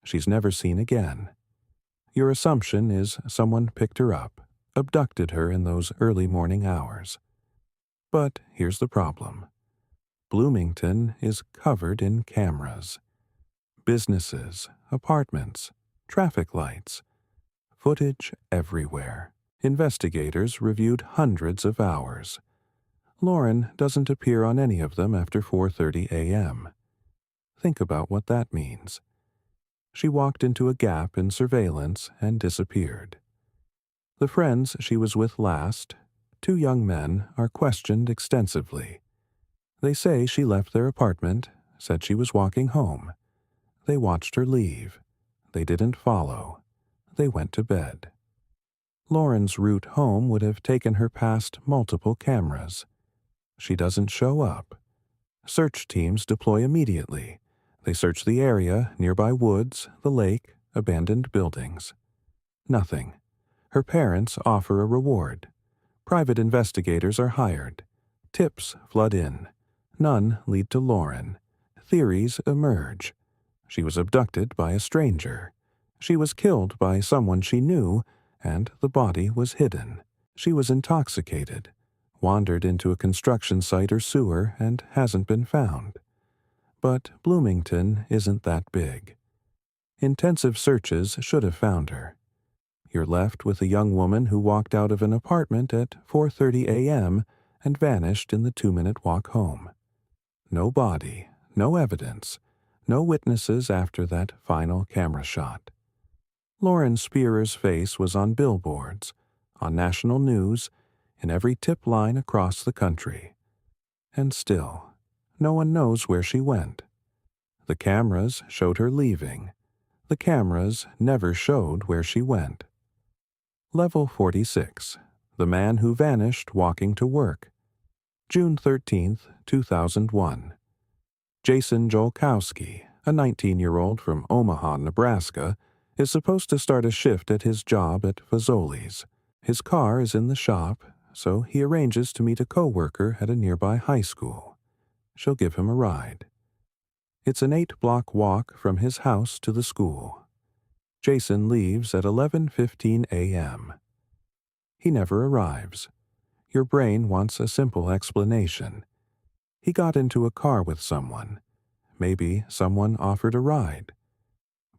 Speaker 1: She's never seen again. Your assumption is someone picked her up, abducted her in those early morning hours. But here's the problem. Bloomington is covered in cameras. Businesses, apartments, traffic lights. Footage everywhere. Investigators reviewed hundreds of hours. Lauren doesn't appear on any of them after 4:30 a.m. Think about what that means. She walked into a gap in surveillance and disappeared. The friends she was with last, 2 young men, are questioned extensively. They say she left their apartment, said she was walking home. They watched her leave. They didn't follow. They went to bed. Lauren's route home would have taken her past multiple cameras. She doesn't show up. Search teams deploy immediately. They search the area, nearby woods, the lake, abandoned buildings. Nothing. Her parents offer a reward. Private investigators are hired. Tips flood in. None lead to Lauren. Theories emerge. She was abducted by a stranger. She was killed by someone she knew, and the body was hidden. She was intoxicated, wandered into a construction site or sewer, and hasn't been found. But Bloomington isn't that big. Intensive searches should have found her. You're left with a young woman who walked out of an apartment at 4:30 a.m. and vanished in the 2-minute walk home. No body, no evidence, no witnesses after that final camera shot. Lauren Spierer's face was on billboards, on national news, in every tip line across the country. And still, no one knows where she went. The cameras showed her leaving. The cameras never showed where she went. Level 46. The Man Who Vanished Walking to Work, June 13, 2001. Jason Jolkowski, a 19-year-old from Omaha, Nebraska, is supposed to start a shift at his job at Fazoli's. His car is in the shop, so he arranges to meet a coworker at a nearby high school. She'll give him a ride. It's an 8-block walk from his house to the school. Jason leaves at 11:15 a.m. He never arrives. Your brain wants a simple explanation. He got into a car with someone. Maybe someone offered a ride.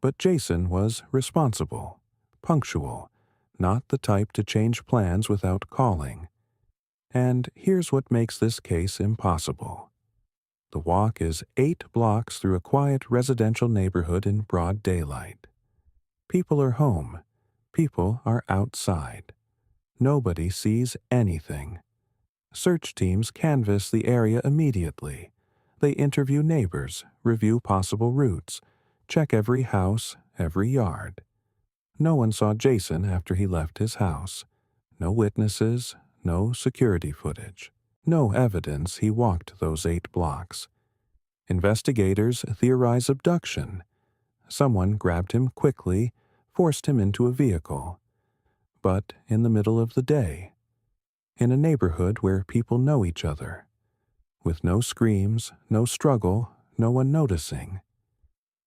Speaker 1: But Jason was responsible, punctual, not the type to change plans without calling. And here's what makes this case impossible. The walk is 8 blocks through a quiet residential neighborhood in broad daylight. People are home. People are outside. Nobody sees anything. Search teams canvass the area immediately. They interview neighbors, review possible routes, check every house, every yard. No one saw Jason after he left his house. No witnesses, no security footage. No evidence he walked those 8 blocks. Investigators theorize abduction. Someone grabbed him quickly, forced him into a vehicle. But in the middle of the day, in a neighborhood where people know each other, with no screams, no struggle, no one noticing,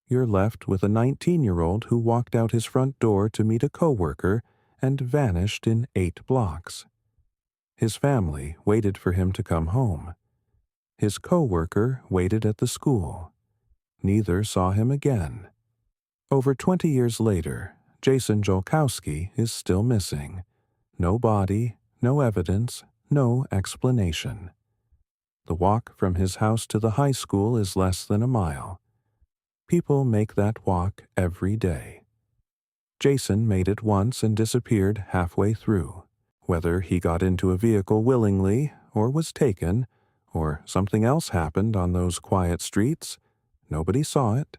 Speaker 1: you're left with a 19-year-old who walked out his front door to meet a coworker and vanished in 8 blocks. His family waited for him to come home. His coworker waited at the school. Neither saw him again. Over 20 years later, Jason Jolkowski is still missing. No body, no evidence, no explanation. The walk from his house to the high school is less than a mile. People make that walk every day. Jason made it once and disappeared halfway through. Whether he got into a vehicle willingly, or was taken, or something else happened on those quiet streets, nobody saw it.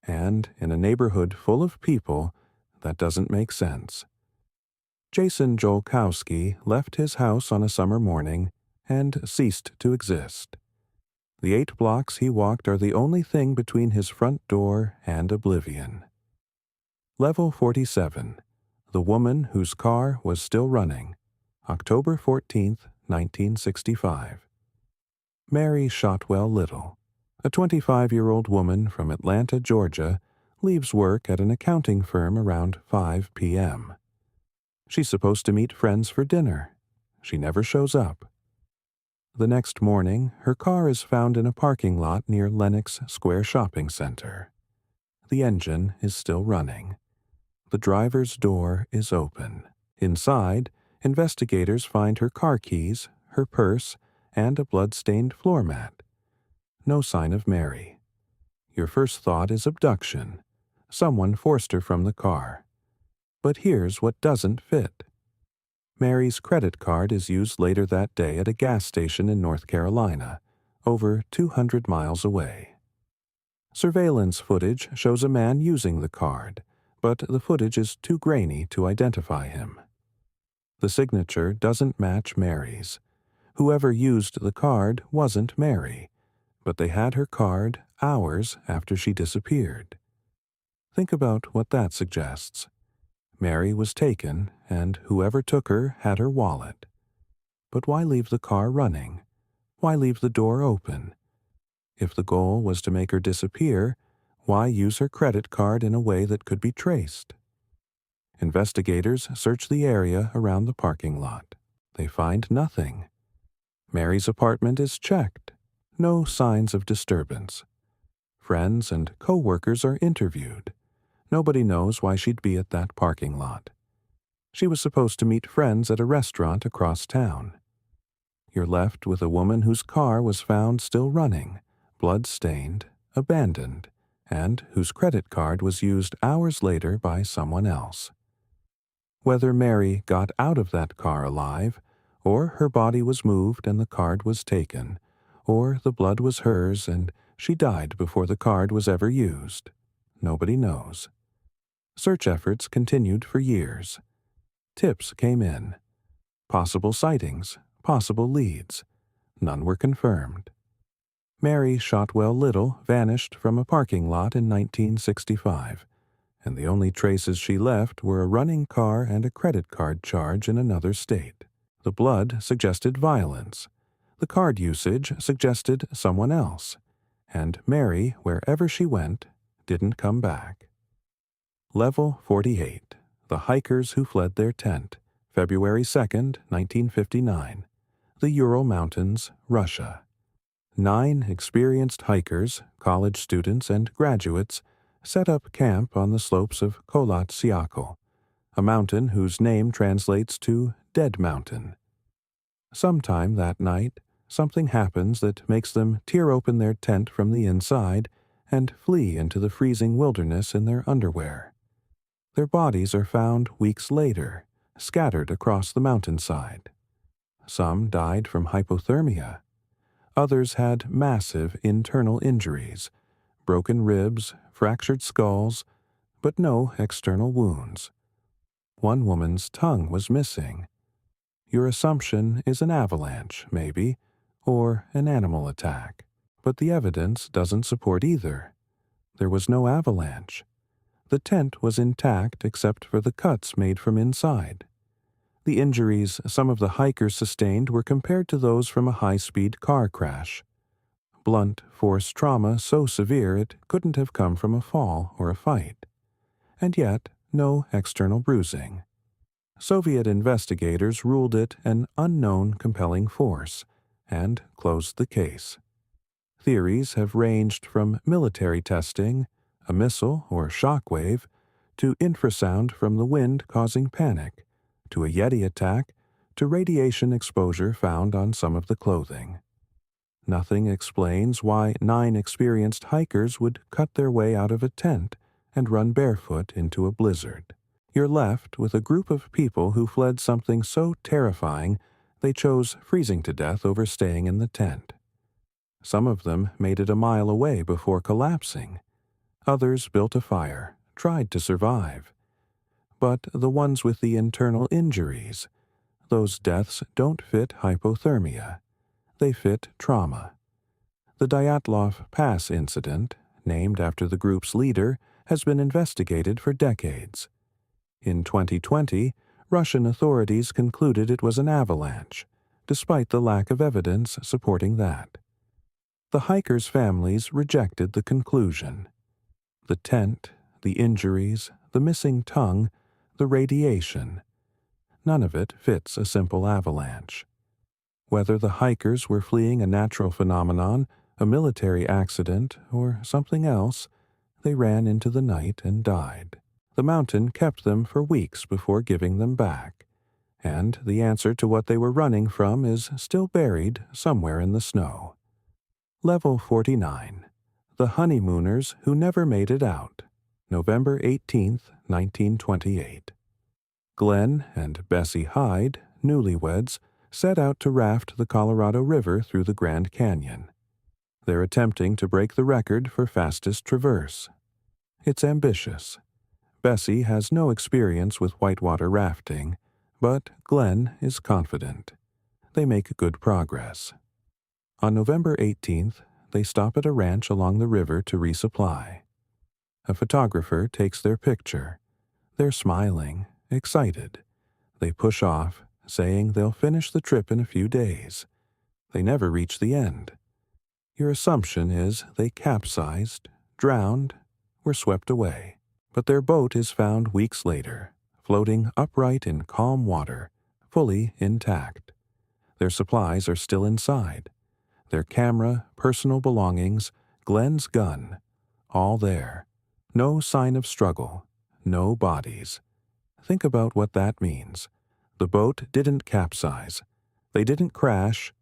Speaker 1: And in a neighborhood full of people, that doesn't make sense. Jason Jolkowski left his house on a summer morning and ceased to exist. The 8 blocks he walked are the only thing between his front door and oblivion. Level 47. The woman whose car was still running. October 14, 1965. Mary Shotwell Little, a 25-year-old woman from Atlanta, Georgia, leaves work at an accounting firm around 5 p.m. She's supposed to meet friends for dinner. She never shows up. The next morning, her car is found in a parking lot near Lenox Square Shopping Center. The engine is still running. The driver's door is open. Inside, investigators find her car keys, her purse, and a blood-stained floor mat. No sign of Mary. Your first thought is abduction. Someone forced her from the car. But here's what doesn't fit. Mary's credit card is used later that day at a gas station in North Carolina, over 200 miles away. Surveillance footage shows a man using the card, but the footage is too grainy to identify him. The signature doesn't match Mary's. Whoever used the card wasn't Mary, but they had her card hours after she disappeared. Think about what that suggests. Mary was taken, and whoever took her had her wallet. But why leave the car running? Why leave the door open? If the goal was to make her disappear, why use her credit card in a way that could be traced? Investigators search the area around the parking lot. They find nothing. Mary's apartment is checked. No signs of disturbance. Friends and co-workers are interviewed. Nobody knows why she'd be at that parking lot. She was supposed to meet friends at a restaurant across town. You're left with a woman whose car was found still running, blood-stained, abandoned, and whose credit card was used hours later by someone else. Whether Mary got out of that car alive, or her body was moved and the card was taken, or the blood was hers and she died before the card was ever used, nobody knows. Search efforts continued for years. Tips came in. Possible sightings, possible leads. None were confirmed. Mary Shotwell Little vanished from a parking lot in 1965, and the only traces she left were a running car and a credit card charge in another state. The blood suggested violence. The card usage suggested someone else. And Mary, wherever she went, didn't come back. Level 48. The Hikers Who Fled Their Tent. February 2, 1959. The Ural Mountains, Russia. 9 experienced hikers, college students, and graduates set up camp on the slopes of Kholat Syakhl, a mountain whose name translates to Dead Mountain. Sometime that night, something happens that makes them tear open their tent from the inside and flee into the freezing wilderness in their underwear. Their bodies are found weeks later, scattered across the mountainside. Some died from hypothermia. Others had massive internal injuries, broken ribs, fractured skulls, but no external wounds. One woman's tongue was missing. Your assumption is an avalanche, maybe, or an animal attack. But the evidence doesn't support either. There was no avalanche. The tent was intact except for the cuts made from inside. The injuries some of the hikers sustained were compared to those from a high-speed car crash. Blunt force trauma so severe it couldn't have come from a fall or a fight. And yet, no external bruising. Soviet investigators ruled it an unknown compelling force and closed the case. Theories have ranged from military testing, a missile or shock wave, to infrasound from the wind causing panic, to a Yeti attack, to radiation exposure found on some of the clothing. Nothing explains why 9 experienced hikers would cut their way out of a tent and run barefoot into a blizzard. You're left with a group of people who fled something so terrifying they chose freezing to death over staying in the tent. Some of them made it a mile away before collapsing. Others built a fire, tried to survive. But the ones with the internal injuries, those deaths don't fit hypothermia. They fit trauma. The Dyatlov Pass incident, named after the group's leader, has been investigated for decades. In 2020, Russian authorities concluded it was an avalanche, despite the lack of evidence supporting that. The hikers' families rejected the conclusion. The tent, the injuries, the missing tongue, the radiation. None of it fits a simple avalanche. Whether the hikers were fleeing a natural phenomenon, a military accident, or something else, they ran into the night and died. The mountain kept them for weeks before giving them back, and the answer to what they were running from is still buried somewhere in the snow. Level 49. The Honeymooners Who Never Made It Out. November 18, 1928. Glenn and Bessie Hyde, newlyweds, set out to raft the Colorado River through the Grand Canyon. They're attempting to break the record for fastest traverse. It's ambitious. Bessie has no experience with whitewater rafting, but Glenn is confident. They make good progress. On November 18th, they stop at a ranch along the river to resupply. A photographer takes their picture. They're smiling, excited. They push off, saying they'll finish the trip in a few days. They never reach the end. Your assumption is they capsized, drowned, were swept away. But their boat is found weeks later, floating upright in calm water, fully intact. Their supplies are still inside. Their camera, personal belongings, Glenn's gun, all there. No sign of struggle, no bodies. Think about what that means. The boat didn't capsize. They didn't crash.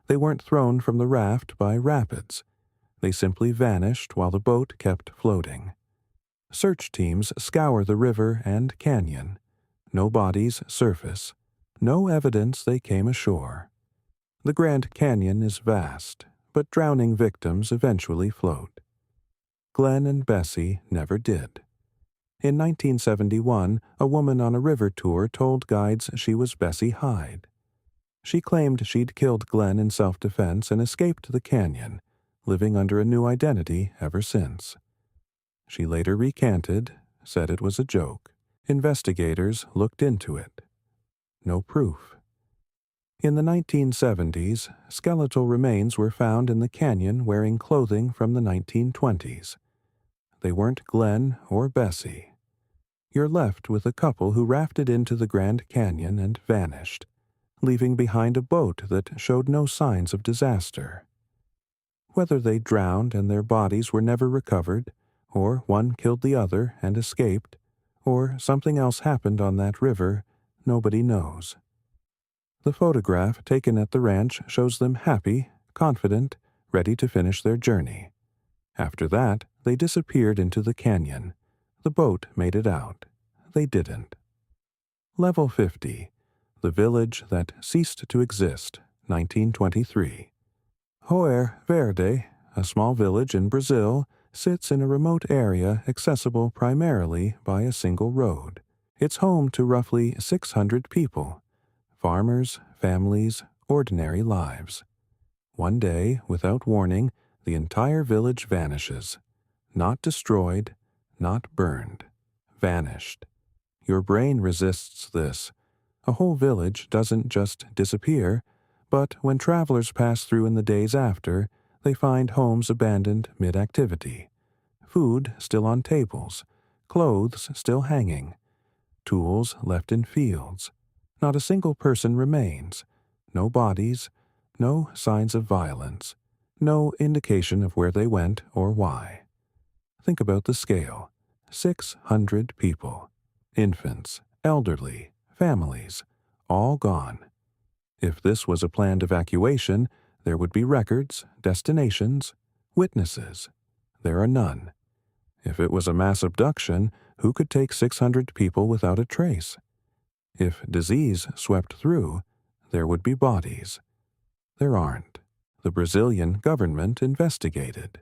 Speaker 1: They weren't thrown from the raft by rapids. They simply vanished while the boat kept floating. Search teams scour the river and canyon. No bodies surface. No evidence they came ashore. The Grand Canyon is vast, but drowning victims eventually float. Glenn and Bessie never did. In 1971, a woman on a river tour told guides she was Bessie Hyde. She claimed she'd killed Glenn in self-defense and escaped the canyon, living under a new identity ever since. She later recanted, said it was a joke. Investigators looked into it. No proof. In the 1970s, skeletal remains were found in the canyon wearing clothing from the 1920s. They weren't Glenn or Bessie. You're left with a couple who rafted into the Grand Canyon and vanished, leaving behind a boat that showed no signs of disaster. Whether they drowned and their bodies were never recovered, or one killed the other and escaped, or something else happened on that river, nobody knows. The photograph taken at the ranch shows them happy, confident, ready to finish their journey. After that, they disappeared into the canyon. The boat made it out. They didn't. Level 50. The Village That Ceased to Exist, 1923. Joer Verde, a small village in Brazil, sits in a remote area accessible primarily by a single road. It's home to roughly 600 people. Farmers, families, ordinary lives. One day, without warning, the entire village vanishes. Not destroyed, not burned. Vanished. Your brain resists this. A whole village doesn't just disappear, but when travelers pass through in the days after, they find homes abandoned mid-activity. Food still on tables. Clothes still hanging. Tools left in fields. Not a single person remains. No bodies. No signs of violence. No indication of where they went or why. Think about the scale. 600 people. Infants, elderly, families, all gone. If this was a planned evacuation, There would be records, destinations, witnesses. There are none. If it was a mass abduction, who could take 600 people without a trace? If disease swept through, there would be bodies. There aren't. The Brazilian government investigated.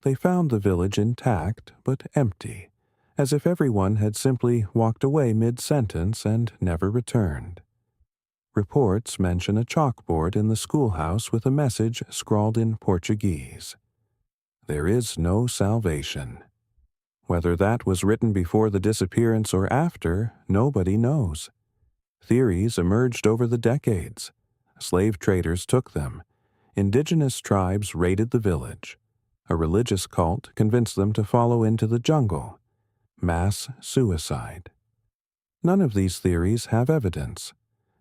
Speaker 1: They found the village intact but empty, as if everyone had simply walked away mid-sentence and never returned. Reports mention a chalkboard in the schoolhouse with a message scrawled in Portuguese. There is no salvation. Whether that was written before the disappearance or after, nobody knows. Theories emerged over the decades. Slave traders took them. Indigenous tribes raided the village. A religious cult convinced them to follow into the jungle. Mass suicide. None of these theories have evidence.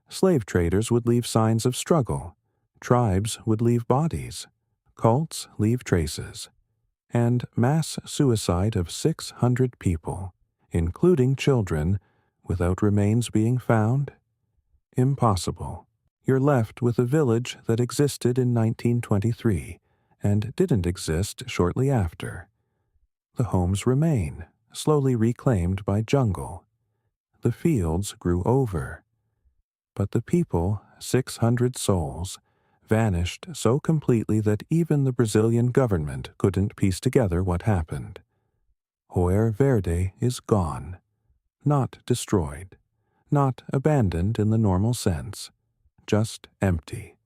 Speaker 1: Slave traders would leave signs of struggle. Tribes would leave bodies. Cults leave traces. And mass suicide of 600 people, including children, without remains being found? Impossible. You're left with a village that existed in 1923 and didn't exist shortly after. The homes remain, slowly reclaimed by jungle. The fields grew over. But the people, 600 souls, vanished so completely that even the Brazilian government couldn't piece together what happened. Hoyer Verde is gone, not destroyed, not abandoned in the normal sense, just empty.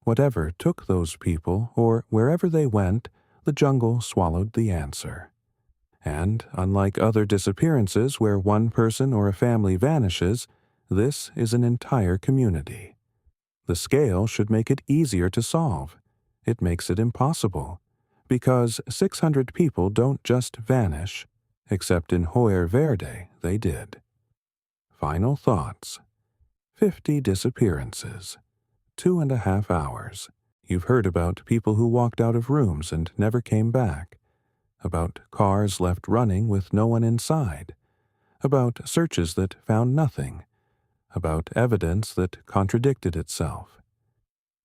Speaker 1: Whatever took those people, or wherever they went, the jungle swallowed the answer. And, unlike other disappearances where one person or a family vanishes, this is an entire community. The scale should make it easier to solve. It makes it impossible, because 600 people don't just vanish, except in Hoyer Verde they did. Final thoughts. 50 disappearances. 2.5 hours. You've heard about people who walked out of rooms and never came back, about cars left running with no one inside, about searches that found nothing, about evidence that contradicted itself.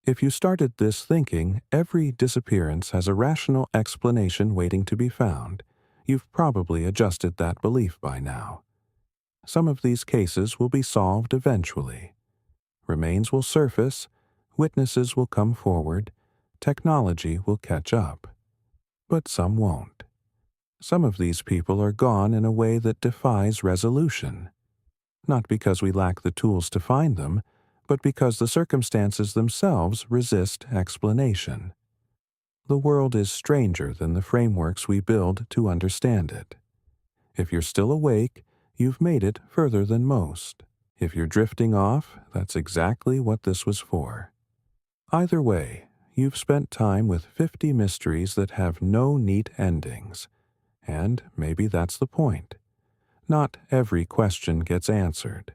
Speaker 1: If you started this thinking every disappearance has a rational explanation waiting to be found, you've probably adjusted that belief by now. Some of these cases will be solved eventually. Remains will surface, witnesses will come forward, technology will catch up. But some won't. Some of these people are gone in a way that defies resolution. Not because we lack the tools to find them, but because the circumstances themselves resist explanation. The world is stranger than the frameworks we build to understand it. If you're still awake, you've made it further than most. If you're drifting off, that's exactly what this was for. Either way, you've spent time with 50 mysteries that have no neat endings. And maybe that's the point. Not every question gets answered.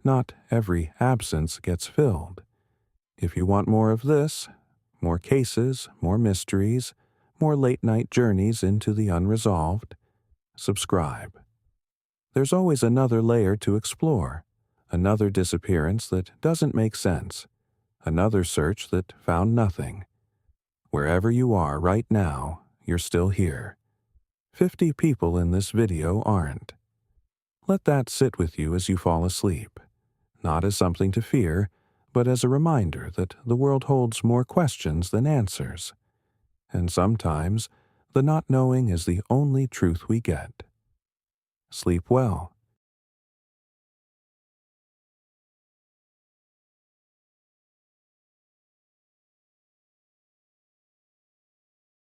Speaker 1: Not every absence gets filled. If you want more of this, more cases, more mysteries, more late-night journeys into the unresolved, subscribe. There's always another layer to explore, another disappearance that doesn't make sense, another search that found nothing. Wherever you are right now, you're still here. 50 people in this video aren't. Let that sit with you as you fall asleep, not as something to fear, but as a reminder that the world holds more questions than answers. And sometimes, the not knowing is the only truth we get. Sleep well.